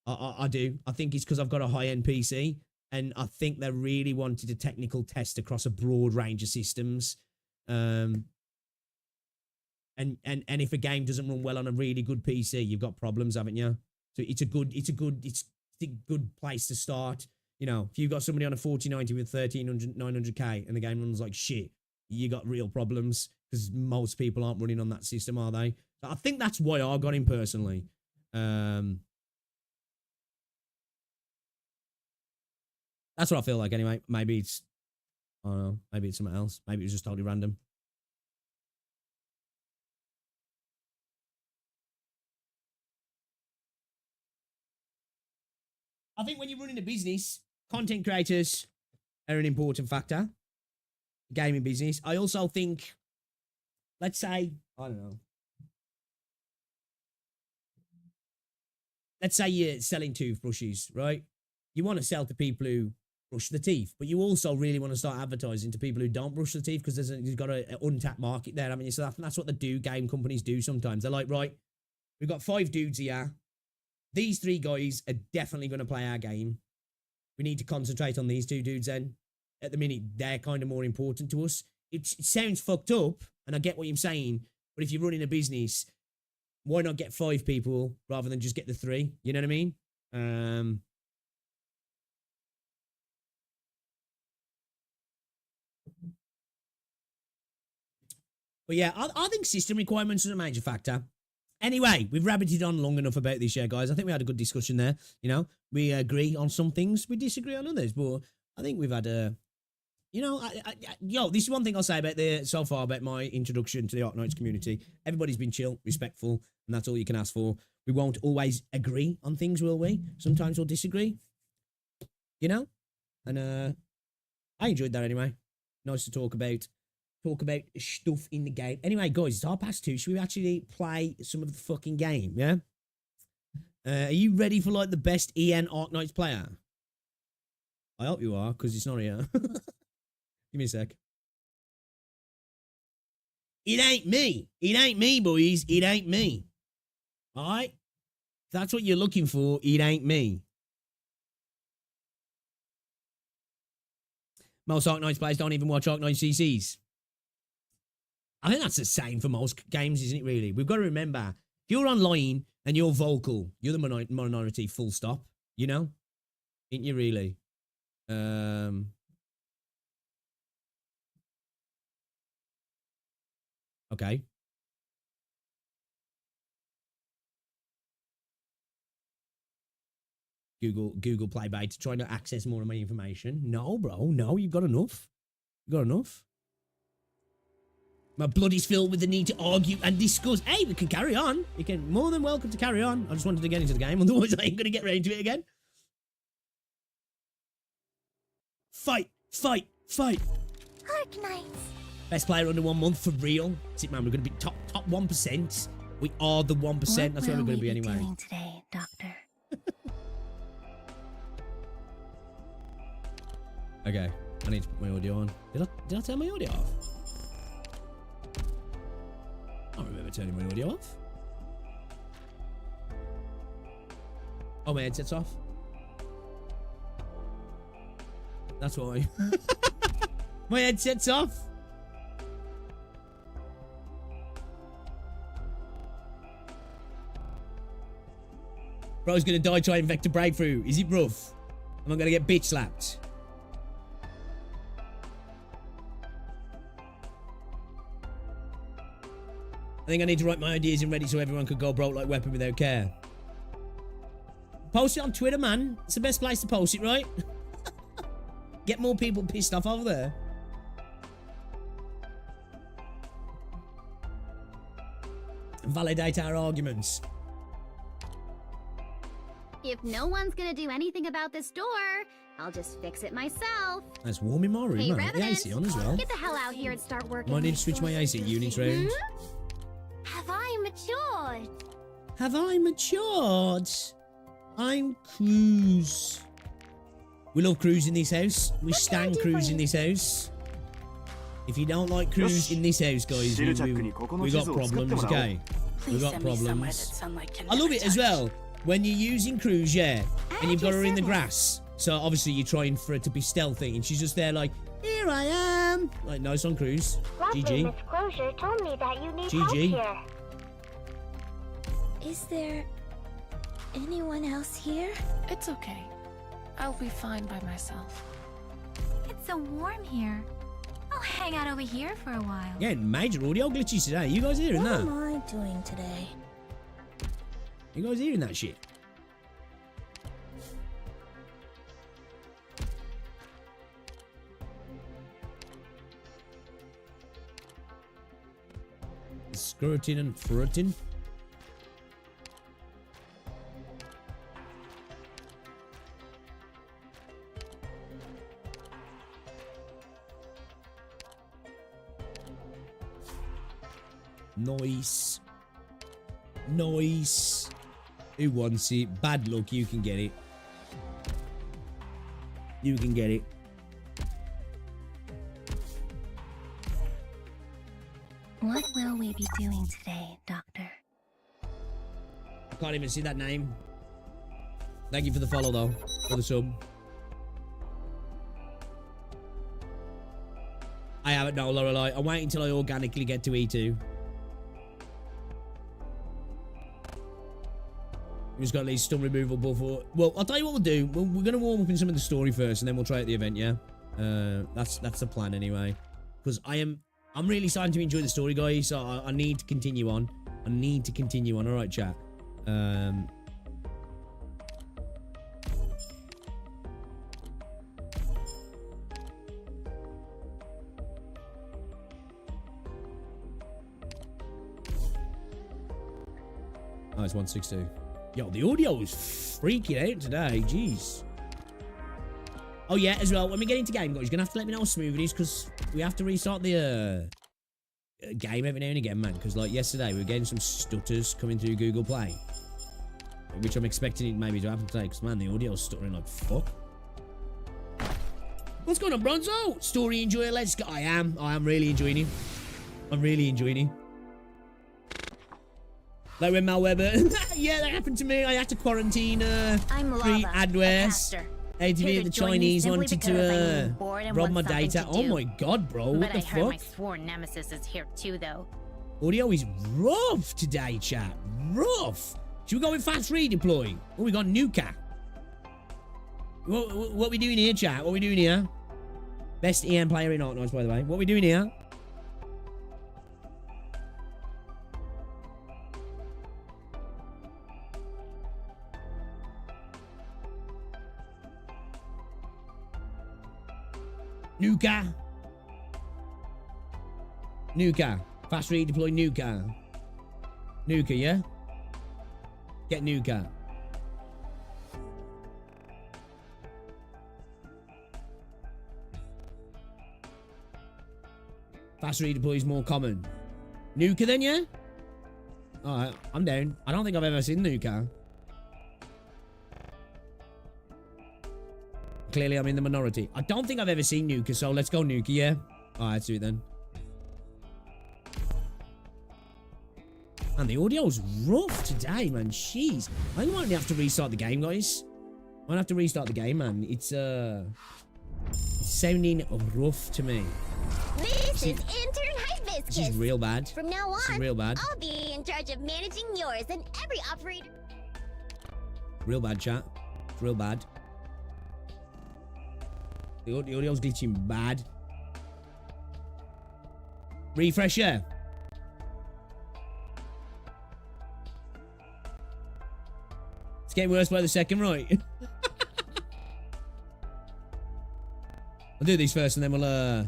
I do. I think it's because I've got a high-end PC. And I think they really wanted a technical test across a broad range of systems. And if a game doesn't run well on a really good PC, you've got problems, haven't you? So it's a good place to start. You know, if you've got somebody on a 4090 with 1300, 900k and the game runs like shit, you got real problems because most people aren't running on that system, are they? So I think that's why I got him personally. That's what I feel like anyway. Maybe it's, I don't know, maybe it's something else. Maybe it was just totally random. I think when you're running a business, content creators are an important factor. Gaming business. I also think, let's say, I don't know. Let's say you're selling toothbrushes, right? You want to sell to people who brush the teeth, but you also really want to start advertising to people who don't brush the teeth because you've got an untapped market there. I mean, so that's what the game companies do sometimes. They're like, right, we've got 5 dudes here. These 3 guys are definitely going to play our game. We need to concentrate on these 2 dudes then. At the minute, they're kind of more important to us. It sounds fucked up, and I get what you're saying, but if you're running a business, why not get 5 people rather than just get the 3? You know what I mean? But yeah, I think system requirements are a major factor. Anyway, we've rabbited on long enough about this, guys. I think we had a good discussion there. You know, we agree on some things, we disagree on others, but I think we've had a, you know, this is one thing I'll say about so far about my introduction to the Arknights community. Everybody's been chill, respectful, and that's all you can ask for. We won't always agree on things, will we? Sometimes we'll disagree, you know? And I enjoyed that anyway. Nice to talk about stuff in the game. Anyway, guys, it's 2:30. Should we actually play some of the fucking game, yeah? Are you ready for, like, the best EN Arknights player? I hope you are, because it's not here. Give me a sec. It ain't me. It ain't me, boys. It ain't me. Alright? If that's what you're looking for, it ain't me. Most Arknights players don't even watch Arknights CCs. I think that's the same for most games, isn't it, really? We've got to remember, if you're online and you're vocal, you're the minority, full stop. You know? Ain't you, really? Okay. Google Play Bait, trying to access more of my information. No, bro. No, you've got enough. You've got enough. My blood is filled with the need to argue and discuss. Hey, we can carry on. You can more than welcome to carry on. I just wanted to get into the game, otherwise I ain't going to get right into it again. Fight, fight, fight. Arknights. Best player under 1 month for real. That's it, man. We're going to be top 1%. We are the 1%. That's where we're going to be anyway. Doing today, Doctor? Okay, I need to put my audio on. Did I turn my audio off? I don't remember turning my audio off. Oh, my headset's off. That's why. My headset's off. Bro's gonna die trying vector breakthrough. Is it rough? Am I gonna get bitch slapped? I think I need to write my ideas in Reddit so everyone could go broke like Weapon without care. Post it on Twitter, man. It's the best place to post it, right? Get more people pissed off over there. Validate our arguments. If no one's gonna do anything about this door, I'll just fix it myself. That's warm in my room, Hey, man. Got the AC on as well. Get the hell out here and start working. Might need to switch my AC units round. Have I matured? Have I matured? I'm Cruz. We love Cruz in this house. We stand Cruz in this house. If you don't like Cruz in this house, guys, we got problems, okay? We got problems. I love it as well. When you're using Cruz, yeah, and you've got her in the grass. So obviously you're trying for it to be stealthy, and she's just there like, here I am. Like, nice on Cruz. GG. Miss Closure told me that you need help GG. here. Is there anyone else here? It's okay. I'll be fine by myself. It's so warm here. I'll hang out over here for a while. Yeah, major audio glitches today. You guys hearing What that? am I doing today? You guys hearing that shit? Skirting and fruiting. Nice. Nice. Who wants it? Bad luck, you can get it. You can get it. What will we be doing today, Doctor? I can't even see that name. Thank you for the follow, though. For the sub. I haven't, no, Lorelei. I'm waiting until I organically get to E2. We just got at least stun removal before. Well, I'll tell you what we'll do. We're going to warm up in some of the story first, and then we'll try out the event, yeah? That's the plan anyway. Because I'm really starting to enjoy the story, guys. So I need to continue on. I need to continue on. All right, chat. Oh, it's 162. Yo, the audio is freaking out today. Jeez. Oh, yeah, as well, when we get into game, guys, you're going to have to let me know how smooth it is, because we have to restart the game every now and again, man. Because, like, yesterday, we were getting some stutters coming through Google Play, which I'm expecting it maybe to happen today, because, man, the audio's stuttering like fuck. What's going on, Bronzo? Story enjoyer, let's go. I am really enjoying it. I'm really enjoying it. Like when malware, yeah, that happened to me. I had to quarantine I'm free Lava, adwares. Here The to join me Chinese simply wanted because I'm to bored and rob want my something data. to Oh do. my god, bro. But What the I heard my fuck? sworn nemesis is here too, though. Audio is rough today, chat. Rough. Should we go with fast redeploy? Oh, we got Nuka. What we doing here, chat? What we doing here? Best EM player in Arknights, by the way. What we doing here? Nuka. Nuka. Fast redeploy Nuka. Nuka, yeah? Get Nuka. Fast redeploy is more common. Nuka then, yeah? Alright, I'm down. I don't think I've ever seen Nuka. Clearly, I'm in the minority. I don't think I've ever seen Nuka, so let's go Nuka, yeah? Alright, let's do it then. And the audio's rough today, man. Jeez. I think I might have to restart the game, guys. I might have to restart the game, man. It's sounding rough to me. This is intern Hibiscus. This is real bad. From now This is on, real bad. I'll be in charge of managing yours and every operator. Real bad, chat. It's real bad. The audio's glitching bad. Refresh, yeah. It's getting worse by the second, right? I'll do these first and then we'll,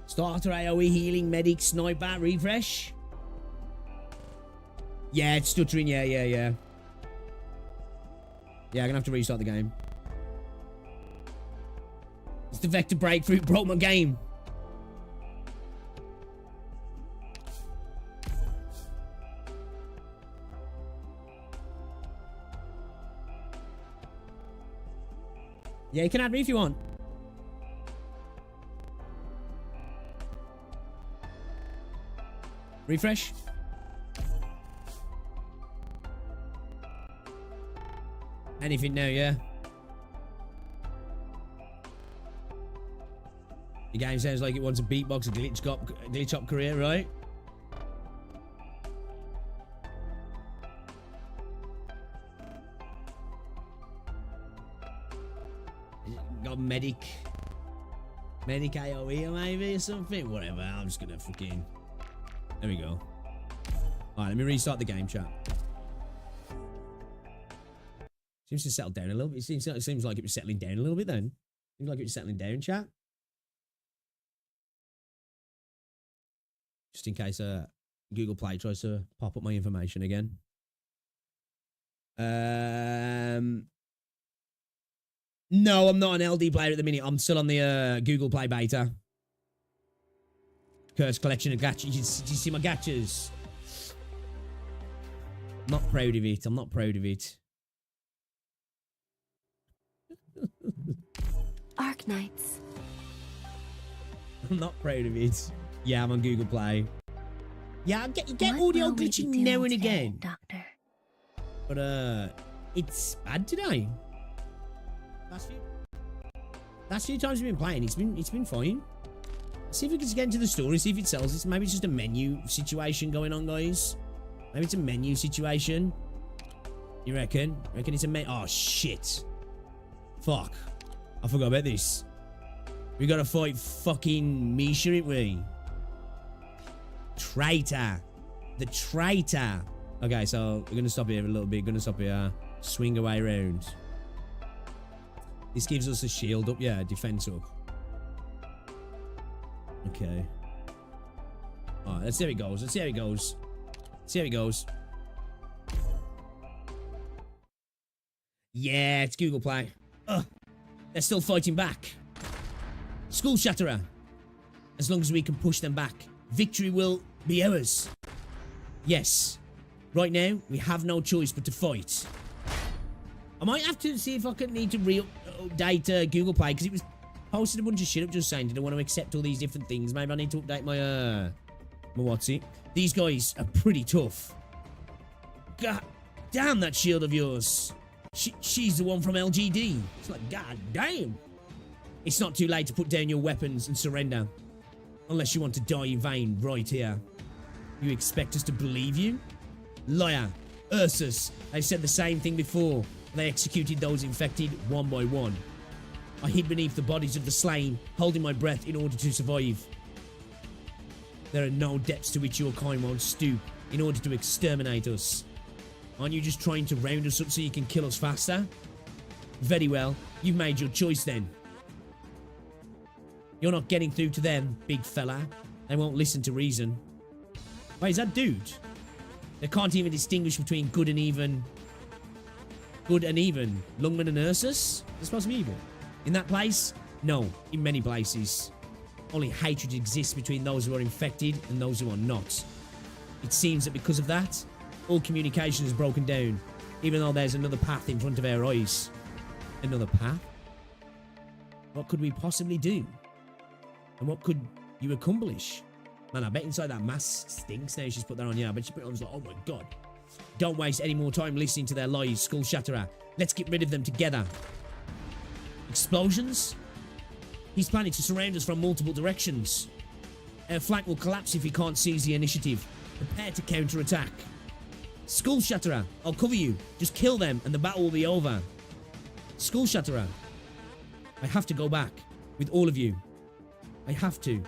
Starter AoE healing medic sniper refresh. Yeah, it's stuttering. Yeah. Yeah, I'm gonna have to restart the game. It's the vector breakthrough broke my game. Yeah, you can add me if you want. Refresh. Anything now, yeah? The game sounds like it wants a beatbox, a glitch hop career, right? Got medic AOE maybe or something. Whatever. I'm just gonna fucking. There we go. All right, let me restart the game, chat. Seems to settle down a little bit. It seems like it was settling down a little bit then. Seems like it was settling down, chat. Just in case Google Play tries to pop up my information again. No, I'm not an LD player at the minute. I'm still on the Google Play beta. Cursed collection of gachas. Did you see my gachas? I'm not proud of it. I'm not proud of it. Arknights. I'm not proud of it. Yeah, I'm on Google Play. Yeah, you get audio glitching now and again. Doctor. But it's bad today. Last few times we've been playing, it's been fine. See if we can get into the story, see if it sells. Maybe it's just a menu situation going on, guys. Maybe it's a menu situation. You reckon? Reckon it's a menu? Oh shit! Fuck! I forgot about this. We gotta fight fucking Misha, ain't we? Traitor! The traitor! Okay, so we're gonna stop here a little bit. Gonna stop here. Swing away round. This gives us a shield up, yeah, defense up. Okay. Alright, let's see how it goes. Let's see how it goes. See how it goes. Yeah, it's Google Play. Ugh. They're still fighting back. School Shatterer. As long as we can push them back, victory will be ours. Yes. Right now, we have no choice but to fight. I might have to see if I can need to update Google Play, because it was posted a bunch of shit up just saying, did I want to accept all these different things? Maybe I need to update my what's it? These guys are pretty tough. God damn, that shield of yours. She's the one from LGD. It's like, god damn. It's not too late to put down your weapons and surrender. Unless you want to die in vain right here. You expect us to believe you? Liar. Ursus. They've said the same thing before. They executed those infected one by one. I hid beneath the bodies of the slain, holding my breath in order to survive. There are no depths to which your kind won't stoop in order to exterminate us. Aren't you just trying to round us up so you can kill us faster? Very well, you've made your choice then. You're not getting through to them, big fella. They won't listen to reason. Wait, is that dude? They can't even distinguish between good and even. Good and even. Lungman and Ursus? They're supposed to be evil. In that place? No, in many places. Only hatred exists between those who are infected and those who are not. It seems that because of that, all communication is broken down, even though there's another path in front of our eyes. Another path? What could we possibly do? And what could you accomplish? Man, I bet inside that mask stinks now she's put that on. Yeah, I bet she put it on. I was like, oh my god. Don't waste any more time listening to their lies, Skull Shatterer. Let's get rid of them together. Explosions? He's planning to surround us from multiple directions. Our flank will collapse if he can't seize the initiative. Prepare to counterattack. Skull Shatterer, I'll cover you. Just kill them and the battle will be over. Skull Shatterer, I have to go back with all of you. I have to.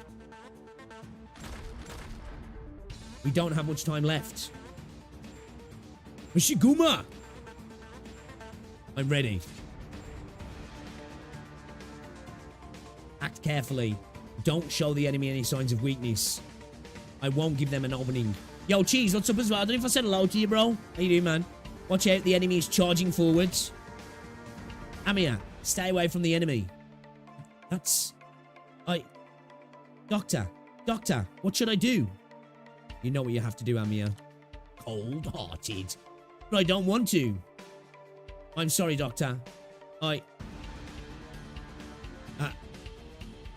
We don't have much time left. Mishiguma! I'm ready. Act carefully. Don't show the enemy any signs of weakness. I won't give them an opening. Yo, Cheese, what's up as well? I don't know if I said hello to you, bro. How you doing, man? Watch out, the enemy is charging forwards. Amiya, stay away from the enemy. That's... Doctor, what should I do? You know what you have to do, Amiya. Cold-hearted. But I don't want to. I'm sorry, Doctor.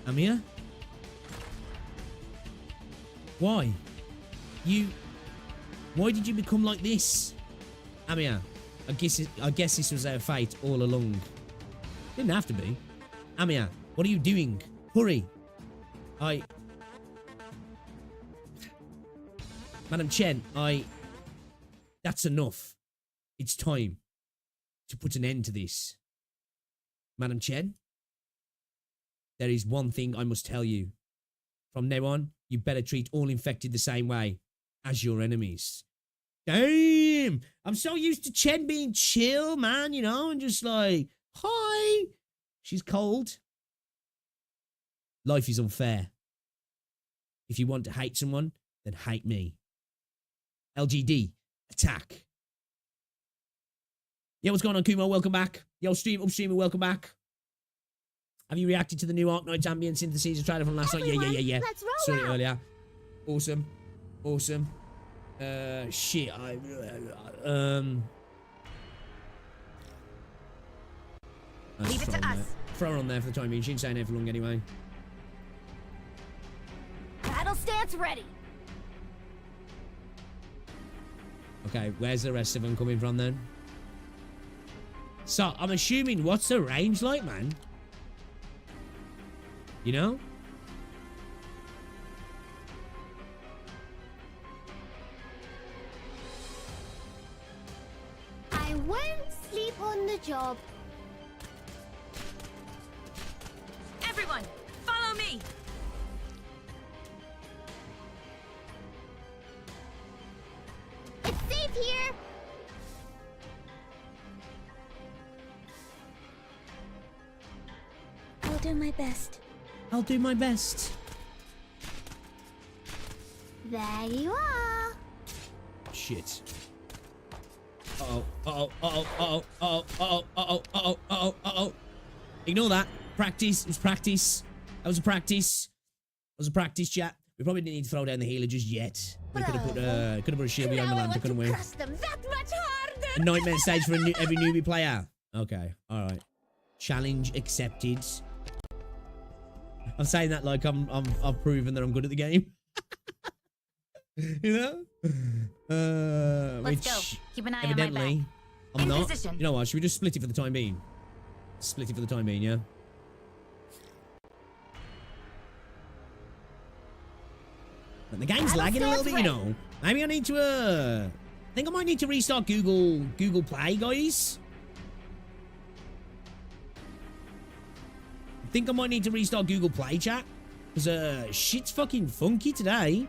Amiya? Why? Why did you become like this? Amiya, I guess this was our fate all along. Didn't have to be. Amiya, what are you doing? Hurry. Madam Chen, that's enough. It's time to put an end to this. Madam Chen, there is one thing I must tell you. From now on, you better treat all infected the same way as your enemies. Damn! I'm so used to Chen being chill, man, you know, and just like, hi! She's cold. Life is unfair. If you want to hate someone, then hate me. LGD, attack. Yo, what's going on, Kumo? Welcome back. Yo, upstreamer, welcome back. Have you reacted to the new Arknights ambient synthesis trailer from last night? Yeah. Let's roll Saw it out. earlier. Awesome. Shit. Leave it to us. Throw her on there for the time being. She ain't staying there for long anyway. Battle stance ready. Okay, where's the rest of them coming from then? So, I'm assuming, what's the range like, man? You know? I won't sleep on the job. Everyone, follow me. It's safe here. I'll do my best. I'll do my best. There you are. Shit. Ignore that. Practice. It was practice. That was a practice. That was a practice, chat. We probably didn't need to throw down the healer just yet. We could have put a shield behind the lamp, couldn't we? Crush them that much harder. A nightmare stage for every newbie player. Okay. All right. Challenge accepted. I'm saying that like I've proven that I'm good at the game. You know? Let's go. Keep an eye on my back. Evidently, I'm In not. position. You know what? Should we just split it for the time being? Split it for the time being, yeah? But the game's lagging a little bit, you know. Maybe I need to, I think I might need to restart Google Play, guys. I think I might need to restart Google Play, chat. Because, shit's fucking funky today.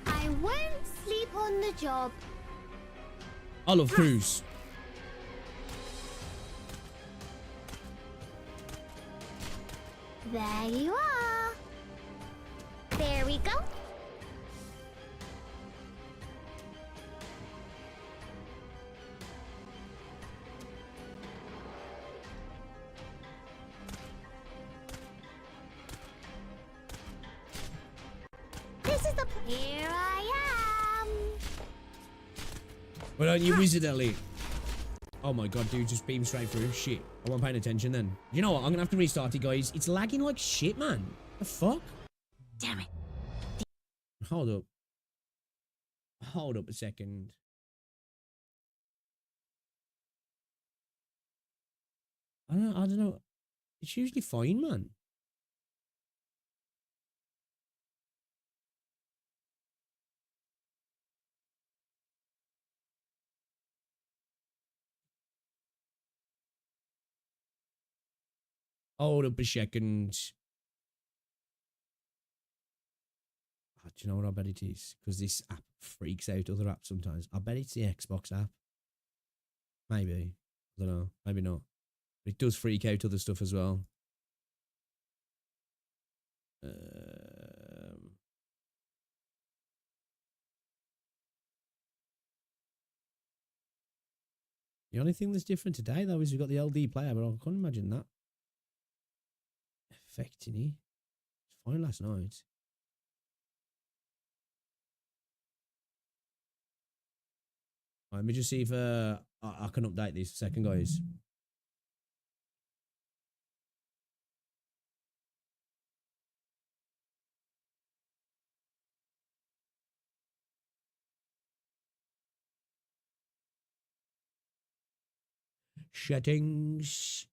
I won't sleep on the job. I love Cruise. There you are. There we go. This is the here I am. Well, aren't you Wizard Ellie? Oh my god, dude, just beam straight through. Shit. I wasn't paying attention then. You know what? I'm gonna have to restart it, guys. It's lagging like shit, man. The fuck? Damn it. Hold up. Hold up a second. I don't know. It's usually fine, man. Hold up a second. Oh, do you know what I bet it is? Because this app freaks out other apps sometimes. I bet it's the Xbox app. Maybe. I don't know. Maybe not. But it does freak out other stuff as well. The only thing that's different today, though, is we've got the LD player, but I can't imagine that affecting it. It's fine last night. Let me just see if I can update this. Second, guys. Settings.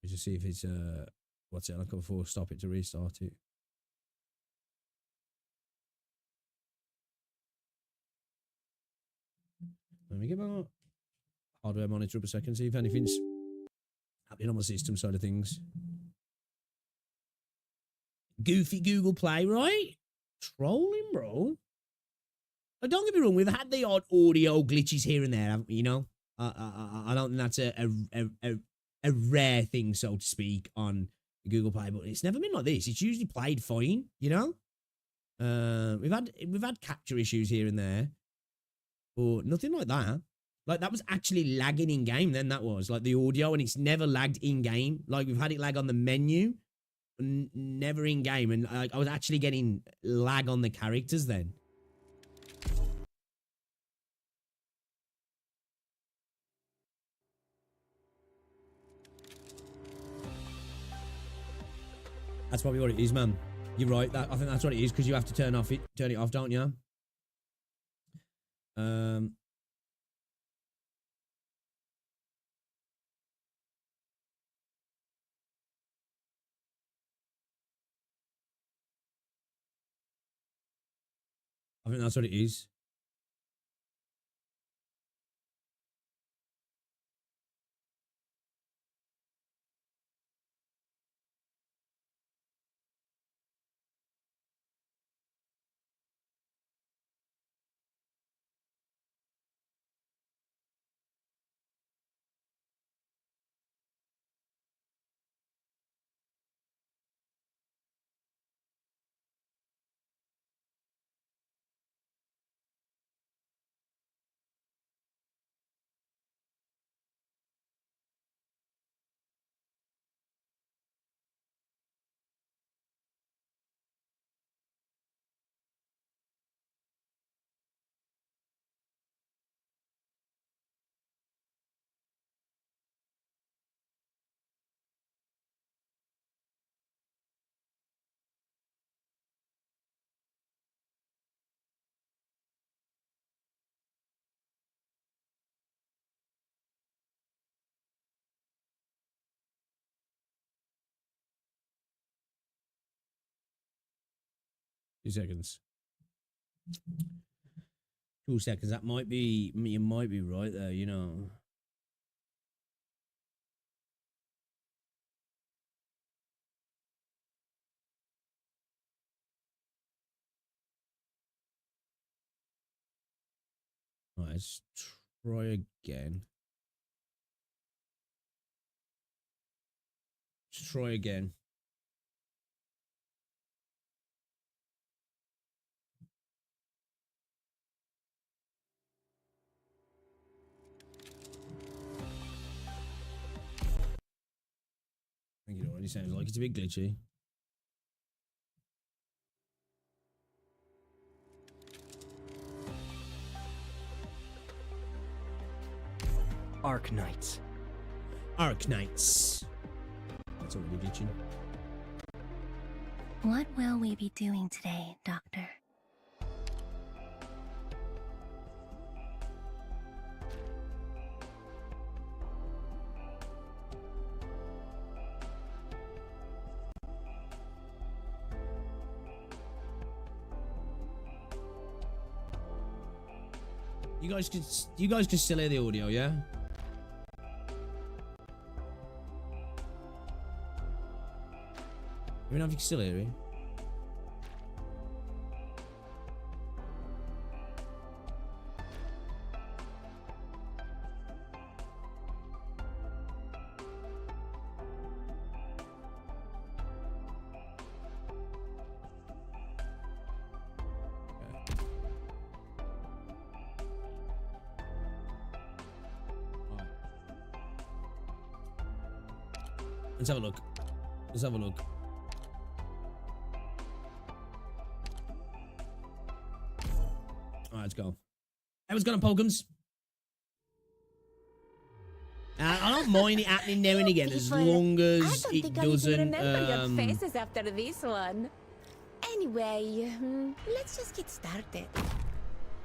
Just see if it's what's it? I can force stop it to restart it. Let me get my hardware monitor up a second, see if anything's happening on my system side of things. Goofy Google Play, right? Trolling, bro. But don't get me wrong, we've had the odd audio glitches here and there, haven't we? You know, I don't think that's a rare thing, so to speak, on Google Play. But it's never been like this. It's usually played fine, you know. We've had capture issues here and there, but nothing like that. Like that was actually lagging in game. Then that was like the audio, and it's never lagged in game. Like we've had it lag on the menu, never in game, and I was actually getting lag on the characters then. That's probably what it is, man. You're right. I think that's what it is, because you have to turn it off, don't you? I think that's what it is. Two seconds. 2 seconds. That might be, you might be right there, you know. All right, let's try again. Let's try again. I think it already sounds like it's a bit glitchy. Arknights. Arknights. That's already glitching. What will we be doing today, Doctor? You guys can still hear the audio, yeah? Let me know if you can still hear it. Let's have a look. Let's have a look. Alright, let's go. Hey, what's going on, Pokemons? I don't mind it happening now and again, as long as it doesn't. Your faces after this one. Anyway, let's just get started.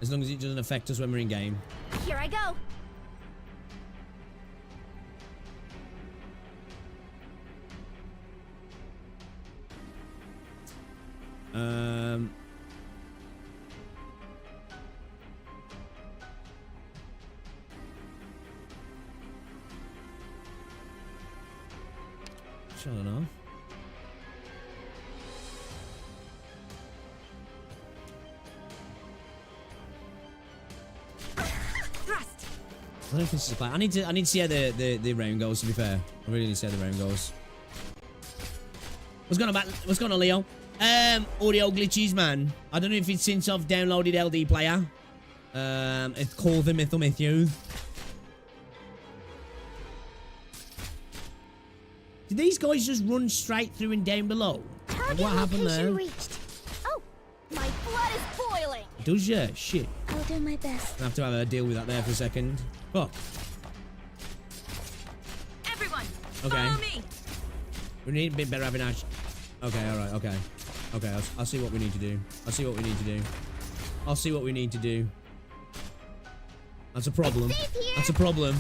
As long as it doesn't affect us when we're in game. Here I go. I don't know. I don't know if this is a plan. I need to see how the round goes, to be fair. I really need to see how the round goes. What's going on, Leo? Audio glitches, man. I don't know if it's since I've downloaded LD Player. It's called the Mythal Mythio. Did these guys just run straight through and down below? Like, what happened there? Reached. Oh, my blood is boiling. Does ya? Shit. I'll do my best. I have to have a deal with that there for a second. Fuck. Everyone, Okay. follow me. We need a bit better having Ash. Okay, alright, okay. Okay, I'll see what we need to do. I'll see what we need to do. I'll see what we need to do. That's a problem. That's a problem.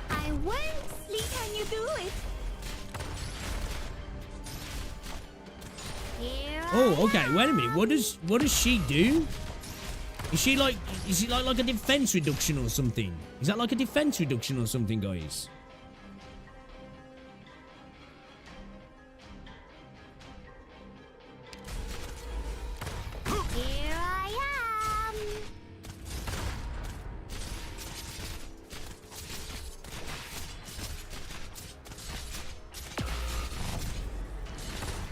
I won't sleep when you do it. Here Oh, okay, wait a minute. What does she do? Is it like a defense reduction or something? Is that like a defense reduction or something, guys? Here I am.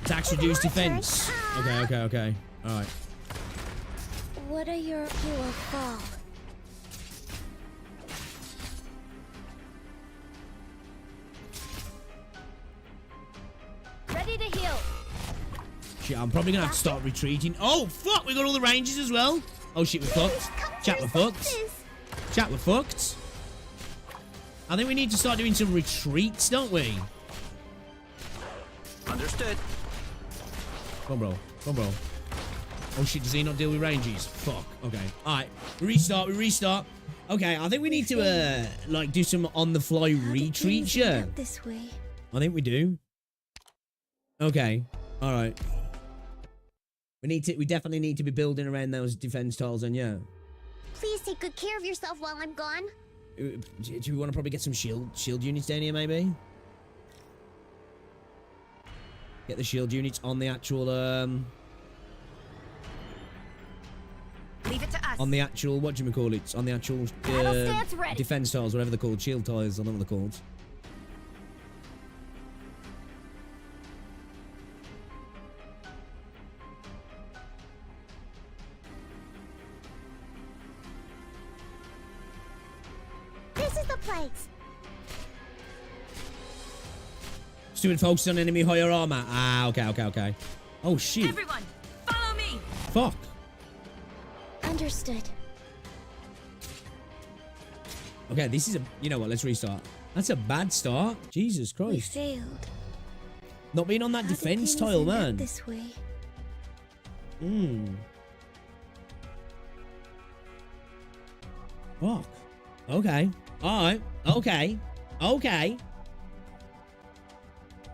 Attacks reduce defense. Okay. Alright. What are your... You will fall. Ready to heal. Shit, I'm probably gonna have to start retreating. Oh, fuck! We got all the ranges as well. Oh, shit, we're fucked. Chat, we're fucked. Chat, we're fucked. I think we need to start doing some retreats, don't we? Understood. Come on, bro. Come on, bro. Oh, shit, does he not deal with ranges? Fuck. Okay. Alright. We restart. Okay, I think we need to, like, do some on-the-fly retreats, yeah. This way. I think we do. Okay. Alright. We definitely need to be building around those defense tiles, and yeah. Please take good care of yourself while I'm gone. Do we want to probably get some shield units down here, maybe? Get the shield units on the actual, Leave it to us. on the actual, whatchamacallit? On the actual, Battle stance ready. defense tiles, whatever they're called. Shield tiles, I don't know what they're called. This is the place. Steward focus on enemy higher armor. Ah, okay. Oh, shit. Everyone, follow me. Fuck. Understood. Okay, this is a... You know what? Let's restart. That's a bad start. Jesus We Christ. failed. Not being on that How did defense things tile, end up man. This way. Fuck. Okay. Alright. Okay.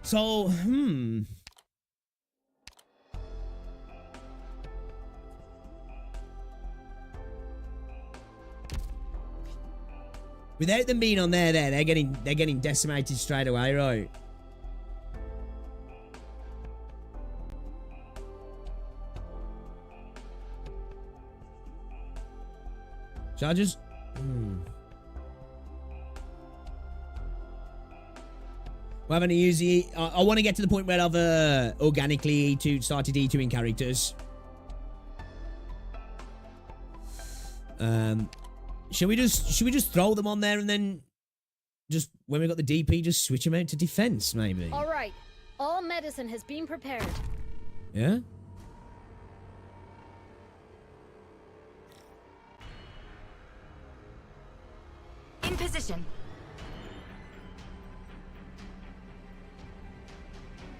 So, Without them being on they're getting decimated straight away, right? Shall I just... We're having to use the... I want to get to the point where I've organically started E2 in characters. Should we just throw them on there and then just when we got the DP just switch them out to defense maybe? All right. All medicine has been prepared. Yeah? In position.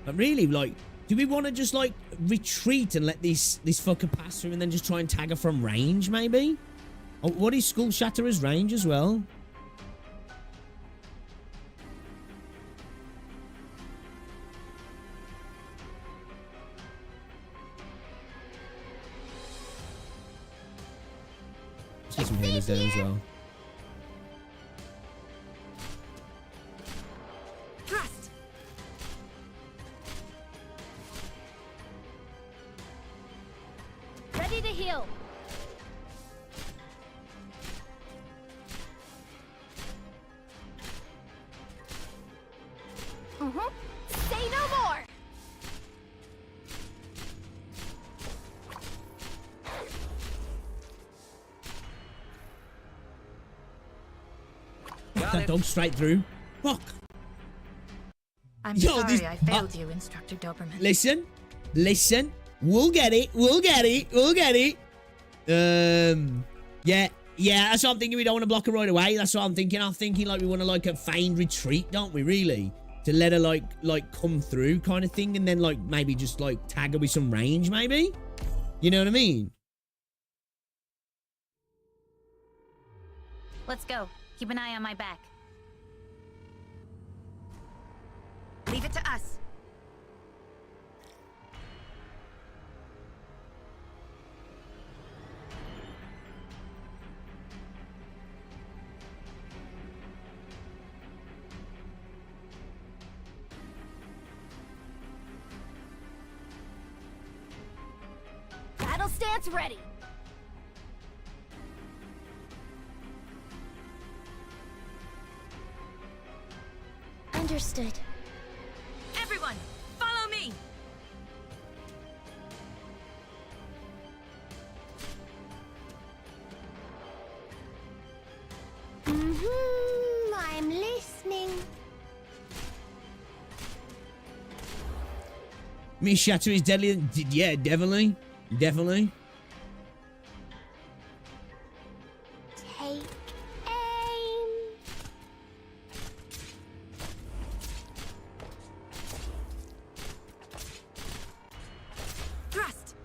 But really, like, do we want to just like retreat and let this fucker pass through and then just try and tag her from range maybe? Oh, what is Skull Shatterer's range as well? Let's get some healers down as well. Thrust. Ready to heal. Say no more. That dog straight through. Fuck. I'm Yo, sorry this- I failed you, Instructor Doberman. Listen. We'll get it. Yeah, that's what I'm thinking. We don't want to block her right away. That's what I'm thinking. I'm thinking like we want to like a feigned retreat, don't we, really? To let her like come through kind of thing, and then like maybe just like tag her with some range, maybe? You know what I mean? Let's go. Keep an eye on my back. Leave it to us. Battle stance ready. Understood. Everyone, follow me. I'm listening. Miss Shatter is deadly. Yeah, definitely. Definitely. Take aim. Thrust.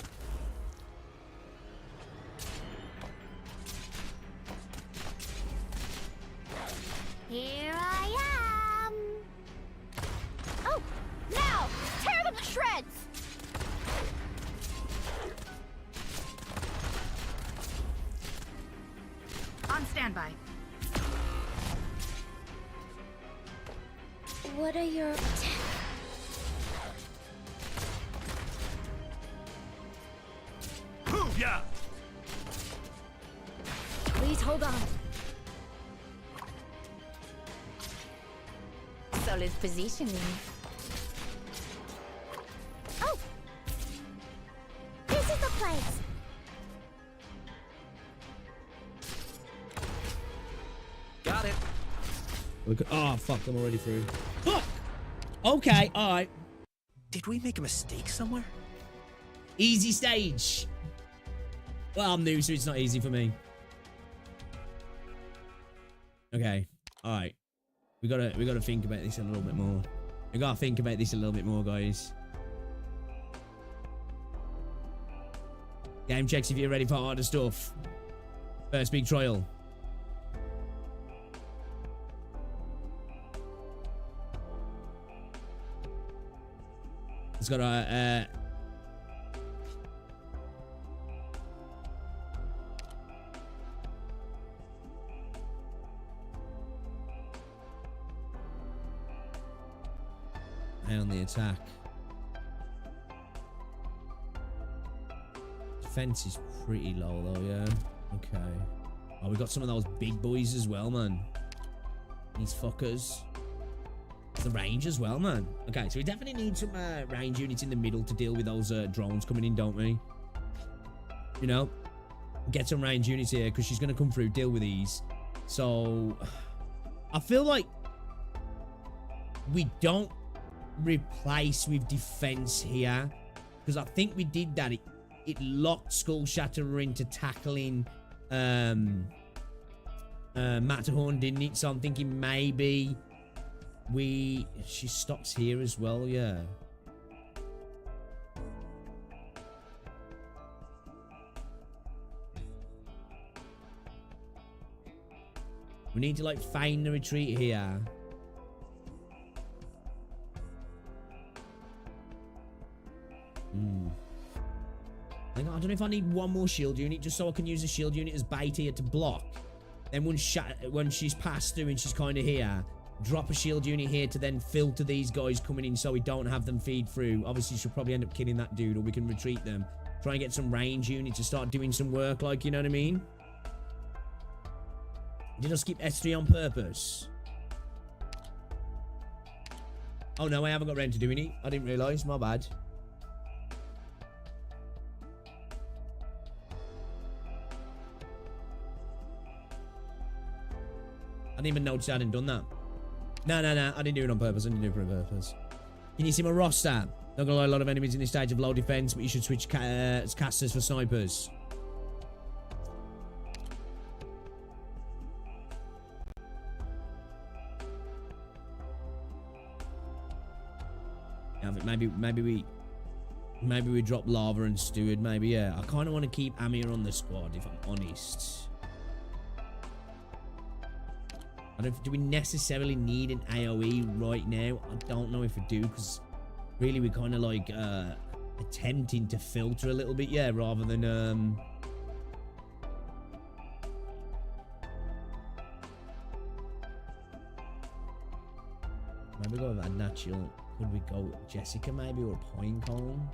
Here I am. Oh, now tear them to shreds. On standby. What are your Yeah. Please hold on. Solid positioning. Oh, this is the place. Got it. Look at, oh, fuck. I'm already through. Fuck. Okay. All right. Did we make a mistake somewhere? Easy stage. Well, I'm new, so it's not easy for me. Okay. All right. We gotta think about this a little bit more. We gotta think about this a little bit more, guys. Game checks if you're ready for harder stuff. First big trial. It's got a on the attack. Defense is pretty low though, yeah. Okay. Oh, we got some of those big boys as well, man. These fuckers. The range as well, man. Okay, so we definitely need some range units in the middle to deal with those drones coming in, don't we? You know, get some range units here because she's going to come through, deal with these. So I feel like we don't replace with defense here because I think we did that. It locked Skull Shatterer into tackling Matterhorn, didn't it? So I'm thinking maybe she stops here as well, yeah. We need to like feign the retreat here. I don't don't know if I need one more shield unit just so I can use the shield unit as bait here to block. Then when she's passed through and she's kind of here, drop a shield unit here to then filter these guys coming in so we don't have them feed through. Obviously, she'll probably end up killing that dude, or we can retreat them. Try and get some range units to start doing some work, like, you know what I mean? Did I skip S3 on purpose? Oh, no, I haven't got around to doing it. I didn't realise. My bad. I didn't even notice I hadn't done that. No. I didn't do it on purpose. I didn't do it on purpose. Can you see my roster? Not gonna lie, a lot of enemies in this stage of low defense, but you should switch casters for snipers. Yeah, maybe we drop Lava and Steward. Maybe, yeah. I kind of want to keep Amir on the squad, if I'm honest. Do we necessarily need an AoE right now? I don't know if we do, because really we're kind of like attempting to filter a little bit, yeah, rather than maybe go with a natural. Could we go with Jessica maybe, or a Pine Cone?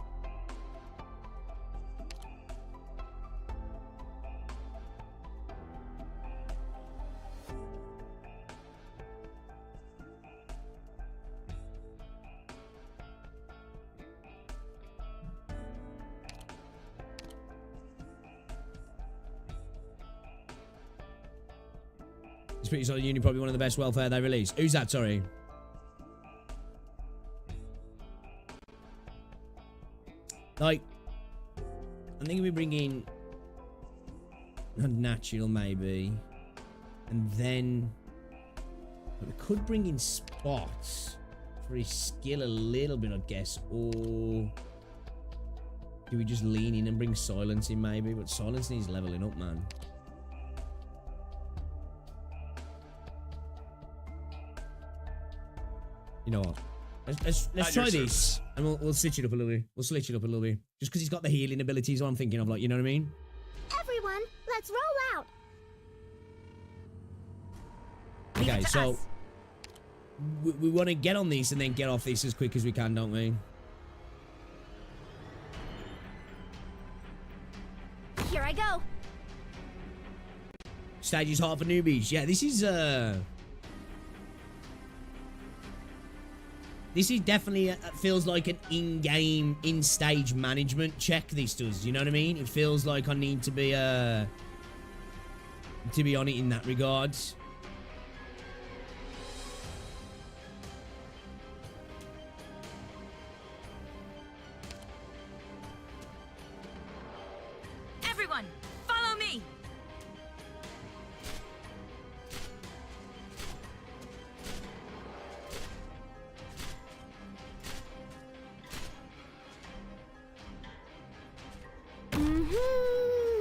It's pretty solid unit, probably one of the best welfare they release. Who's that, sorry? Like, I think if we bring in a natural maybe, and then we could bring in spots for his skill a little bit, I guess, or do we just lean in and bring silence in maybe? But silence needs leveling up, man. You know what? Let's try this, and we'll switch it up a little bit. We'll switch it up a little bit, just because he's got the healing abilities. What I'm thinking of, like, you know what I mean? Everyone, let's roll out. Okay, so we want to get on these and then get off this as quick as we can, don't we? Here I go. Stage is hard for newbies. Yeah, this is definitely feels like an in-game, in-stage management check. This does, you know what I mean? It feels like I need to be on it in that regard. Everyone, follow me.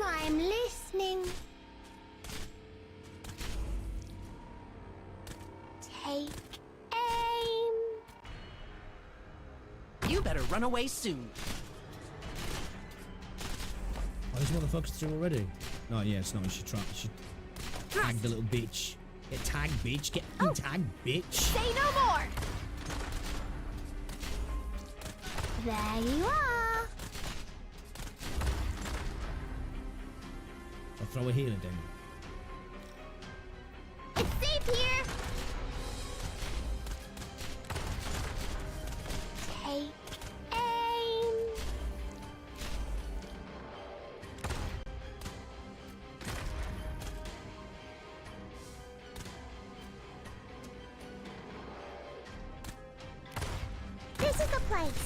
I'm listening. Take aim. You better run away soon. Oh, this motherfucker's through already. No, yeah, it's not. She tagged the little bitch. Get tagged, bitch. Get tagged, bitch. Say no more. There you are. I'll throw a healer down. It's safe here. Take aim. This is the place.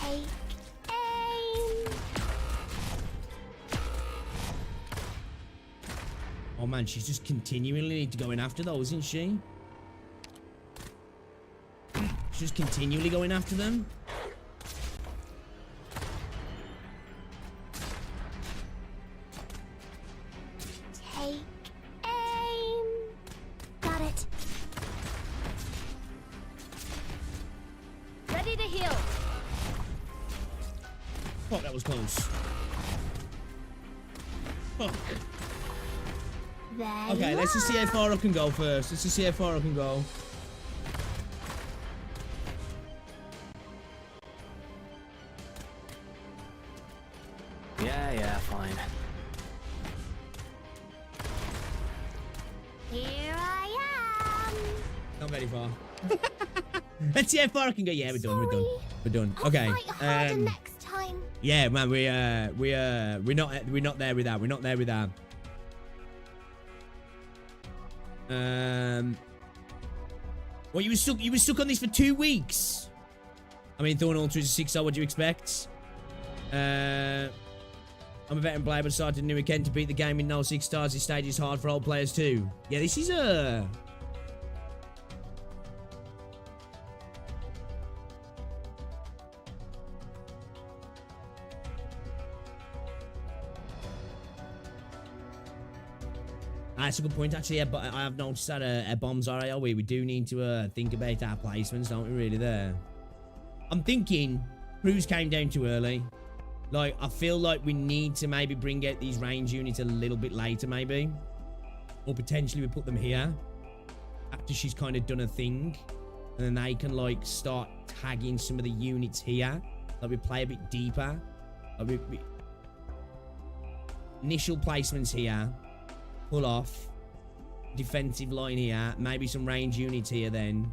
Take aim. Oh man, she's just continually going after those, isn't she? She's just continually going after them. Take aim. Got it. Ready to heal. Fuck, that was close. There Okay, you let's just see how are. far I can go first. Let's just see how far I can go. Yeah, fine. Here I am. Not very far. Let's see how far I can go. Yeah, we're done. We're done. Sorry. We're done. I'll Okay. fight harder next time. Yeah, man. We're not there with that. We're not there with that. Well, you were stuck on this for 2 weeks. I mean, Thorn Altar is a 6-star. What do you expect? I'm a veteran player, but started a new weekend to beat the game in no 6 stars. This stage is hard for old players too. Yeah, this is a. That's a good point, actually. Yeah, but I have noticed that bombs are AoE. We do need to think about our placements, don't we? Really, there. I'm thinking crews came down too early. Like, I feel like we need to maybe bring out these range units a little bit later, maybe, or potentially we put them here after she's kind of done a thing, and then they can like start tagging some of the units here. Like, we play a bit deeper. Like, we initial placements here. Pull off. Defensive line here. Maybe some range units here then.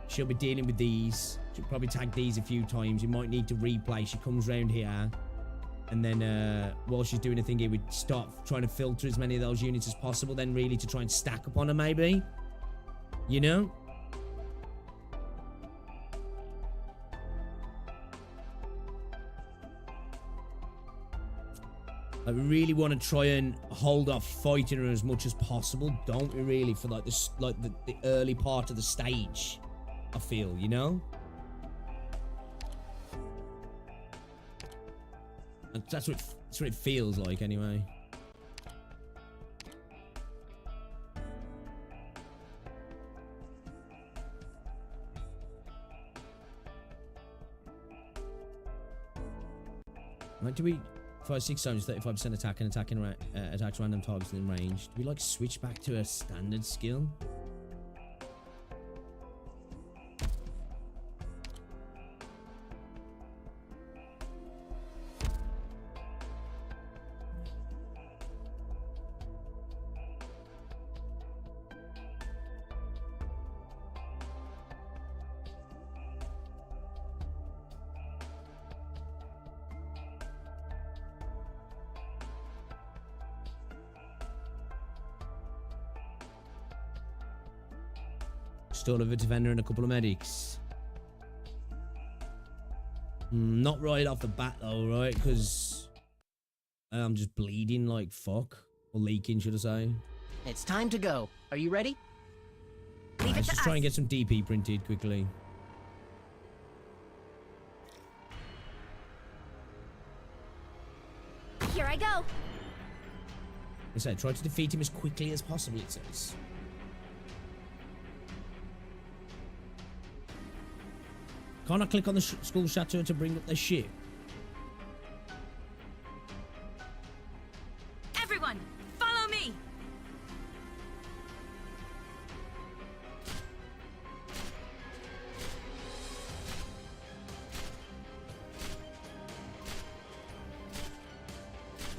She'll be dealing with these. She'll probably tag these a few times. You might need to replay. She comes round here. And then while she's doing a thing here, we start trying to filter as many of those units as possible. Then really to try and stack up on her maybe. You know? I really want to try and hold off fighting her as much as possible, don't we? Really, for like this, like the early part of the stage. I feel, you know. And that's what it feels like, anyway. Like, do we? 5-6 times 35% attack and attacks random targets in range. Do we like switch back to a standard skill? Stall of a defender and a couple of medics. Not right off the bat though, right? Because I'm just bleeding like fuck. Or leaking, should I say. It's time to go. Are you ready? Let's just try and get some DP printed quickly. Here I go. I said, try to defeat him as quickly as possible, it says. Can't I click on the school chateau to bring up their ship? Everyone, follow me!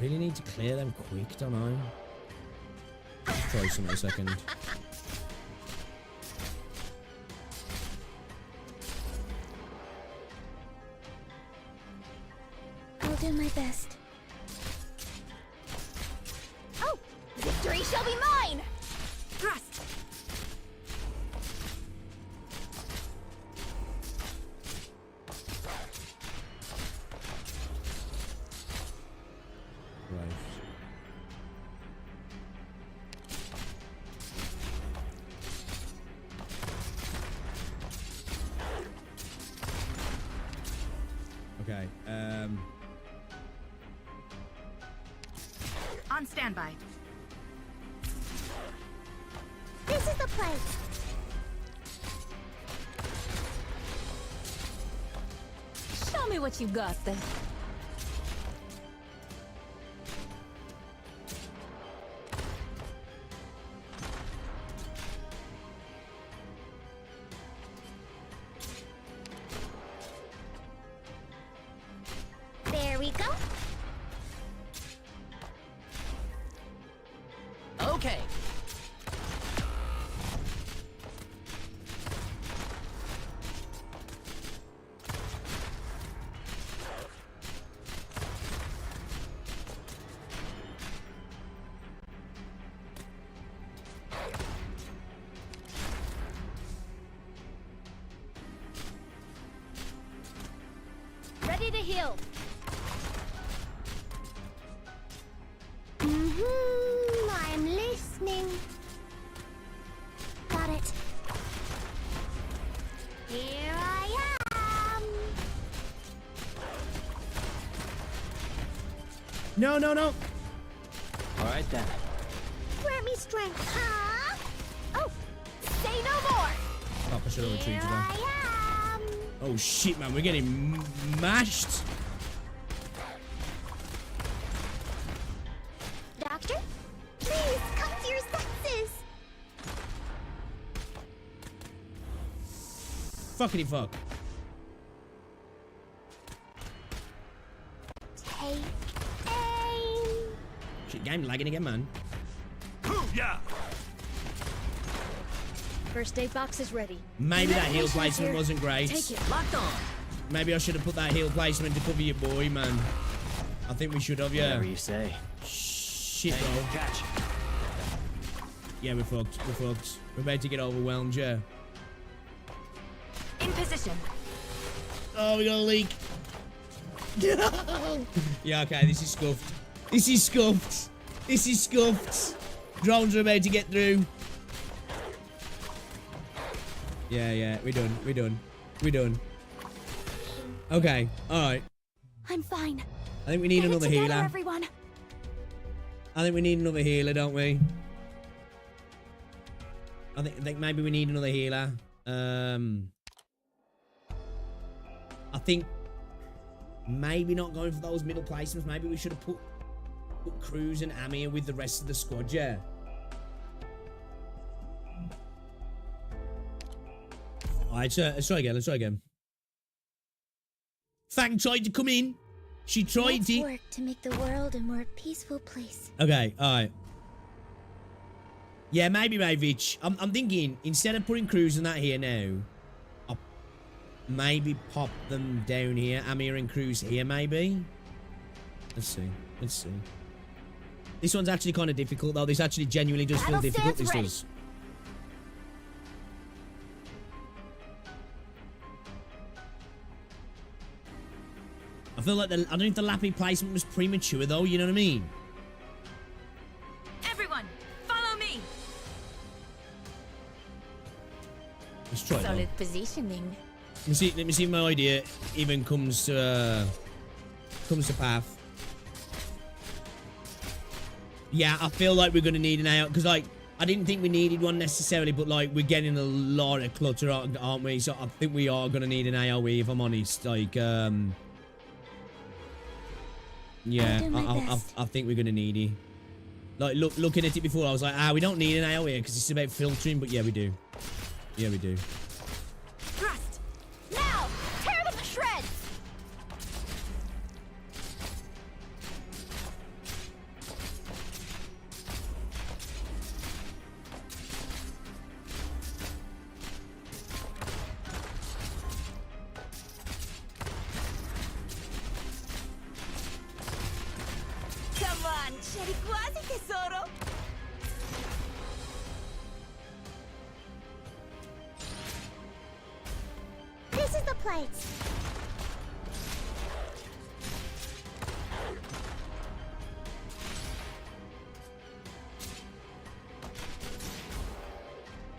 Really need to clear them quick, don't I? Let's try some in a second. I'll do my best. Oh, victory shall be mine. Thrust! Right. Okay, On standby. This is the place. Show me what you got then. Okay. Ready to heal. I'm listening. Got it. Here I am. No, no, no. All right then. Grant me strength. Huh? Oh, say no more. Oh, I should have retreated Here there. I am. Oh shit, man, we're getting mashed. Doctor, please come to your senses. Fuckity fuck. Take aim. Shit, game lagging again, man. First aid box is ready. Maybe that heal placement wasn't great. Take it. Locked on. Maybe I should have put that heal placement to cover your boy, man. I think we should have, yeah. Whatever you say. Shit, bro. Gotcha. Yeah, we're fucked. We're fucked. We're about to get overwhelmed, yeah. In position. Oh, we got a leak. Yeah, okay, this is scuffed. This is scuffed. This is scuffed. Drones are about to get through. Yeah, we're done. We're done. We're done. Okay, alright. I'm fine. I think we need Get it another together, healer. everyone. I think we need another healer, don't we? I think maybe we need another healer. I think maybe not going for those middle placements. Maybe we should have put Cruz and Amir with the rest of the squad, yeah. Alright, let's try again. Let's try again. Fang tried to come in. She tried Let's to. work to make the world a more peaceful place. Okay, alright. Yeah, maybe Ravich. I'm thinking, instead of putting Cruz and that here now, I'll maybe pop them down here. Amir and Cruz here, maybe? Let's see. Let's see. This one's actually kind of difficult, though. This actually genuinely does feel Battle difficult. This stands does. I feel like I don't know if the Lappy placement was premature, though. You know what I mean? Everyone, follow me. Let's try it, though. Solid positioning. Let me see if my idea even comes to path. Yeah, I feel like we're gonna need an AO because like I didn't think we needed one necessarily, but like we're getting a lot of clutter, aren't we? So I think we are gonna need an AOE if I'm honest. Like yeah, I'll do my best. I think we're gonna need it. Like looking at it before, I was like, we don't need an AOE because it's about filtering, but yeah, we do. Yeah, we do. Thrust. Now, tear them to shreds. Come on, c'eri quasi, tesoro. This is the place.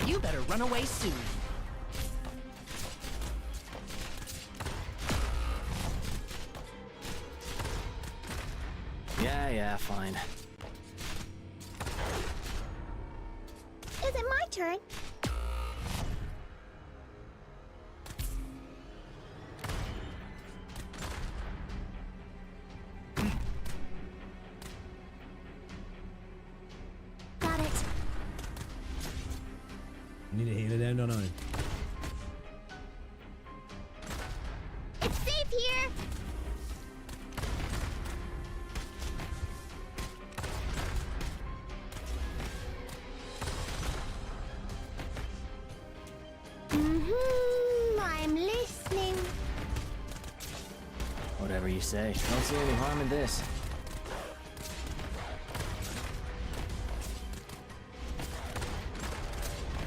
You better run away soon. Yeah, fine. Is it my turn? Got it. Need a healer down, don't I? It's safe here. you say. Don't see any harm in this.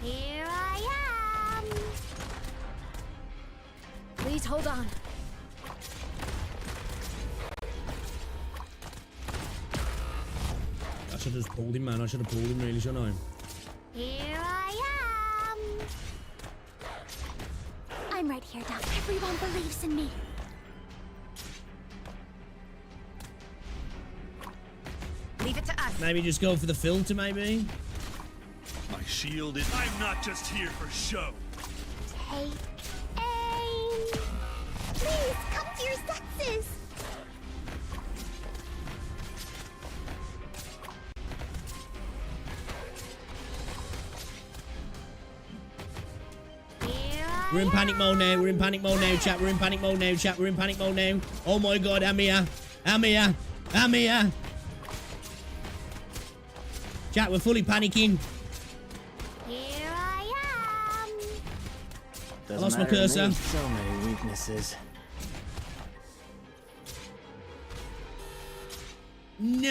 Here I am. Please hold on. I should have just pulled him, man. I should have pulled him, really, shouldn't I? Here I am. I'm right here, Doc. Everyone believes in me. Leave it to us. Maybe just go for the filter, maybe? My shield is... I'm not just here for show. Take aim. Please, come to your senses. We're in panic mode now. We're in panic mode now, chat. We're in panic mode now, chat. We're in panic mode now. Oh my god, I'm here. I'm here. I'm here. Chat, we're fully panicking. Here I am. Doesn't lost my matter to cursor. me. So many weaknesses. No!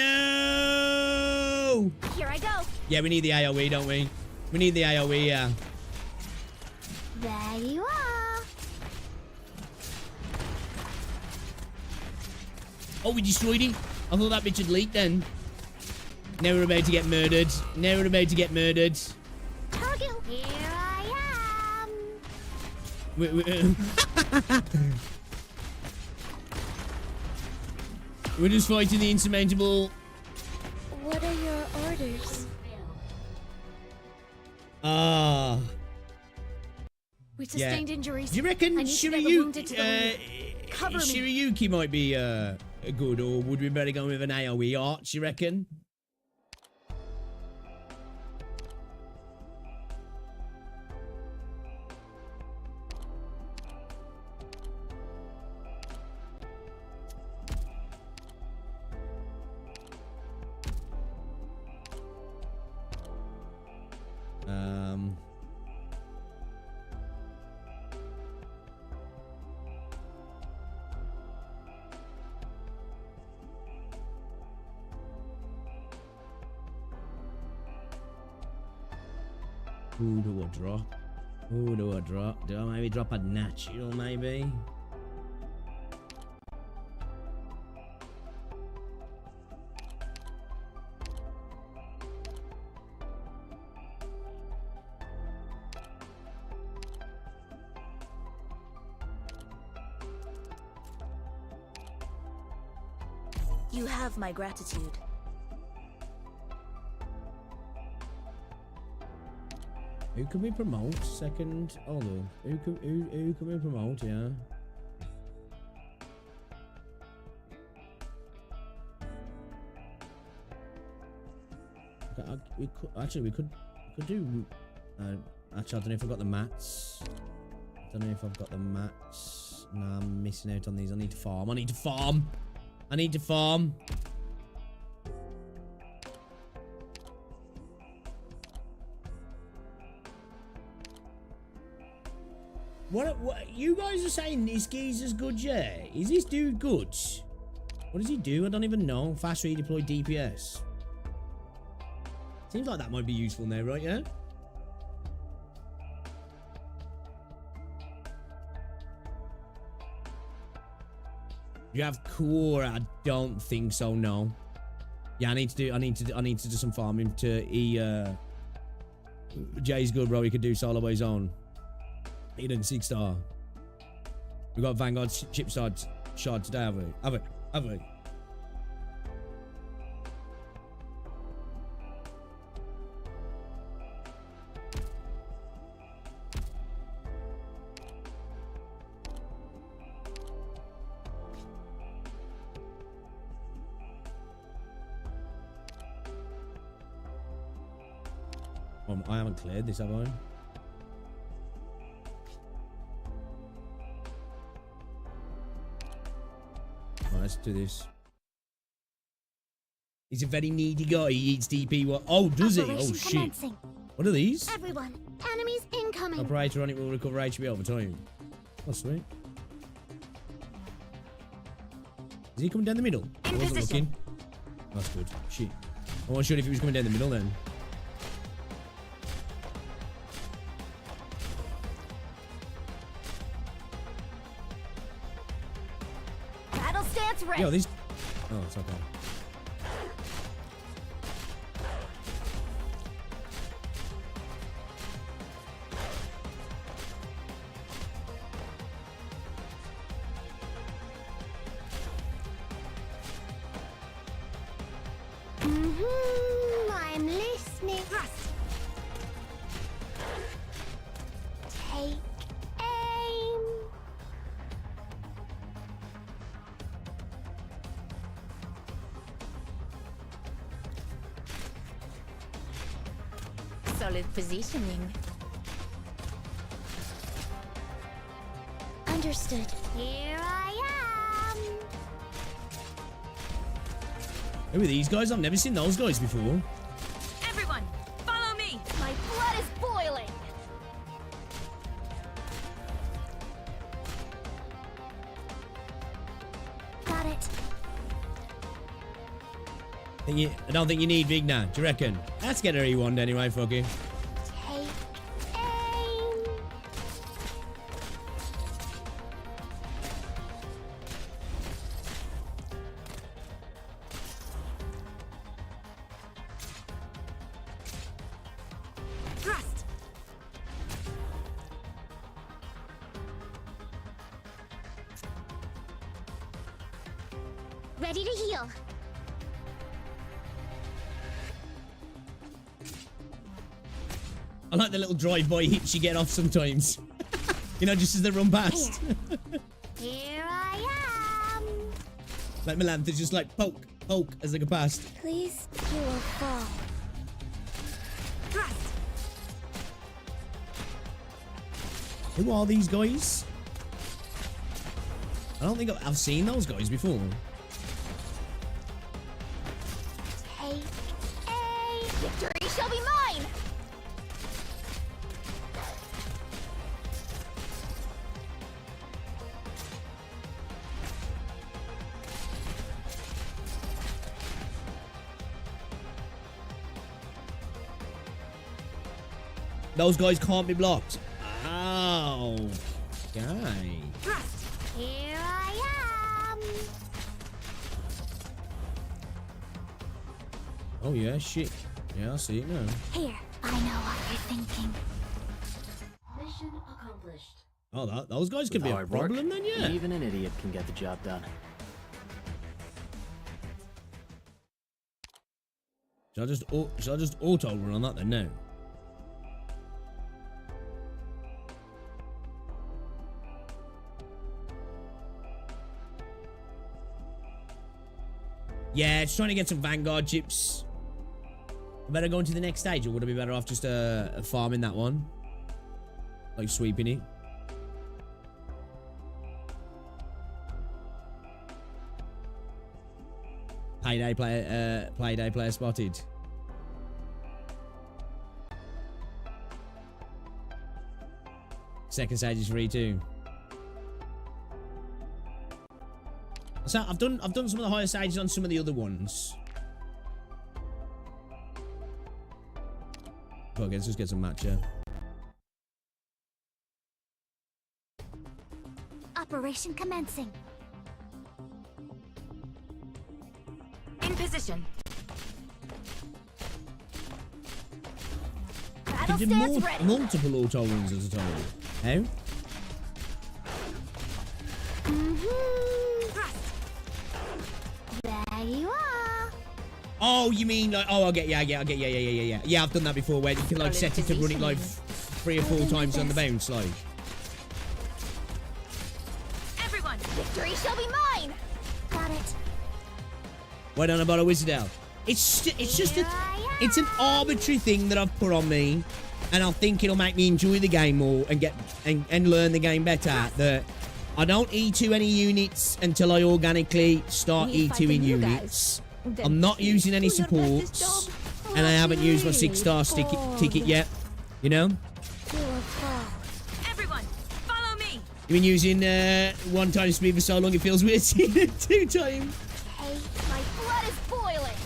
Here I go. Yeah, we need the AoE, don't we? We need the AoE, yeah. There you are. Oh, we destroyed it. I thought that bitch had leaked then. Now we're about to get murdered. Now we're about to get murdered. Target. Here I am. We're just fighting the insurmountable. What are your orders? Ah. We Yeah. sustained injuries. Do you reckon I need to get the wounded to the Cover me. Shiryuki might be good, or would we better go with an AoE arch, you reckon? Who do I drop? Who do I drop? Do I maybe drop a natural, maybe? You have my gratitude. Who can we promote? Second. Hold on. Who can we promote? Yeah. Okay, we could do. Actually, I don't know if I've got the mats. I don't know if I've got the mats. Nah, I'm missing out on these. I need to farm. I need to farm. I need to farm. What you guys are saying this geezer's good, yeah? Is this dude good? What does he do? I don't even know. Fast redeploy DPS. Seems like that might be useful now, right? Yeah? You have core? I don't think so, no. Yeah, I need to do some farming to Jay's good, bro. He could do solo by his own. He did 6-star. We got Vanguard chip shard today, have we? Have we? I haven't cleared this, have I? Let's do this. He's a very needy guy. He eats DP. What? Oh, does he? Oh, shit. Commencing. What are these? Everyone, enemies incoming. Operator on it will recover HP over time. That's sweet. Is he coming down the middle? I wasn't looking. That's good. Shit. I wasn't sure if he was coming down the middle then. Battle stance ready. Yo, these... Oh, it's okay. I'm listening. Thrust. Take aim. Solid positioning. Understood. Here I am. Who are these guys? I've never seen those guys before. Everyone, follow me. My blood is boiling. Got it. I don't think you need big now. Do you reckon? Let's get her E1 anyway, fuck it. Take aim. Thrust. Ready to heal. I like the little drive-by hits you get off sometimes. You know, just as they run past. Here I am. Like Melantha's just like poke, poke as they go past. Please, you will fall. Thrust. Who are these guys? I don't think I've seen those guys before. Take aim. Victory shall be mine. Those guys can't be blocked. Oh, guy. Thrust. Here I am. Oh yeah, shit. Yeah, I see it now. Here, I know what you're thinking. Mission accomplished. Oh, those guys could With be a hard work, problem then, yeah. Even an idiot can get the job done. Should I just auto run on that then? No. Yeah, it's trying to get some Vanguard chips. I better go into the next stage, or would I be better off just farming that one? Like sweeping it? Payday player spotted. Second stage is free too. So I've done some of the higher stages on some of the other ones. Well, let's just get some match, yeah. Operation commencing. In position. Battle You did stance ready. multiple auto runs at a time. How? There you are. Oh, you mean like? Oh, I get yeah. Yeah, I've done that before, where you can like set it to run it like 3 or 4 times on the bounce, like. Everyone. Victory shall be mine. Got it. Well done about a Wizardell. It's just it's an arbitrary thing that I've put on me, and I think it'll make me enjoy the game more and get and learn the game better. That I don't E2 any units until I organically start E2ing units. I'm not using any supports, and I haven't used my 6-star ticket yet. You know. You will fall. Everyone, follow me. You've been using 1 times speed for so long it feels weird seeing it 2 times. Hey, my blood is boiling.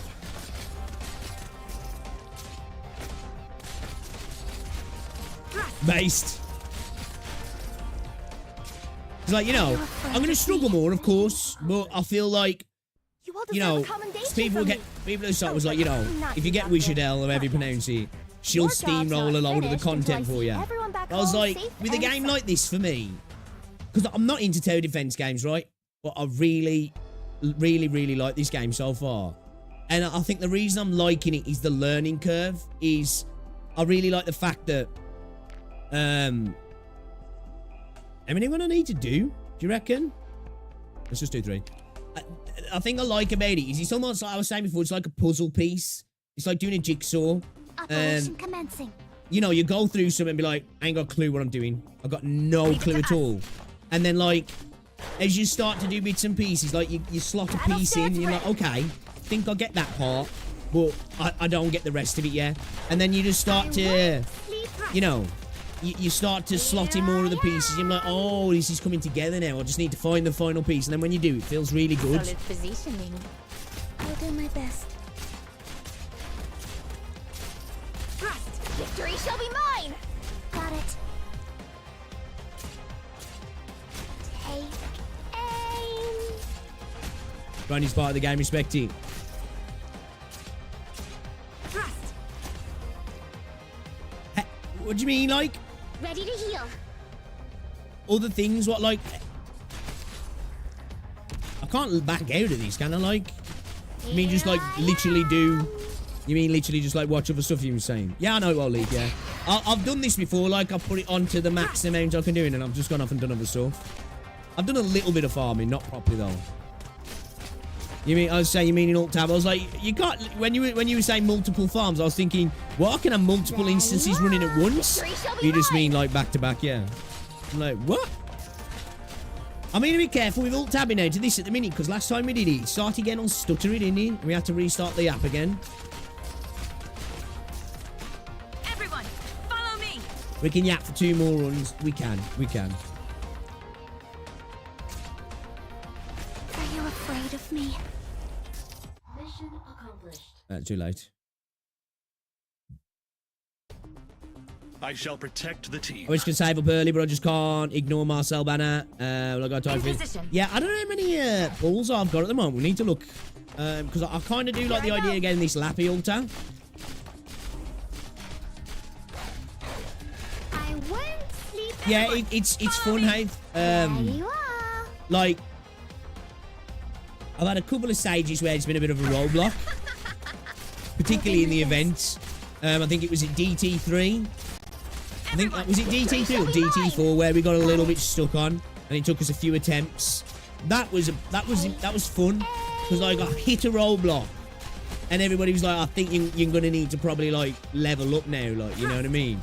Based. It's like, you know, I'm going to struggle more, of course, but I feel like, you know, people who start was like, you know, if you get Wishadel, or however you pronounce it, she'll steamroll a load of the content for you. I was like, with a game like this for me, because I'm not into tower defense games, right? But I really like this game so far. And I think the reason I'm liking it is the learning curve. Is I really like the fact that how many would I need to do you reckon? Let's just do 3. I think I like about it is it's almost like I was saying before, it's like a puzzle piece. It's like doing a jigsaw. Operation commencing. You know, you go through something and be like, I ain't got a clue what I'm doing. I've got no clue at all. And then, like, as you start to do bits and pieces, like, you slot a piece in, and you're like, okay, I think I'll get that part, but I don't get the rest of it yet. And then you just start to, you know, you start to slot in more of the pieces. You're like, oh, this is coming together now. I just need to find the final piece. And then when you do, it feels really good. Solid positioning. I'll do my best. Victory shall be mine. Got it. Take aim. Ronnie's part of the game, respect it. Hey, what do you mean, like? Ready to heal. Other things, what, like? I can't back out of these, can I, like? You mean just, like, literally do... You mean literally just, like, watch other stuff you were saying? Yeah, I know it will leak, yeah. I've done this before, like, I've put it onto the max amount I can do, and I've just gone off and done other stuff. I've done a little bit of farming, not properly, though. You mean, I was saying, you mean in alt tab? I was like, you can't, when you were saying multiple farms, I was thinking, well, I can have multiple instances running at once. You just mean, like, back-to-back, yeah. I'm like, what? I mean, to be careful with alt tabbing out to this at the minute, because last time we did it started getting all stuttery, didn't it? We had to restart the app again. Everyone, follow me. We can yap for 2 more runs. We can. Are you afraid of me? Mission accomplished. Too late. I shall protect the team. I wish I could save up early, but I just can't ignore Marcel Banner. Well, I got time for it. Yeah, I don't know how many balls I've got at the moment. We need to look. Because I kind of do like the idea of getting this Lappy altar. I won't sleep. Yeah, it's fun, hey. There you are. Like, I've had a couple of stages where it's been a bit of a roadblock. Particularly in the events. I think it was at DT3. I think, was it DT3 or DT4 where we got a little bit stuck on, and it took us a few attempts. That was fun, because like I hit a roadblock, and everybody was like, I think you're gonna need to probably like level up now, like, you know what I mean?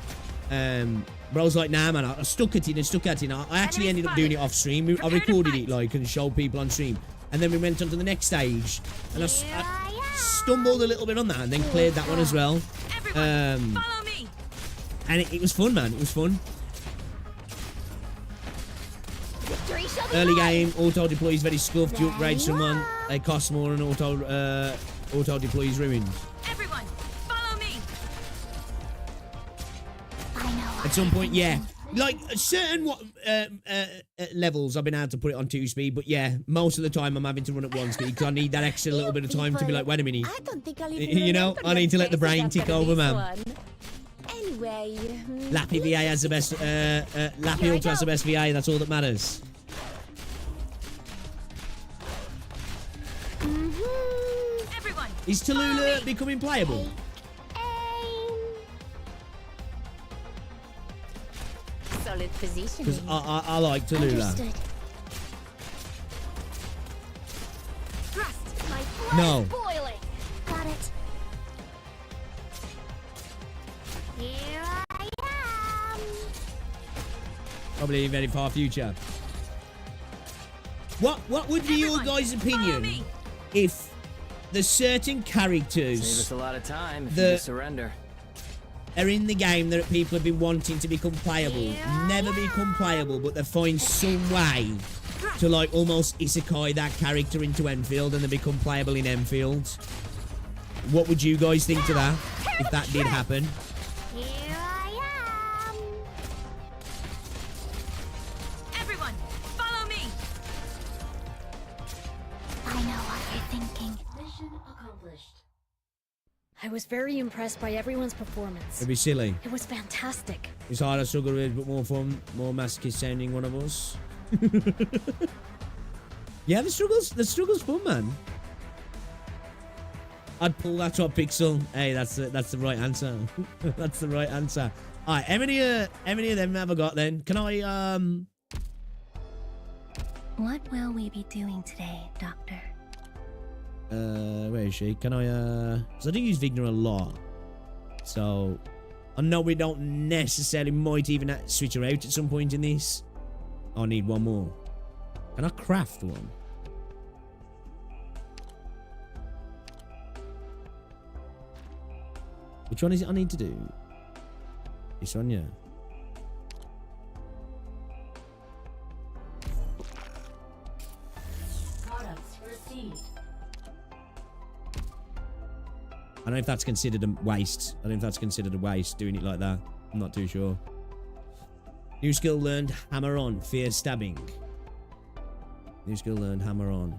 But I was like, nah, man, I stuck at it. I actually ended up doing it off stream. I recorded it like and showed people on stream, and then we went on to the next stage, and I stumbled a little bit on that, and then cleared that one as well. Follow me. And it was fun, man. It was fun. Early game, auto deploy is very scuffed. You upgrade someone, they cost more, and auto deploy is ruined. Everyone, follow me. At some point, yeah. Like certain levels, I've been able to put it on 2 speed, but yeah, most of the time I'm having to run at 1 speed because I need that extra little bit of time to be like, wait a minute. I don't think I'll You know, I need to let the brain tick over, man. Anyway, Lappy VA has the best. Lappy Ultra has the best VA. That's all that matters. Everyone, Is Tallulah becoming playable? solid position. Because I like Tallulah. No. Boiling. Got it. Here I am. Probably in very far future. What would be your guys' opinion if the certain characters Save us a lot of time if The- you surrender. are in the game that people have been wanting to become playable. Never become playable, but they find some way to like almost isekai that character into Enfield and they become playable in Enfield. What would you guys think to that if that did happen? Here I am. Everyone, follow me! I know what you're thinking. Mission accomplished. I was very impressed by everyone's performance. It'd be silly. It was fantastic. It's harder to struggle with, but more fun, more masochist sounding one of us. Yeah, the struggle's fun, man. I'd pull that top pixel. Hey, that's the right answer. That's the right answer. All right, how many of them have I got then? Can I What will we be doing today, Doctor? where is she? Can I because I do use Vigna a lot, so I know we don't necessarily might even have to switch her out at some point in this. I need one more. Can I craft one? Which one is it I need to do? This one, yeah. Products received. I don't know if that's considered a waste. I don't know if that's considered a waste, doing it like that. I'm not too sure. New skill learned, hammer on, fear stabbing. New skill learned, hammer on.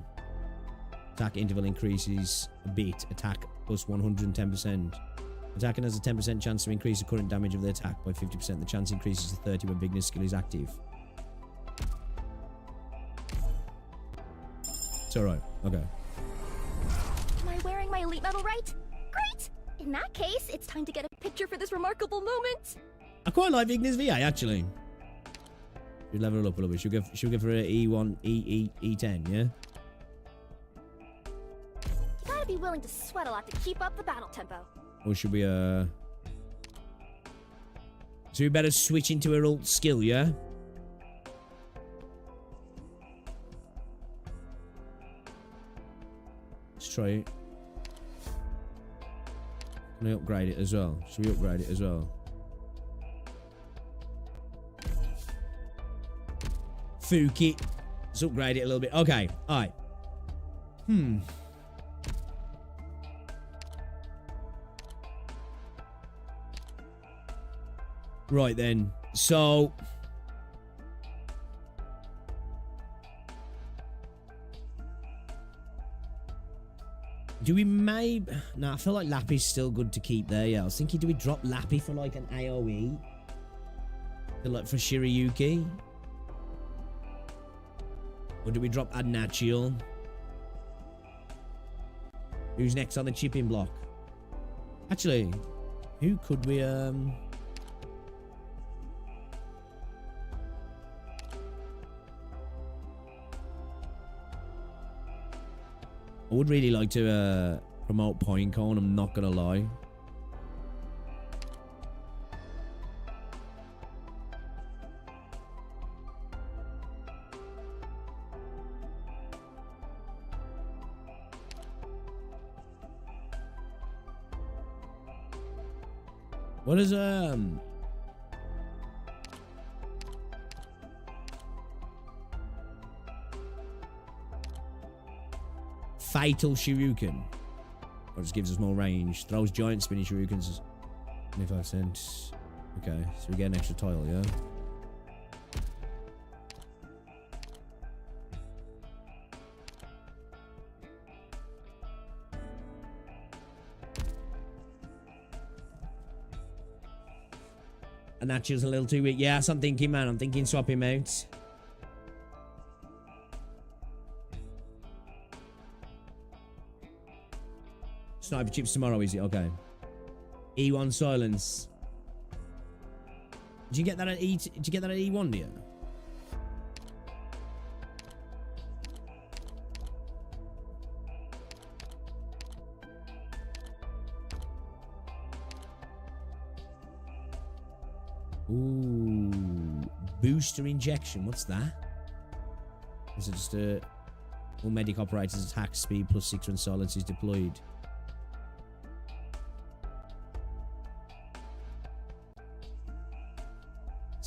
Attack interval increases a bit. Attack plus 110%. Attacking has a 10% chance to increase the current damage of the attack by 50%. The chance increases to 30 when Vigna's skill is active. It's alright. Okay. Am I wearing my elite medal right? Great! In that case, it's time to get a picture for this remarkable moment. I quite like Vigna's VA, actually. Should level her up a little bit. She'll give her an E1, E10, yeah? You gotta be willing to sweat a lot to keep up the battle tempo. Or should we, So we better switch into her ult skill, yeah? Let's try it. Can I upgrade it as well? Should we upgrade it as well? Fuki. Let's upgrade it a little bit. Okay, alright. Right then, so do we maybe? No, I feel like Lappy's still good to keep there. Yeah, I was thinking, do we drop Lappy for like an AOE? Like for Shirayuki? Or do we drop Adnachiel? Who's next on the chipping block? Actually, who could we I would really like to promote Pinecone, I'm not gonna lie. What is Fatal Shuriken? Or just gives us more range. Throws giant spinning shurikens 25%. Okay, so we get an extra tile, yeah? And that was a little too weak. Yeah, that's what I'm thinking, man. I'm thinking swap him out. Sniper chips tomorrow, is it? Okay. E1 silence. Did you get that at Did you get that at E1, dear? Ooh, booster injection. What's that? Is it just a all medic operators attack speed +6 when silence is deployed?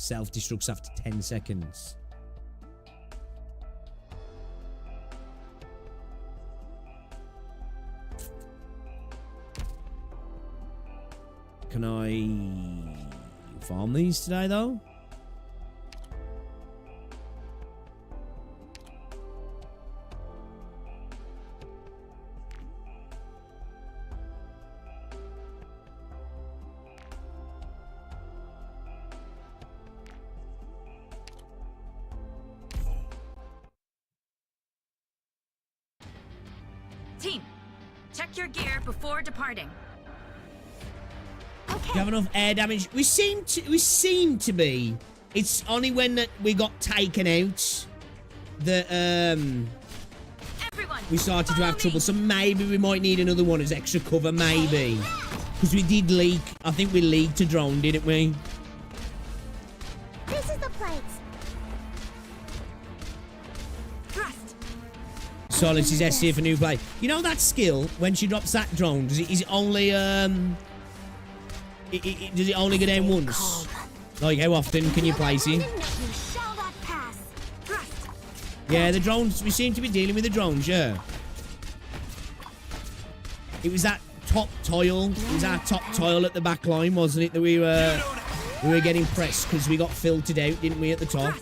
Self-destructs after 10 seconds. Can I farm these today, though? Team, check your gear before departing. Do you have enough air damage? We seem to be. It's only when we got taken out that Everyone, we started to have trouble. So maybe we might need another one as extra cover, maybe. Because we did leak. I think we leaked a drone, didn't we? This is the place. thrust. Silence is SC for new play. You know that skill when she drops that drone? Is it only does it only go down once? Like how often can you place it? Yeah, the drones. We seem to be dealing with the drones. Yeah. It was that top tile. It was our top tile at the back line, wasn't it? That we were getting pressed because we got filtered out, didn't we, at the top?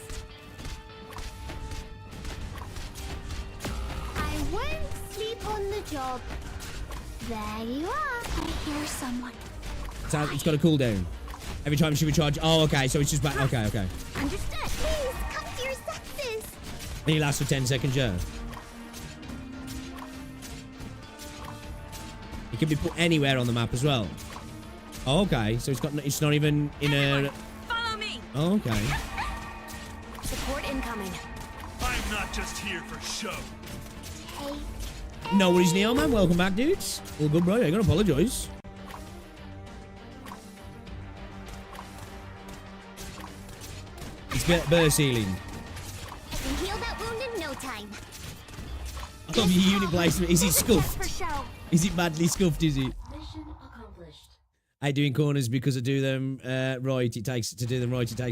I won't sleep on the job. There you are. I hear someone. So it's got a cooldown. Every time she recharges. Oh, okay. So it's just back. Okay, okay. Understood. Please, come to your senses. And he lasts for 10 seconds, yeah. It can be put anywhere on the map as well. Oh, okay. So it's not even in a... Follow me. Oh, okay. Support incoming. I'm not just here for show. No worries, Neo, man. Welcome back, dudes. All good, bro. I ain't gonna apologize. It's better ceiling. I can heal that wound in no time. I love your unit placement. Is it For scuffed? show. Is it badly scuffed, is it? Mission accomplished. I doing corners because I do them right. It takes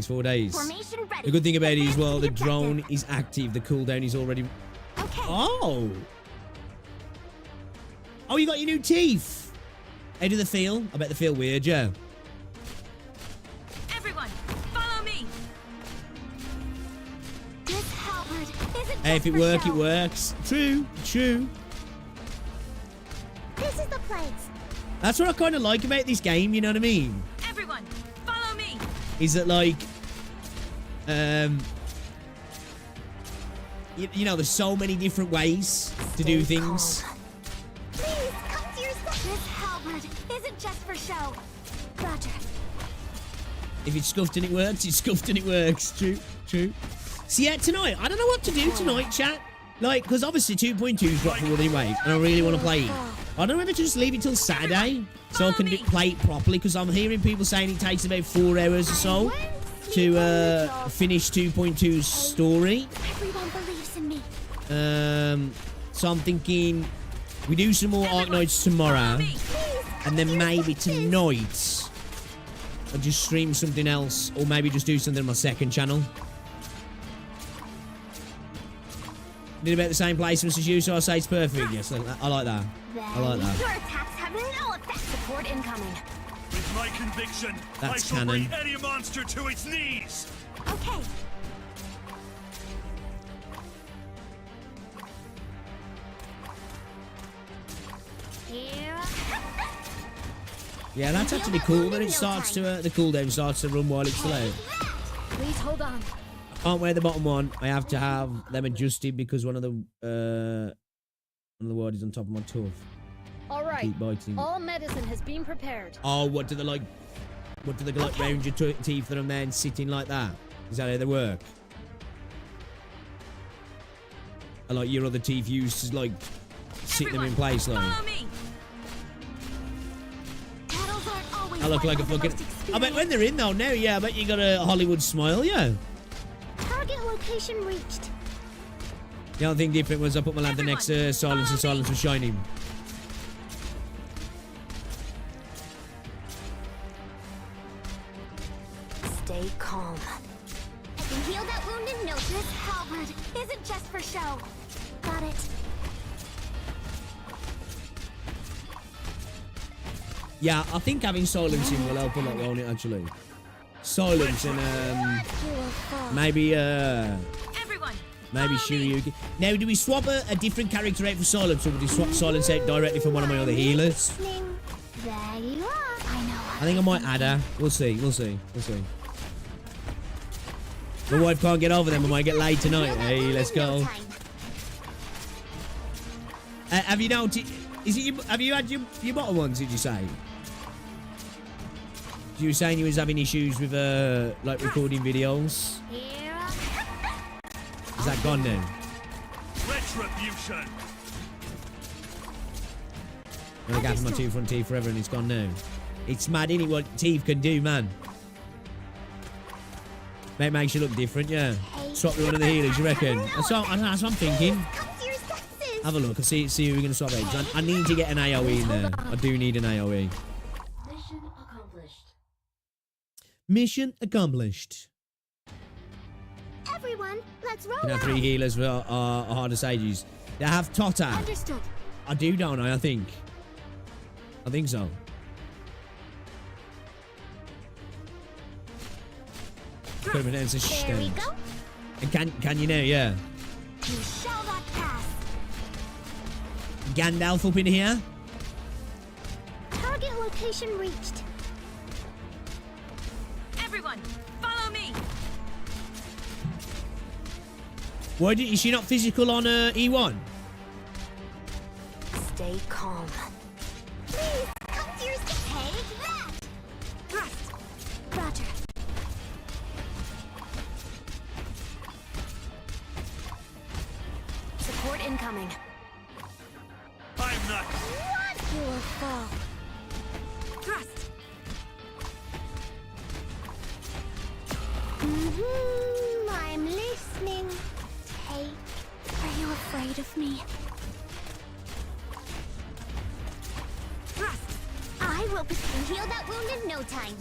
4 days. Formation ready. The good thing about it is, well, the Advance to drone objective. is active. The cooldown is already... Okay. Oh! Oh, you got your new teeth! How do they feel? I bet they feel weird, yeah. Everyone, follow me. This halberd isn't Hey, if just it for works, show. it works. True, true. This is the place. That's what I kind of like about this game, you know what I mean? Everyone, follow me. Is that like... You know, there's so many different ways to do things. Please, come to your senses. This halberd isn't just for show. Roger. If it's scuffed and it works, it's scuffed and it works. True, true. So yeah, tonight, I don't know what to do tonight, chat. Like, because obviously 2.2's dropped for Wuthering Waves, and I really want to play it. I don't know whether to just leave it till Saturday, so I can play it properly, because I'm hearing people saying it takes about 4 hours or so to finish 2.2's story. Everyone believes in me. So I'm thinking we do some more Arknights tomorrow, and then maybe tonight I'll just stream something else, or maybe just do something on my second channel. Did about the same placements as you, so I say it's perfect. Yes, I like that. I like that. Your attacks have no effect. Support incoming. With my conviction, That's I shall bring canon. any monster to its knees. Okay. Here. Yeah, that's actually cool that it starts to the cooldown starts to run while it's delayed. Please hold on. I can't wear the bottom one. I have to have them adjusted because one of the words is on top of my tooth. All right. Keep biting. All medicine has been prepared. Oh, what do they like? What do they go like round your teeth that I'm then sitting like that? Is that how they work? I like your other teeth used to like sit them in place like. Follow me. Battles aren't always I look like a one for the fucking. most I bet when they're in though now, yeah, I bet you got a Hollywood smile, yeah. Target location reached. The only thing different was I put my lantern next to Silence, and Silence was shining. Stay calm. I can heal that wound in no time. This halberd isn't just for show. Got it. Yeah, I think having silencing will help a lot, won't it, actually? Silence and, maybe, Everyone, maybe Shiryuki. Now, do we swap a different character out for silence, or do we swap silence out directly from one of my other healers? There you are. I know. I think I might add her. We'll see, we'll see, we'll see. My wife can't get over them, I might get laid tonight. Hey, let's go. Have you noticed? Have you had your bottom ones? Did you say? You were saying you was having issues with like recording videos. Is that gone now? Retribution. I'm gonna gap my two front teeth forever, and it's gone now. It's mad, innit, what teeth can do, man. Mate, makes you look different, yeah. Swap with one of the healers, you reckon? That's what I'm thinking. Have a look. I'll see who we're gonna swap out. I need to get an AOE in there. I do need an AOE. Mission accomplished. Mission accomplished. Everyone, let's roll. You can have 3 healers for our harder sages. They have Totter. Understood. I do, don't I? I think so. Permanent There we go. And can you now? Yeah. You shall not pass. Gandalf up in here. Target location reached. everyone, follow me. Why is she not physical on E1? Stay calm. Please, come to your take that. Thrust. Roger. Support incoming. I'm not. What? You will fall. Thrust. I'm listening. Take. Are you afraid of me? Thrust. I will heal that wound in no time.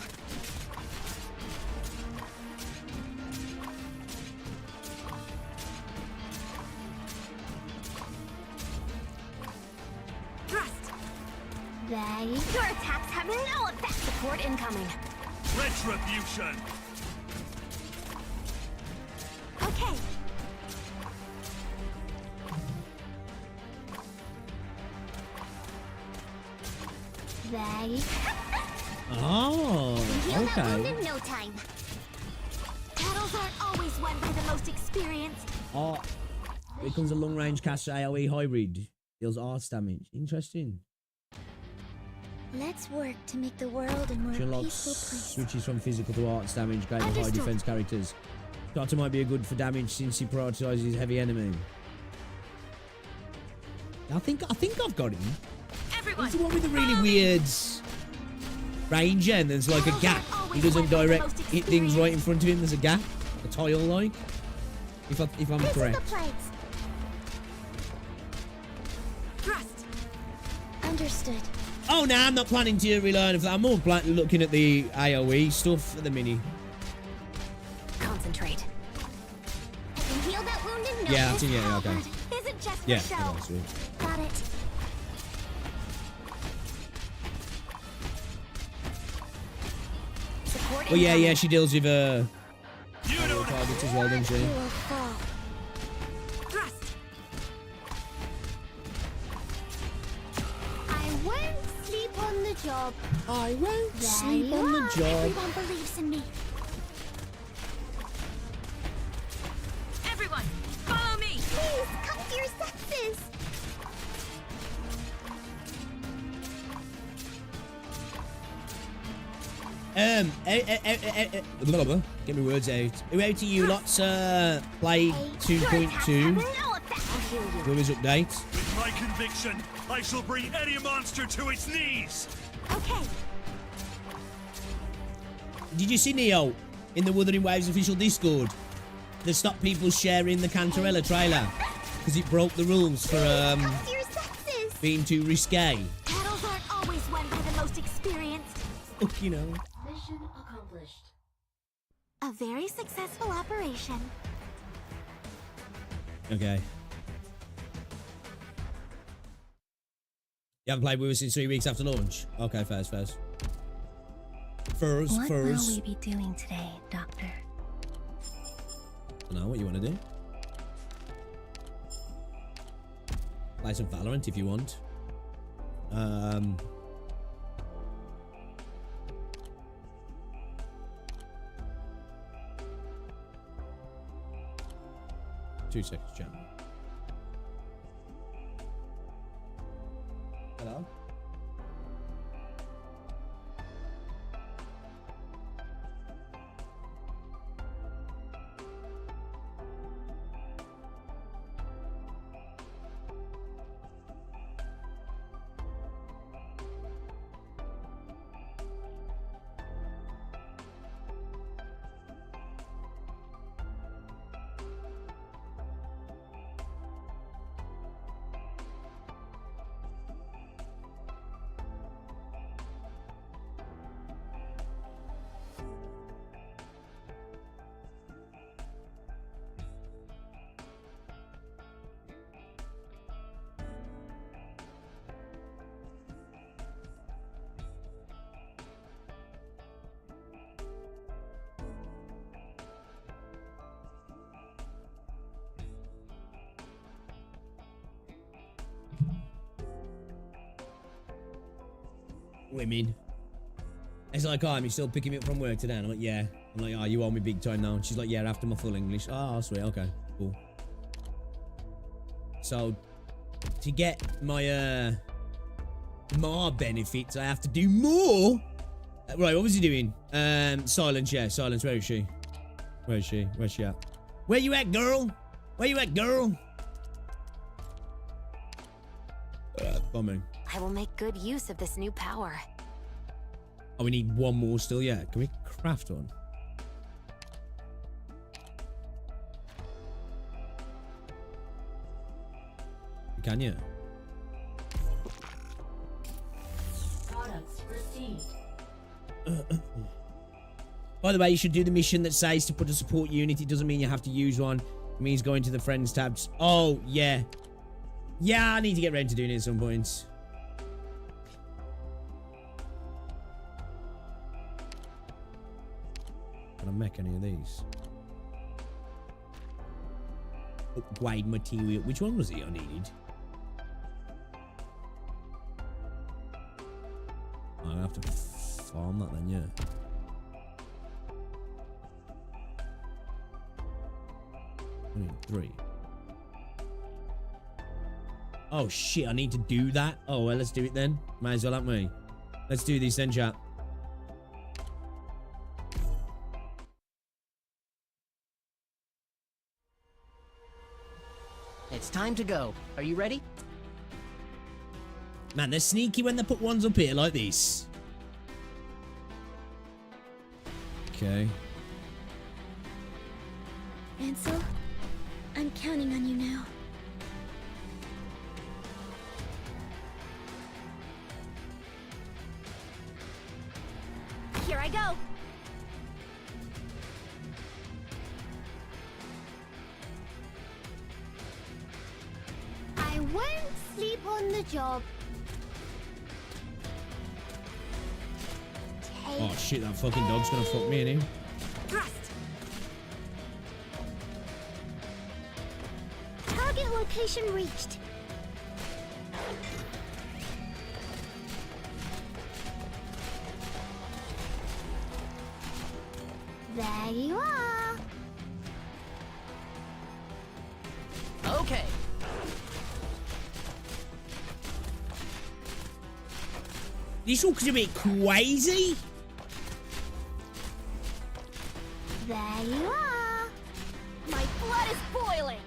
Thrust. There you go. Your attacks have no effect. Support incoming. Retribution. Okay. There you Oh, heal that wound okay. in no time. Battles aren't always won by the most experienced. Oh, here comes a long-range caster AoE hybrid. Deals arts damage. Interesting. Let's work to make the world a more She unlocks peaceful place. switches from physical to arts damage, great for high Understood. defense characters. Doctor might be a good for damage since he prioritizes heavy enemy. I think I've got him. Everyone. He's the one with the really weird range, and there's like a gap. He doesn't direct hit things right in front of him. There's a gap, a tile like. If I'm This is correct. the place. Thrust. Understood. Oh, no, I'm not planning to relearn of that. I'm more looking at the AoE stuff at the mini. Concentrate. I can heal that wound in no Yeah, time. yeah, okay. Isn't just for Yeah, show. okay, sweet. Got it. Support Oh yeah, incoming. yeah, she deals with You don't targets as well, doesn't You she? will fall. Thrust. I won't sleep on the job. I won't There sleep you on the are. job. Everyone believes in me. Everyone, follow me. Please, come to your senses. Blah, blah. Get me words out. Who out to you lots play 2.2 No effect. with his update? With my conviction, I shall bring any monster to its knees. Okay. Did you see Neo in the Wuthering Waves official Discord? They stopped people sharing the Cantarella trailer because it broke the rules for Come to your senses. being too risque. Battles aren't always won by the most experienced. Fuck, you know. Mission accomplished. A very successful operation. Okay. You haven't played with us in 3 weeks after launch? Okay, first. What will we be doing today, Doctor? I don't know what you want to do. Play some Valorant if you want. 2 seconds, Jam. Hello? What do you mean? It's like, oh, you still picking me up from work today? And I'm like, yeah. I'm like, oh, you owe me big time now. And she's like, yeah, after my full English. Oh, sweet. Okay, cool. So, to get my, more benefits, I have to do more. Right, what was he doing? Silence, yeah, Silence. Where is she? Where is she? Where's she at? Where you at, girl? Where you at, girl? Bombing. I will make good use of this new power. Oh, we need one more still, yeah. Can we craft one? Can you? Products received. By the way, you should do the mission that says to put a support unit. It doesn't mean you have to use one. It means going to the friends tabs. Oh, yeah. Yeah, I need to get ready to doing it at some point. Can I make any of these? Upgrade material. Which one was it I needed? I'm gonna have to farm that then, yeah. I need 3. Oh shit, I need to do that. Oh well, let's do it then. Might as well, haven't we? Let's do this then, chat. It's time to go. Are you ready? Man, they're sneaky when they put ones up here like this. Okay. Ansel, I'm counting on you now. Here I go. I won't sleep on the job. Oh shit, that fucking dog's gonna fuck me, ain't he? Thrust. Target location reached. There you are. Okay. This looks a bit crazy. There you are. My blood is boiling.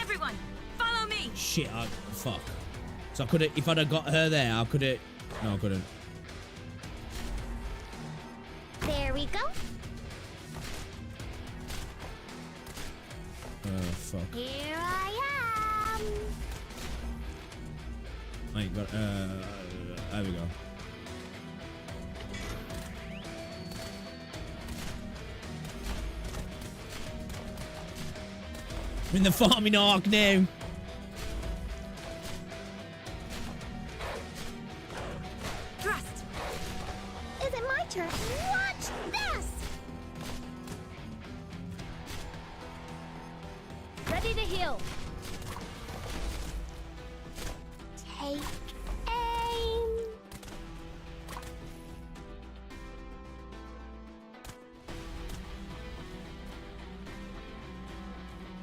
Everyone, follow me. Shit, fuck. So I could've, if I'd have got her there, I could've, no, I couldn't. There we go. Oh, fuck. Here I am. I ain't got, there we go. We're in the farming arc now. Thrust. Is it my turn? Watch this! Ready to heal. Take aim.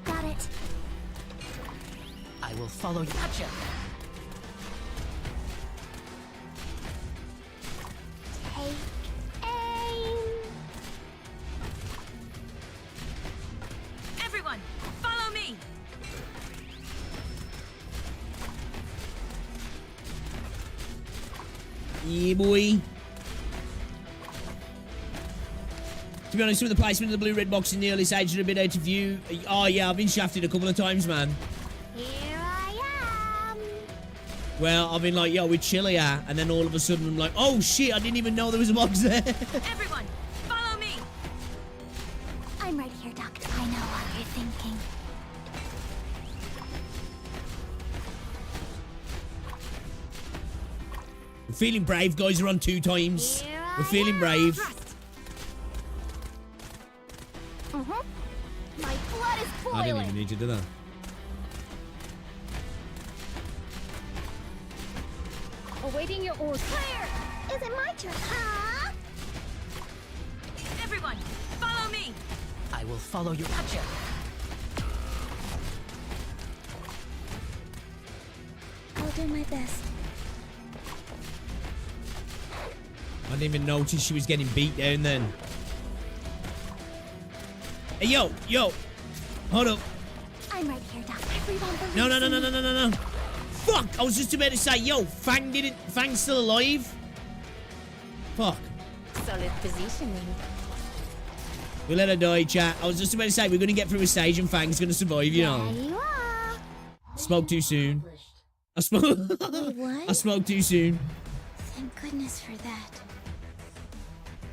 Got it. I will follow you. Gotcha. Take aim. Everyone, follow me. Yeah, boy. To be honest, with the placement of the blue red box in the early stages are a bit out of view. Oh yeah, I've been shafted a couple of times, man. Here I am. Well, I've been like, yo, we're chilly, and then all of a sudden I'm like, oh shit, I didn't even know there was a box there. Everyone, follow me. I'm right here, Doctor. I know what you're thinking. We're feeling brave, guys. We're on 2 times. Here We're I feeling am. brave. Thrust. My blood is I didn't boiling. even need to do that. Awaiting your orders. Clear! Is it my turn? Huh? Everyone, follow me. I will follow you. Gotcha. I'll do my best. I didn't even notice she was getting beat down then. Hey, yo. Hold up. I'm right here, Doc. Everyone believes No. in me. Fuck! I was just about to say, yo, Fang's still alive? Fuck. Solid positioning. We let her die, chat. I was just about to say, we're gonna get through a stage and Fang's gonna survive, you know. There you are. Spoke too soon. I spoke... Wait, what? I spoke too soon. Thank goodness for that.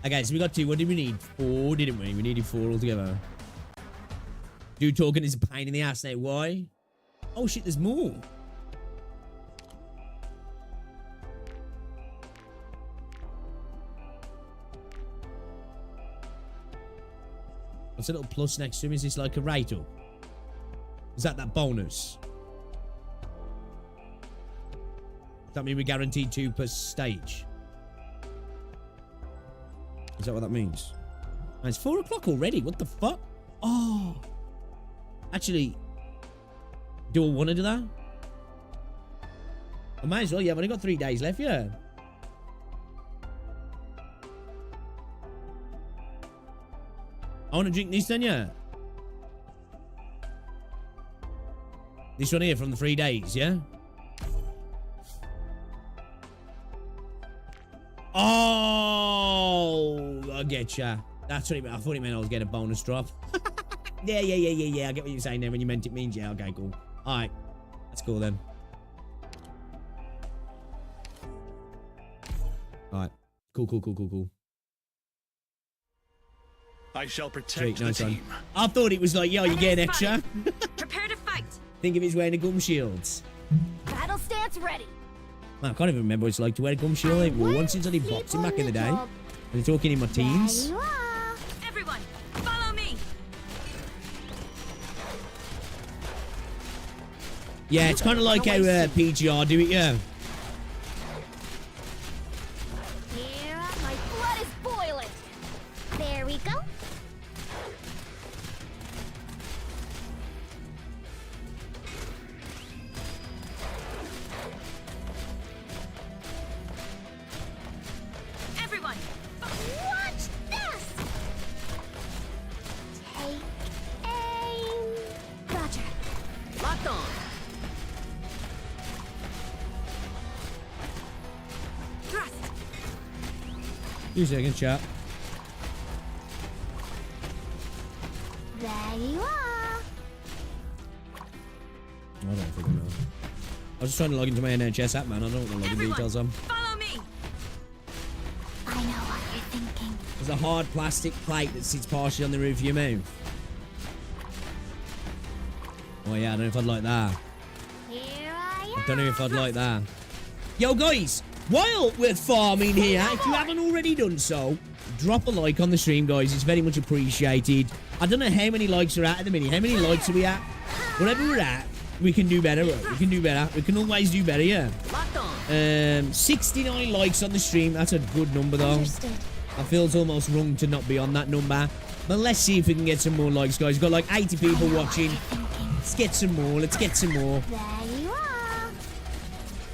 Okay, so we got 2. What did we need? 4, didn't we? We needed 4 altogether. Dude talking is a pain in the ass now. Why? Oh shit, there's more. What's a little plus next to him? Is this like a rate up? Is that bonus? Does that mean we're guaranteed 2 per stage? Is that what that means? Man, it's 4 o'clock already. What the fuck? Oh. Actually, do I want to do that? I might as well. Yeah, I've only got 3 days left, yeah. I want to drink this then, yeah. This one here from the 3 days, yeah? Oh, I get ya. That's what it meant. I thought it meant I was getting a bonus drop. Yeah. I get what you're saying there. When you meant it means, yeah. Okay, cool. All right. That's cool then. All right. Cool. I shall protect Sweet, the nice one. team. I thought it was like, yo, you get an extra. Prepare to fight. Think of it as wearing a gum shield. Battle stance ready. Man, I can't even remember what it's like to wear a gum shield. Like, well, once since I did boxing back in the day. And talking in my teens. There you are. Everyone, follow me. Yeah, it's kind of like how PGR do it, yeah. Here, my blood is boiling. There we go. Everyone, Watch this. Take aim. Roger. Locked on. thrust. 2 seconds, chat. There you are. I don't fucking know. I was just trying to log into my NHS app, man. I don't know what the login Everyone, details are. follow me. I know what you're thinking. There's a hard plastic plate that sits partially on the roof of your mouth. Oh yeah, I don't know if I'd like that. Here I I don't know if I'd like that. Yo, guys, while we're farming here, if you haven't already done so, drop a like on the stream, guys. It's very much appreciated. I don't know how many likes are at the minute. How many likes are we at? Whatever we're at, we can do better. We can do better. We can always do better, yeah. 69 likes on the stream. That's a good number, though. Understood. I feel it's almost wrong to not be on that number. But let's see if we can get some more likes, guys. We've got like 80 people watching. Let's get some more. Let's get some more. There you are.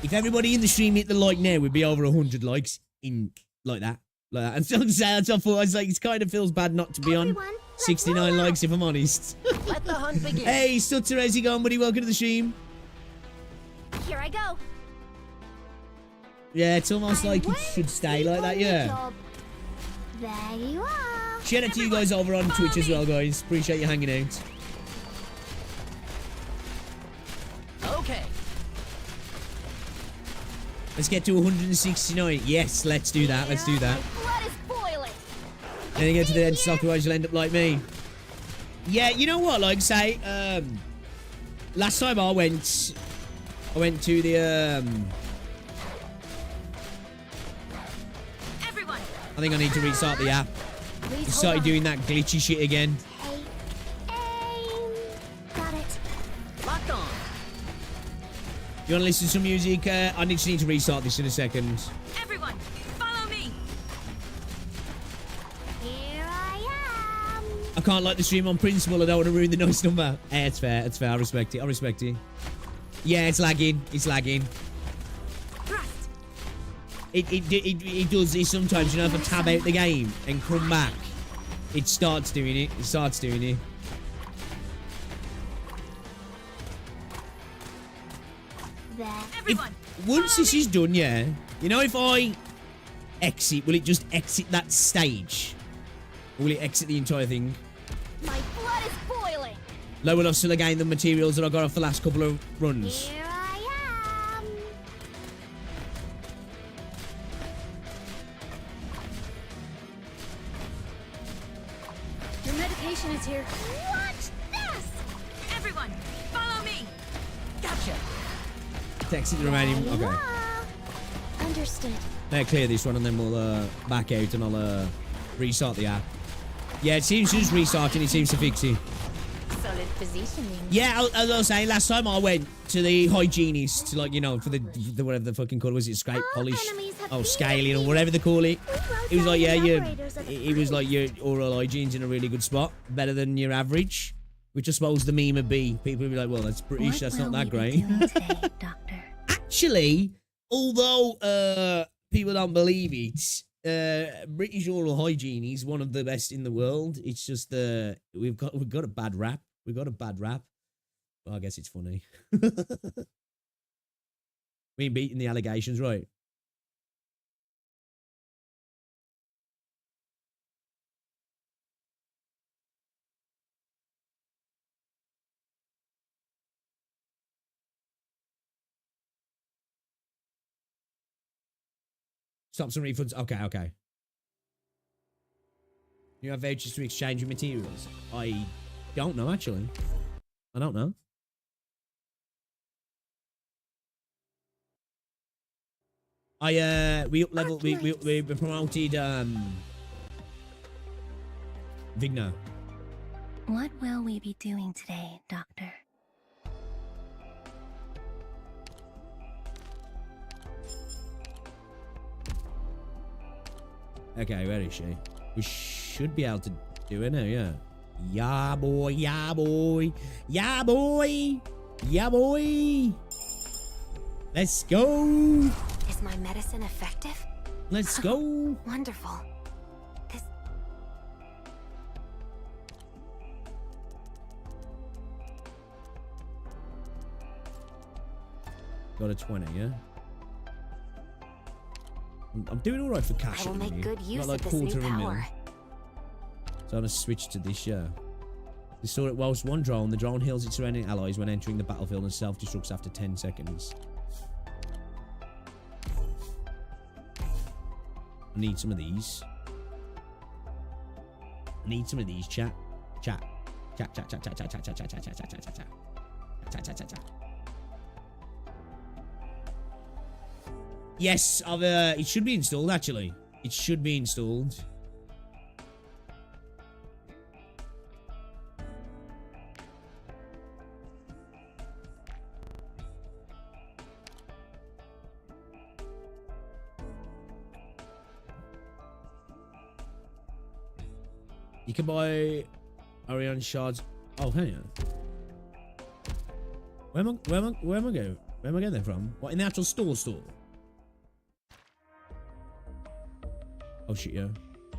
If everybody in the stream hit the like now, we'd be over 100 likes in like that. Like that. And so I thought, I was like, it kind of feels bad not to be on 69 likes, if I'm honest. Let the hunt begin. Hey, Stutter, how's it going, buddy? Welcome to the stream. Here I go. Yeah, it's almost like it should stay like that, yeah. There you are. Shout out to you guys over on Twitch as well, guys. Appreciate you hanging out. Okay. Let's get to 169. Yes, let's do that. Let's do that. My blood is boiling. Then you get to the end, otherwise you'll end up like me. Yeah, you know what? Like, say, last time I went to the, Everyone. I think I need to restart the app. Please It started doing that glitchy shit again. Aim. Got it. Locked on. You want to listen to some music? I just need to restart this in a second. Everyone, follow me. Here I am. I can't like the stream on principle. I don't want to ruin the nice number. It's fair. It's fair. I respect it. I respect it. Yeah, it's lagging. It's lagging. Thrust. It does this sometimes. You know, if I tab out the game and come back, it starts doing it. It starts doing it. There. Everyone. Once this is done, yeah, you know, if I exit, will it just exit that stage? Or will it exit the entire thing? My blood is boiling. Like, will I still gain the materials that I got off the last couple of runs? Here I am. Your medication is here. Watch this. Everyone, follow me. Gotcha. Exit the remaining. There you Okay. are. Understood. Clear this one and then we'll back out and I'll restart the app. Yeah, it seems to just restarting. It seems to fix it. Solid positioning. Yeah, as I was saying, last time I went to the hygienist, like, you know, for the whatever the fucking colour was, it scrape polish, scaling or whatever they call it. It was like, yeah, it was like your oral hygiene's in a really good spot, better than your average, which I suppose the meme would be. People would be like, well, that's British, that's not that great. Today, Doctor? Actually, although people don't believe it, British oral hygiene is one of the best in the world. It's just we've got a bad rap. We've got a bad rap. Well, I guess it's funny. We ain't beating the allegations, right? Stop some refunds. Okay. You have vouchers to exchange your materials? I don't know, actually. I don't know. We up leveled, we promoted, Vigna. What will we be doing today, Doctor? Okay, where is she? We should be able to do it now, yeah. Yeah, boy, yeah, boy. Yeah, boy. Yeah, boy. Let's go. Is my medicine effective? Let's go. Wonderful. This... Got a 20, yeah? I'm doing all right for cash. I will make good use got like of this new $250,000. power. So I'm gonna switch to this, yeah. They saw it whilst one drone. The drone heals its surrounding allies when entering the battlefield and self-destructs after 10 seconds. I need some of these. I need some of these, chat. Chat. Yes, it should be installed, actually. It should be installed. You can buy Orion shards. Oh, hang on. Where am I going? Where am I getting there from? What, in the actual store? Oh shit, yeah.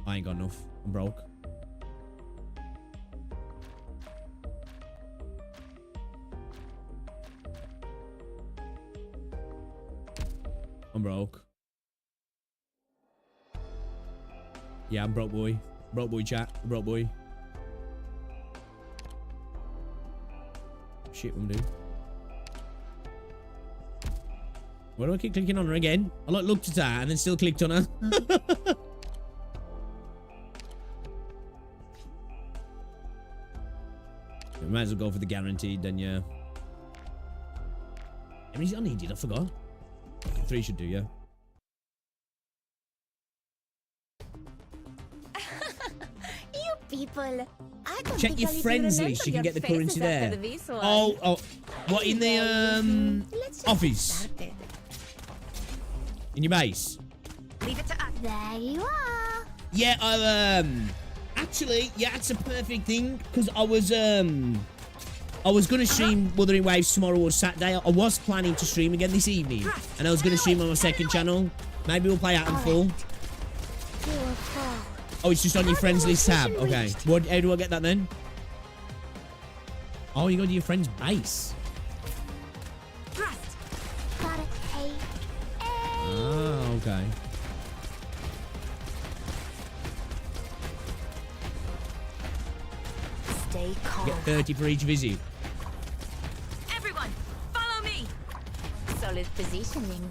I ain't got enough. I'm broke. I'm broke. Yeah, I'm broke, boy. Broke boy, chat. Broke boy. Shit, what am I doing? Why do I keep clicking on her again? I like looked at her and then still clicked on her. We might as well go for the guaranteed then, yeah. How many's I needed? I forgot. 3 should do, yeah. You people. I don't Check think your I'll even friends remember list. You can your get the faces currency after there. this one. Oh, what in the Let's just office? start it. In your base? Leave it to us. There you are. Yeah, actually, yeah, it's a perfect thing because I was gonna stream Wuthering Waves tomorrow or Saturday. I was planning to stream again this evening, and I was gonna stream on my second channel. Maybe we'll play out in full. Oh, it's just on your friends list tab. Okay. How do I get that then? Oh, you go to your friend's base. Got it. Hey. Oh, okay. Stay calm. Get 30 for each visit. Everyone, follow me. Solid positioning.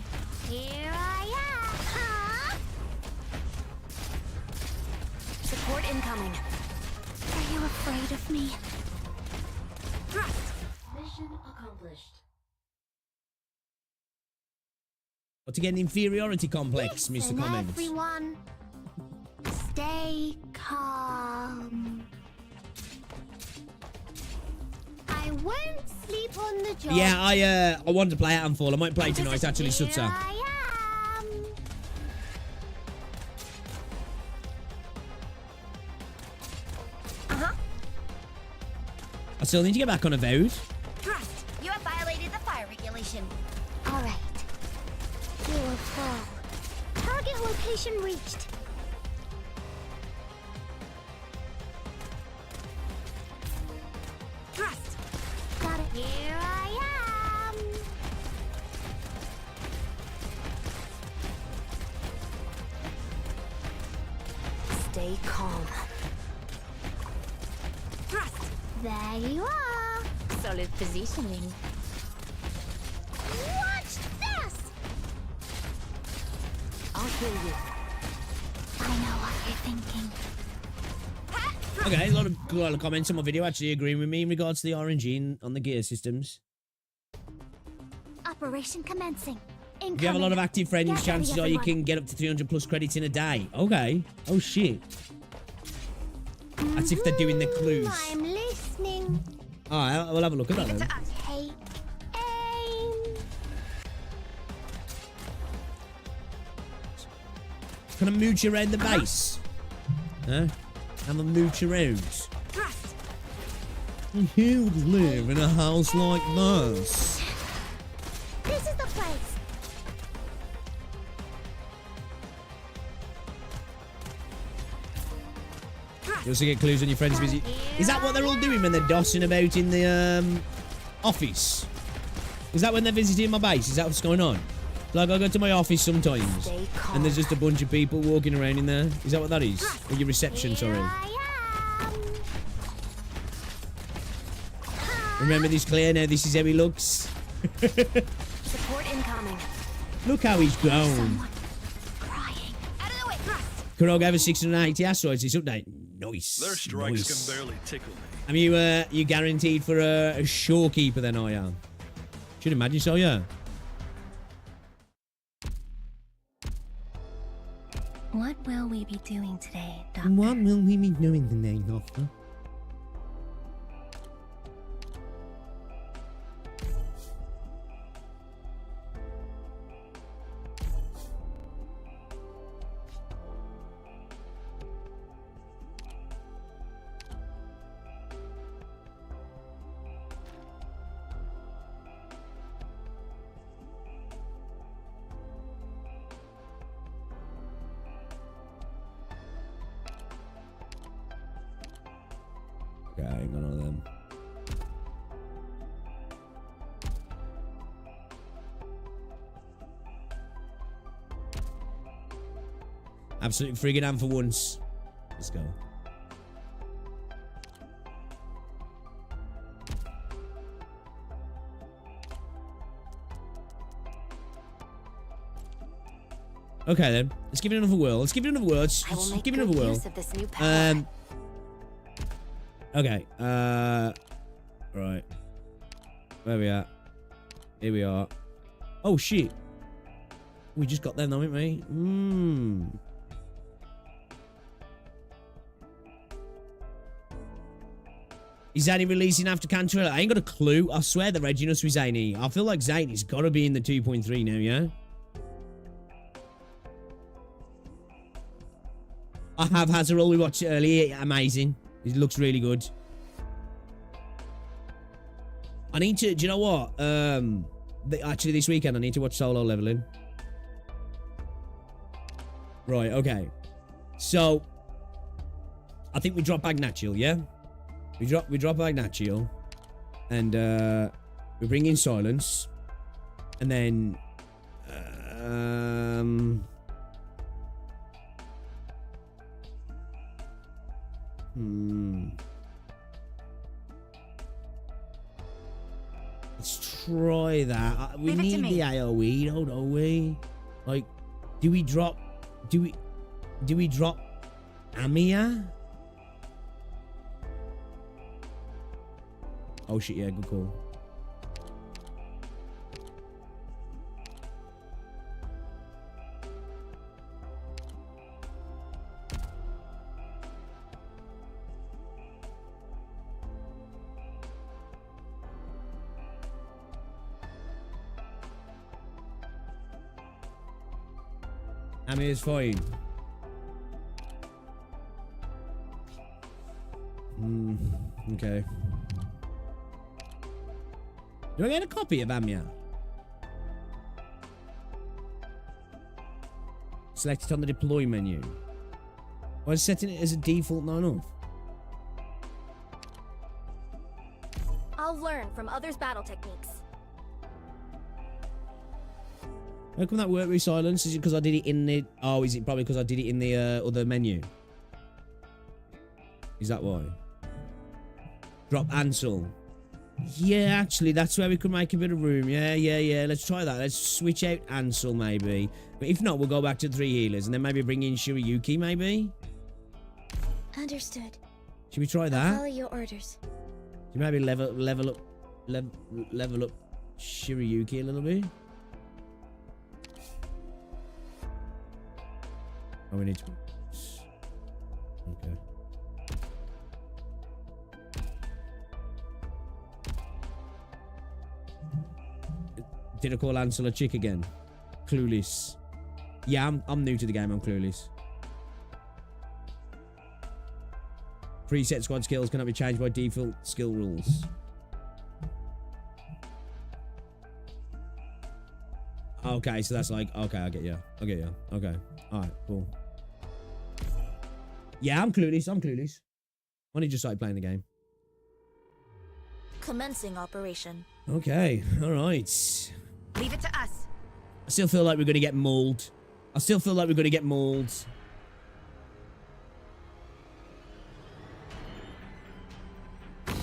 Here I am. Huh? Support incoming. Are you afraid of me? Mission accomplished. What to get an inferiority complex, Mr. Listen, Comments? everyone. Stay calm. I won't sleep on the job. Yeah, I wanted to play out in full. I might play tonight, actually, Here Sutta. I am. I still need to get back on a vote. Thrust. You have violated the fire regulation. All right. You will fall. Target location reached. Thrust. Got it. Here I am. Stay calm. Thrust. There you are. Solid positioning. Watch this. I'll kill you. I know what you're thinking. Okay, a lot of comments on my video actually agreeing with me in regards to the RNG on the gear systems. Operation commencing. If you have a lot of active friends, Get ready, chances are you everyone. can get up to 300 plus credits in a day. Okay. Oh, shit. That's if they're doing the clues. I'm listening. Alright, we'll have a look at that Leave it then. to us. Take aim. Can I mooch around the base? Huh? Have a mooch around. Thrust. Who would live in a house like this? This is the place. You also get clues on your friends' visit. Is that what they're all doing when they're dossing about in the office? Is that when they're visiting my base? Is that what's going on? Like I go to my office sometimes and there's just a bunch of people walking around in there. Is that what that is? Or your reception, sorry. Remember this, Claire? Now this is how he looks. Support incoming. Look how he's grown. Crying. Out of the way. Thrust. Kurog over 680 asteroids this update. Nice. Their strikes Nice. can barely tickle me. I mean, you guaranteed for a shorekeeper then, are you? Should imagine so, yeah. What will we be doing today, Doctor? What will we be doing today, Doctor? Okay, I ain't got none of them. Absolutely friggin' am for once. Let's go. Okay then, let's give it another whirl. Let's give it another whirl. Let's give it another whirl. Use of this new power. Okay. Right. Where we at? Here we are. Oh shit. We just got them, haven't we? Is Zany releasing after Cantor? I ain't got a clue. I swear that Reginus was Zany. I feel like Zany's got to be in the 2.3 now, yeah? I have Hazarol. We watched it earlier. Amazing. It looks really good. I need to... Do you know what? Actually, this weekend, I need to watch Solo Leveling. Right, okay. So, I think we drop Agnatiel, yeah? We drop Agnatiel. And, we bring in Silence. And then... Let's try that. We need the AoE, don't we? Like, do we drop Amia? Oh shit, yeah, good call. Amia's fine. Okay. Do I get a copy of Amia? Select it on the deploy menu. Why is setting it as a default not enough? I'll learn from others' battle techniques. How come that worked with Silence? Is it because I did it in the... Oh, is it probably because I did it in the other menu? Is that why? Drop Ansel. Yeah, actually, that's where we could make a bit of room. Yeah. Let's try that. Let's switch out Ansel, maybe. But if not, we'll go back to 3 healers and then maybe bring in Shiryuki, maybe? Understood. Should we try that? I'll follow your orders. Should we maybe level up Shiryuki a little bit? Oh, we need to... Okay. Did I call Ansel a chick again? Clueless. Yeah, I'm new to the game. I'm clueless. Preset squad skills cannot be changed by default skill rules. Okay, so that's like... Okay, I get you. Okay. Alright, cool. Yeah, I'm clueless. I only just started playing the game. Commencing operation. Okay, alright. Leave it to us. I still feel like we're going to get mauled.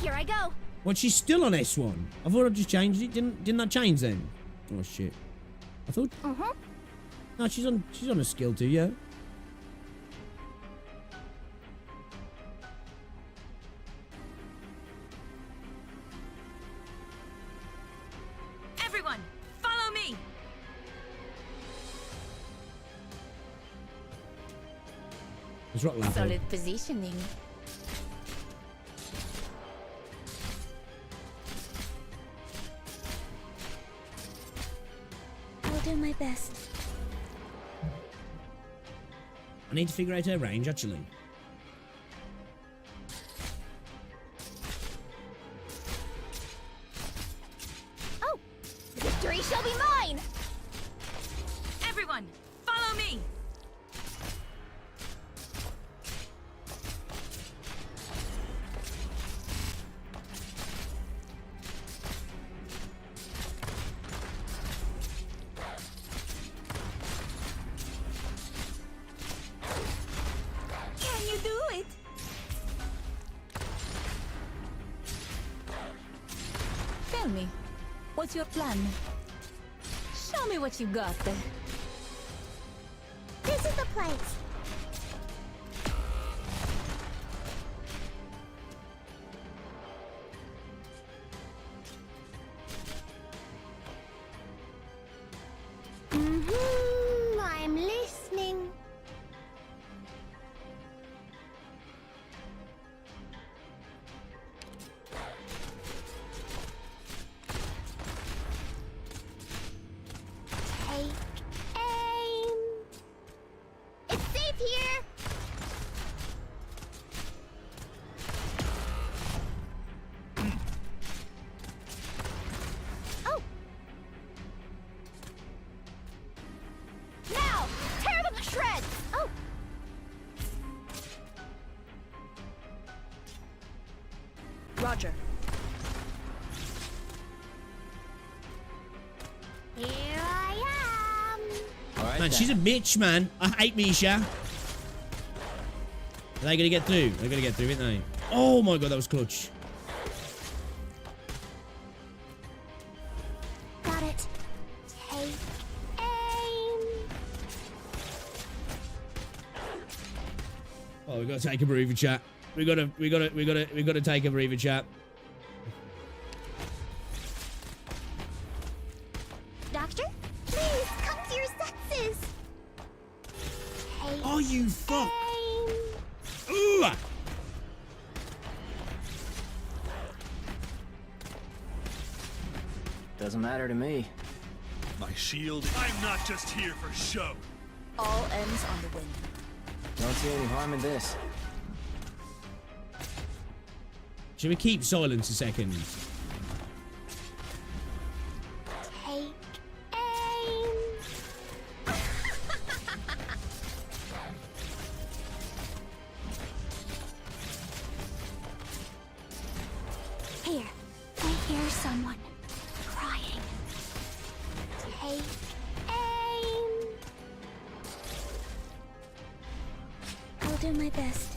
Here I go. What, she's still on S1? I thought I just changed it. Didn't that change then? Oh, shit. I thought... No, she's on a skill too, yeah. It's rock laughing. Solid positioning. I'll do my best. I need to figure out her range, actually. Oh, victory shall be mine. Everyone, follow me! Can you do it? Tell me, what's your plan? Show me what you got. This is the place. I'm listening. Take aim. It's safe here. Oh. Now, tear them to shreds. Oh. Roger. Here I am. All right. Man, she's a bitch, man. I hate Misha. Are they gonna get through? They're gonna get through, aren't they? Oh my god, that was clutch. Got it. Take aim. Oh, we gotta take a breather, chat. We gotta take a breather, chat. Doctor, please come to your senses. Take Oh, you fuck. aim. Ooh. Doesn't matter to me. My shield. I'm not just here for show. All ends on the wind. Don't see any harm in this. Should we keep silence a second? Take aim. Here, I hear someone crying. Take aim. I'll do my best.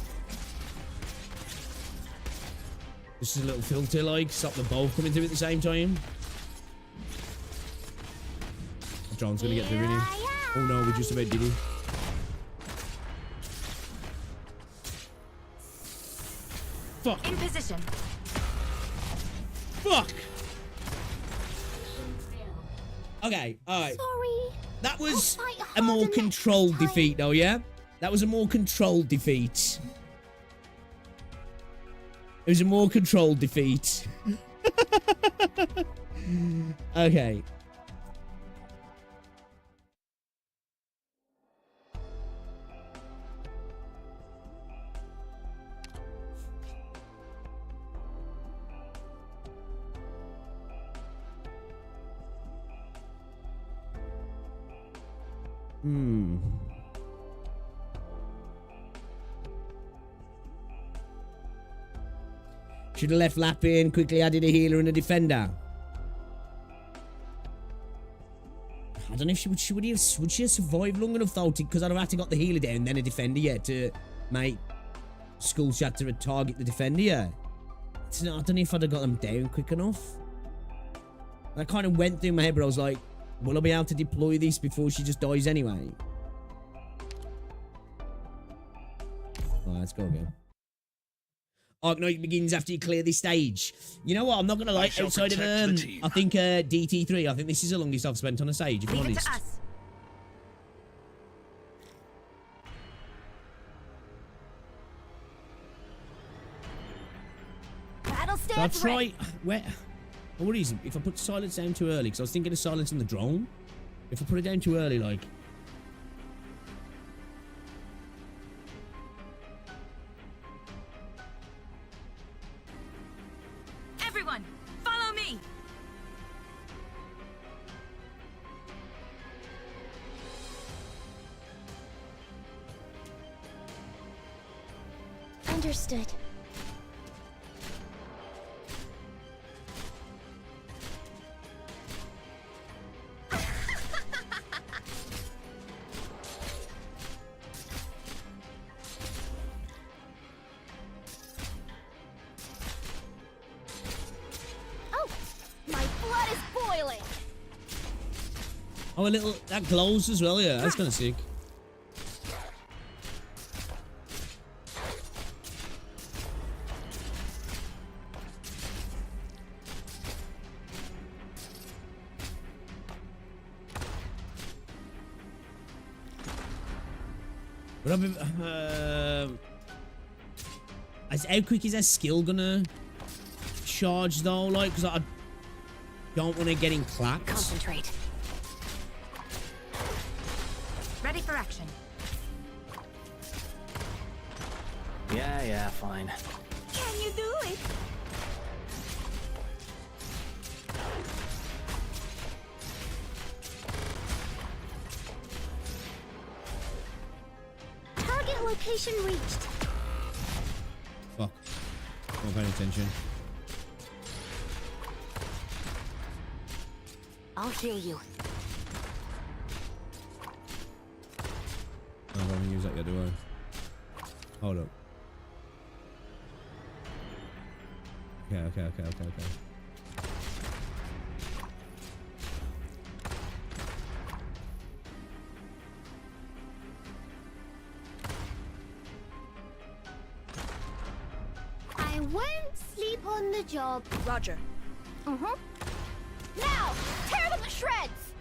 This is a little filter, like, stop them both coming through at the same time. John's gonna get through, isn't he? Oh no, we just about did he. Fuck. In position. Fuck. Okay, alright. Sorry. That was I'll fight a more harder next controlled time. defeat, though, yeah? That was a more controlled defeat. It was a more controlled defeat. Okay. Should have left lapping, quickly added a healer and a defender. I don't know if would she have survived long enough though, because I'd have had to got the healer down, then a defender yet to make Skull Shatter target the defender. Yeah. I don't know if I'd have got them down quick enough. I kind of went through my head, but I was like, will I be able to deploy this before she just dies anyway? Alright, let's go again. Arknight begins after you clear this stage. You know what? I'm not gonna lie. Outside of I think DT3. I think this is the longest I've spent on a stage. If I'm honest. Battle So I'll stance try... ready. Where... What reason? If I put silence down too early, because I was thinking of silencing the drone. If I put it down too early, like... Everyone, follow me! Understood. Oh, my blood is boiling. Oh, a little... That glows as well, yeah. That's kind of sick. But I've been... how quick is that skill gonna charge, though? Like, because I don't want to get in clapped. Concentrate. Ready for action. Yeah, fine. Can you do it? Target location reached. Fuck. Not paying attention. I'll heal you. I don't want to use that yet, do I? Hold up. Okay. I won't sleep on the job. Roger. Now, tear them to shreds.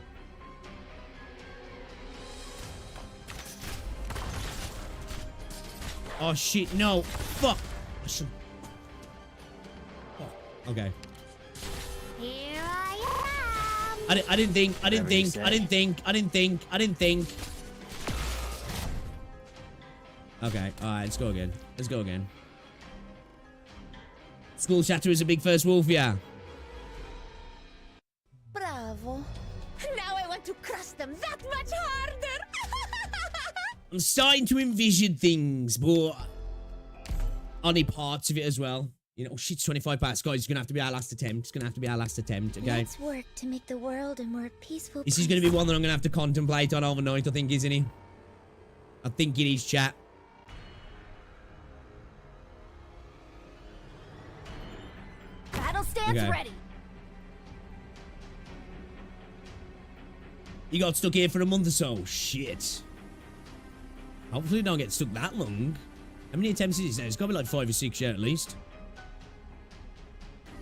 Oh shit, no. Fuck. I should... Fuck. Okay. Here I am. I didn't think. Whatever you say. Okay, alright, let's go again. School Shatter is a big first wolf, yeah. Bravo. Now I want to crush them that much harder. I'm starting to envision things, but only parts of it as well. You know, oh shit, 25 parts, guys. It's gonna have to be our last attempt. Okay? Let's work to make the world a more peaceful This is gonna be one that I'm gonna have to contemplate on overnight, I think, isn't he? I think it is, chat. Battle stance Okay. ready. You got stuck here for a month or so. Shit. Hopefully don't get stuck that long. How many attempts is it now? It's gotta be like 5 or 6, yeah, at least.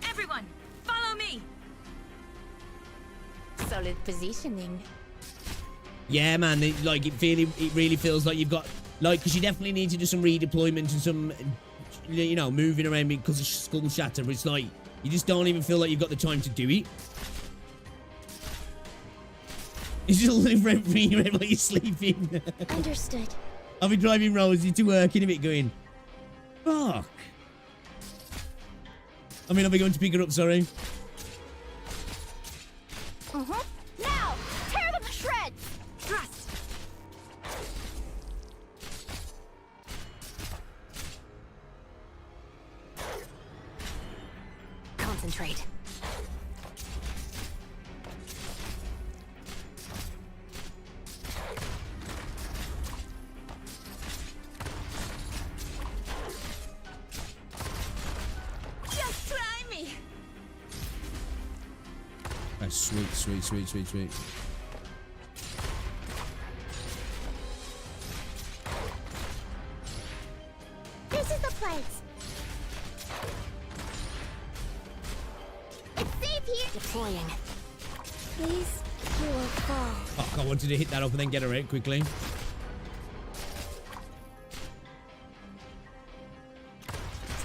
Everyone, follow me! Solid positioning. Yeah, man. It really feels like you've got, like, because you definitely need to do some redeployment and some, you know, moving around because of Skull Shatter. But it's like you just don't even feel like you've got the time to do it. You just live rent free while you're sleeping. Understood. I'll be driving Rosie to work in a bit going, fuck. I mean, I'll be going to pick her up, sorry. Now, tear them to shreds. Thrust! Concentrate. Just try me. That's sweet. This is the place. It's safe here. Deploying. Please, you will fall. Fuck, I wanted to hit that up and then get her out quickly.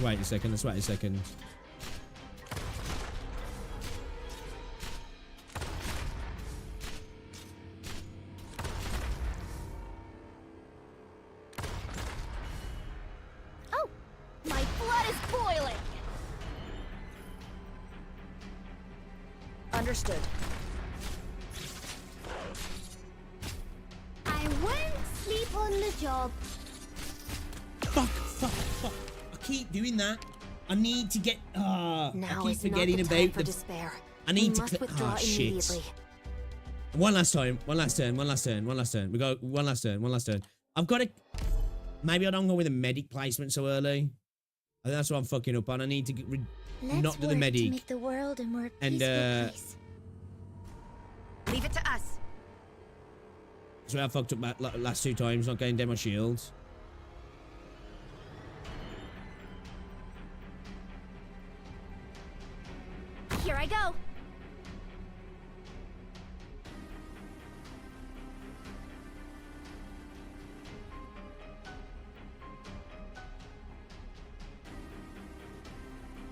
Let's wait a second. is boiling! Understood. I won't sleep on the job. Fuck. I keep doing that. I need to get... I Now keep is not forgetting the time about for the... despair. I need We to... must withdraw shit. immediately. One last time. One last turn. We go one last turn. I've got to... Maybe I don't go with a medic placement so early. I think that's what I'm fucking up on. I need to get not do the medic. To make the world a more And, peaceful place. Leave it to us. That's why I fucked up last 2 times, not getting down my shields. Here I go!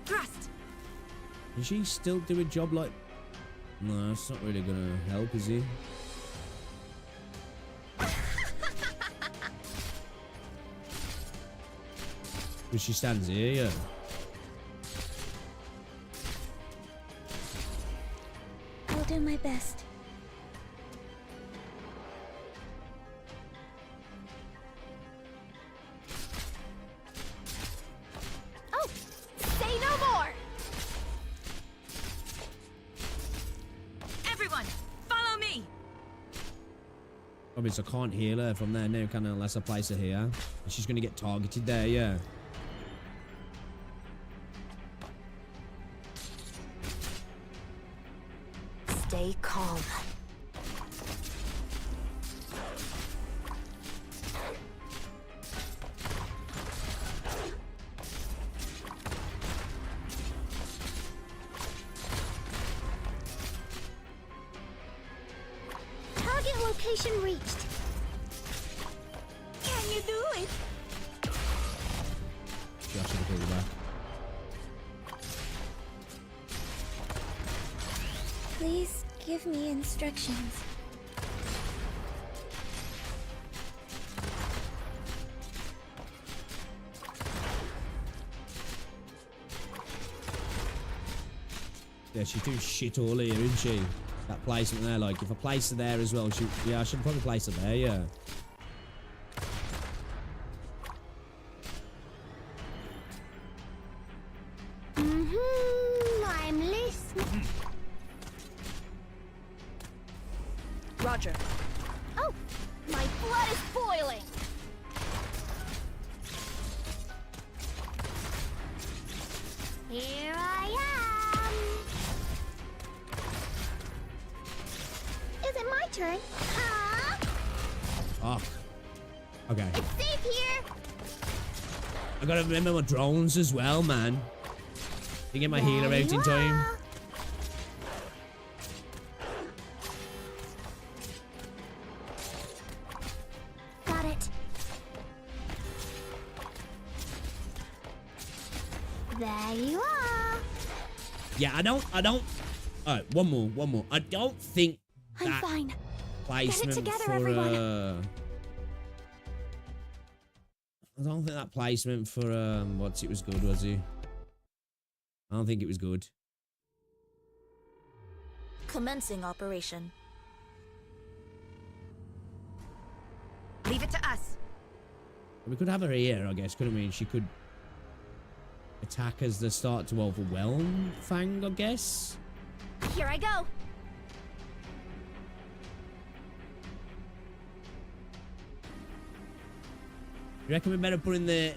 Thrust. Can she still do a job like... No, it's not really gonna help, is he? Because she stands here, yeah. I'll do my best. Oh! Say no more! Everyone, follow me. Obviously, I can't heal her from there now, can I? Unless I place her here. And she's gonna get targeted there, yeah. Stay calm. Target location reached. Can you do it? She actually pulled her back. Please give me instructions. Yeah, she's doing shit all here, isn't she? That placement there, like, if I place her there as well, yeah, I should probably place her there, yeah. I'm listening. Roger. Oh! My blood is boiling! Here I am. Is it my turn? Huh? Oh. Okay. It's safe here. I gotta remember my drones as well, man. To get my healer out in time. Got it. There you are. Yeah, I don't. Alright, one more. I don't think I'm that fine. placement together, for everyone. I don't think that placement for what's it was good, was he? I don't think it was good. Commencing operation. Leave it to us. We could have her here, I guess, couldn't we? And she could attack as the start to overwhelm Fang, I guess. Here I go! You reckon we better put in the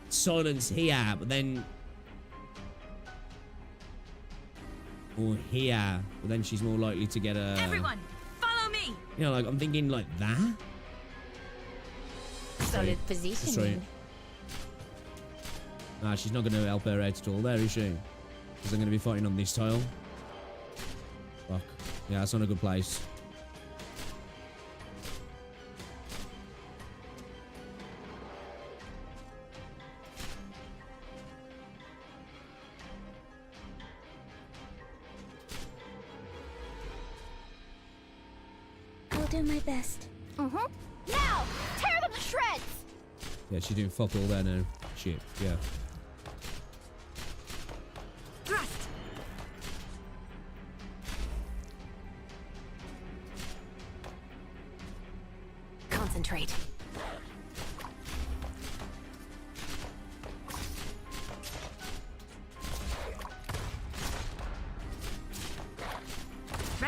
silence here, but then... Or here, but then she's more likely to get a... Everyone, follow me. You know, like, I'm thinking like that. Solid positioning. Sorry. Nah, she's not going to help her out at all there, is she? Because I'm going to be fighting on this tile. Fuck. Yeah, that's not a good place. I'll do my best. Now! Tear them to shreds! Yeah, she's doing fuck all there now. Shit, yeah.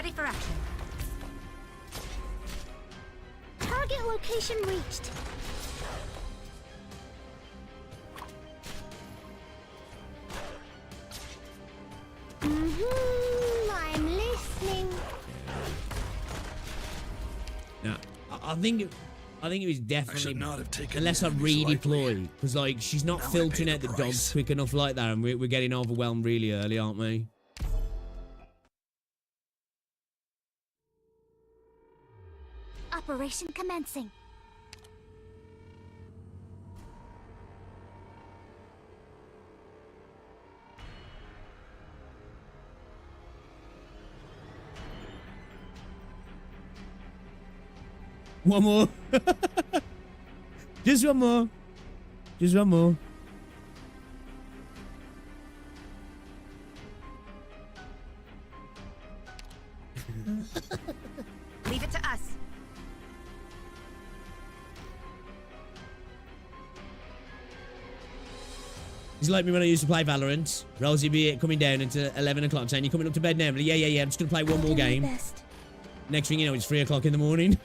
Ready for action. Target location reached. I'm listening. Now, I think it was definitely not have taken unless I the enemies redeploy, because like she's not Now I filtering pay out the the price. dogs quick enough like that, and we're getting overwhelmed really early, aren't we? Operation commencing. One more. Just one more. Just one more. Leave it to us. It's like me when I used to play Valorant. Rosie be coming down into 11 o'clock saying, "You coming up to bed now?" I'm like, yeah. I'm just going to play one more game. Next thing you know, it's 3 o'clock in the morning.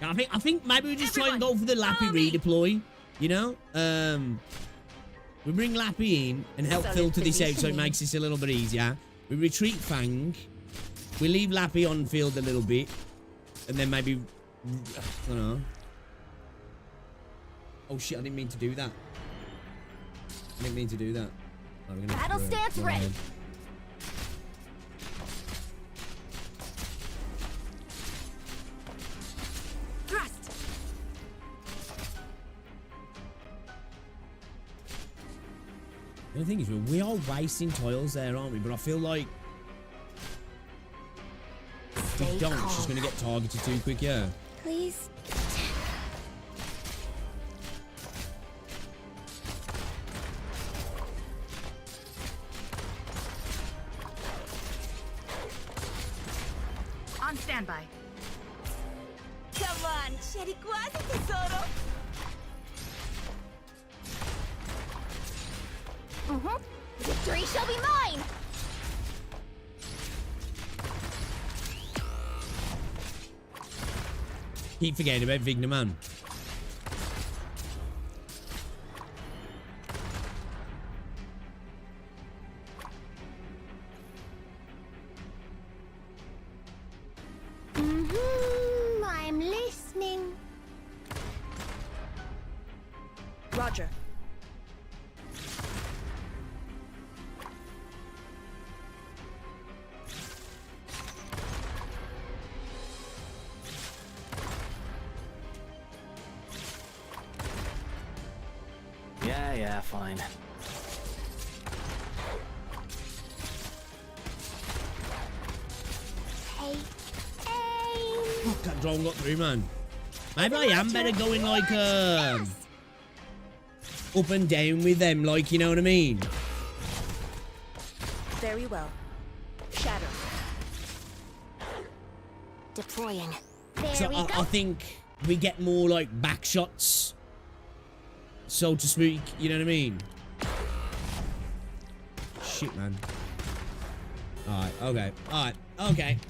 I think maybe we just try and go for the Lappy redeploy, you know? We bring Lappy in and help filter this out so it makes this a little bit easier. We retreat Fang. We leave Lappy on field a little bit. And then maybe, I don't know. Oh shit, I didn't mean to do that. I didn't mean to do that. Oh, Battle stance ready. Thrust. The other thing is, we are wasting tiles there, aren't we? But I feel like if we don't, she's going to get targeted too quick, yeah. Please. On standby. Come on, c'eri quasi, tesoro. Victory shall be mine. Keep forgetting about Vigna, man. I'm listening. Roger. Yeah, fine. Hey. Fuck, that drone got through, man. Maybe I am better going like up and down with them, like, you know what I mean? Very well. Shatter. Deploying. So I think we get more like back shots, so to speak, you know what I mean? Shit, man. Alright, okay.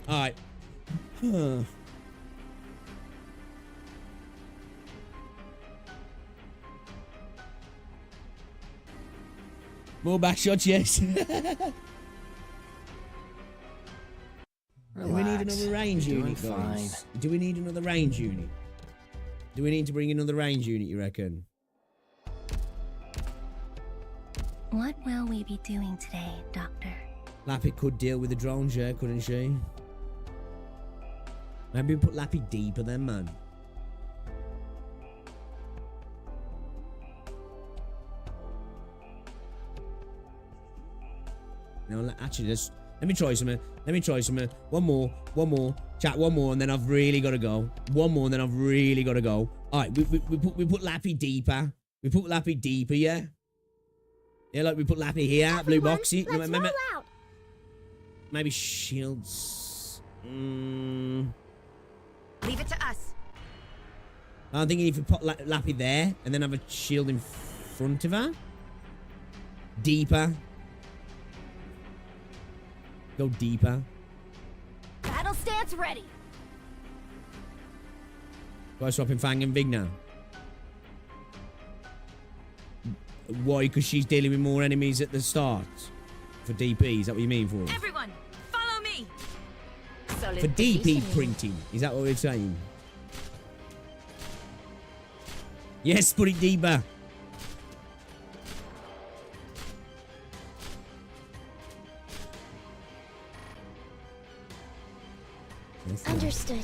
Alright. More back shots, yes. Do we need another range unit, guys? Do we need another range unit? Do we need to bring another range unit, you reckon? What will we be doing today, Doctor? Lappy could deal with the drones, yeah, couldn't she? Maybe we put Lappy deeper then, man. No, actually, let me try something. One more. Chat, one more, and then I've really got to go. One more, and then I've really got to go. All right, we put Lappy deeper. We put Lappy deeper, yeah? Yeah, like we put Lappy here, blue boxy. Let's roll out. Maybe shields. Leave it to us. I'm thinking if we put Lappy there, and then have a shield in front of her. Deeper. Go deeper. Battle stance ready. Go swapping Fang and Vig now. Why? Because she's dealing with more enemies at the start. For DP, is that what you mean for? Everyone, follow me. Solid For DP positioning. printing. Is that what we're saying? Yes, put it deeper. Yes, Understood.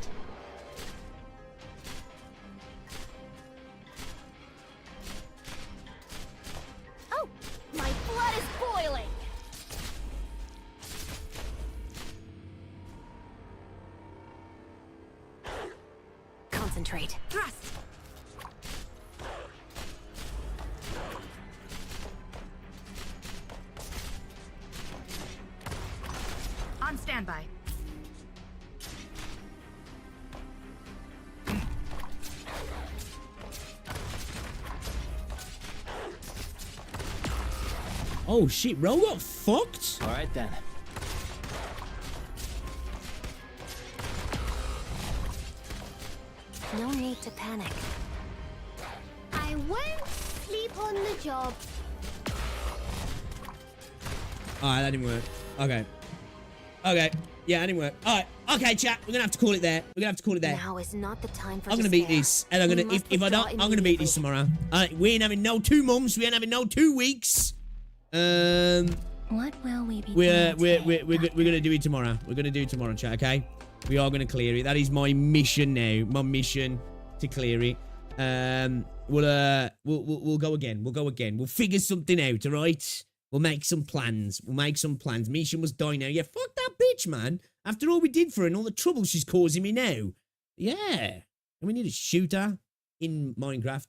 Oh, my blood is boiling. Concentrate. Thrust. On standby. Oh shit, Ro got fucked? Alright then. No need to panic. I won't sleep on the job. Alright, that didn't work. Okay. Okay. Yeah, that didn't work. Alright. Okay, chat. We're gonna have to call it there. We're gonna have to call it there. Now is not the time for I'm gonna beat despair. this. And I'm We gonna must if I don't, withdraw I'm gonna beat this immediately. tomorrow. We ain't having no 2 months, we ain't having no 2 weeks. What will we be We're doing we're today, we're, Doctor? we're gonna do it tomorrow. We're gonna do it tomorrow, chat, okay? We are gonna clear it. That is my mission now. My mission to clear it. We'll go again. We'll go again. We'll figure something out, alright? We'll make some plans. We'll make some plans. Misha must die now. Yeah, fuck that bitch, man. After all we did for her and all the trouble she's causing me now. Yeah. And we need a shooter in Minecraft.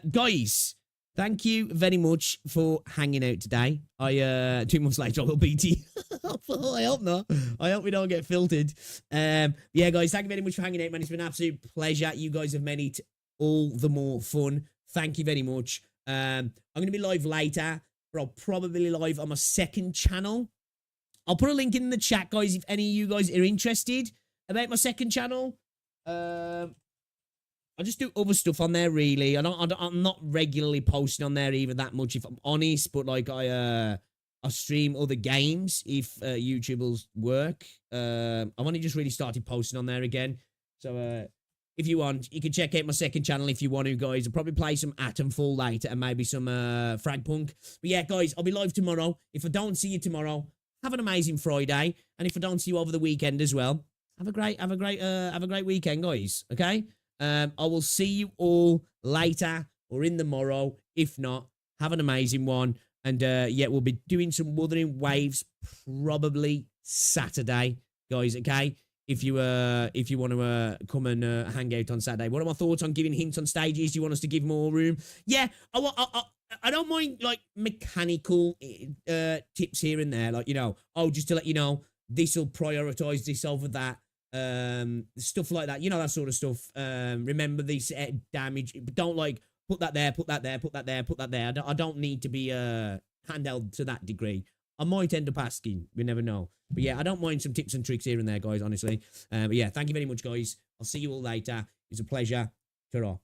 Guys, thank you very much for hanging out today. 2 months later I will beat you. I hope not. I hope we don't get filtered. Yeah, guys, thank you very much for hanging out, man. It's been an absolute pleasure. You guys have made it all the more fun. Thank you very much. I'm going to be live later, but I'll probably live on my second channel. I'll put a link in the chat, guys, if any of you guys are interested about my second channel. I just do other stuff on there, really. I'm not regularly posting on there either that much, if I'm honest. But like I stream other games if YouTube will work. I've only just really started posting on there again. So if you want, you can check out my second channel if you want to, guys. I'll probably play some Atomfall later and maybe some Fragpunk. But yeah, guys, I'll be live tomorrow. If I don't see you tomorrow, have an amazing Friday. And if I don't see you over the weekend as well, have a great weekend, guys. Okay? I will see you all later or in the morrow. If not, have an amazing one. And yeah, we'll be doing some Wuthering Waves probably Saturday, guys. Okay, if you want to come and hang out on Saturday. What are my thoughts on giving hints on stages? Do you want us to give more room? Yeah, I don't mind like mechanical tips here and there, like, you know, oh, just to let you know, this will prioritize this over that. Stuff like that, you know, that sort of stuff. Remember this damage, but don't like put that there, put that there, put that there, put that there. I don't need to be handheld to that degree. I might end up asking, we never know. But yeah, I don't mind some tips and tricks here and there, guys, honestly. But yeah, thank you very much, guys. I'll see you all later. It's a pleasure. Ta-ra.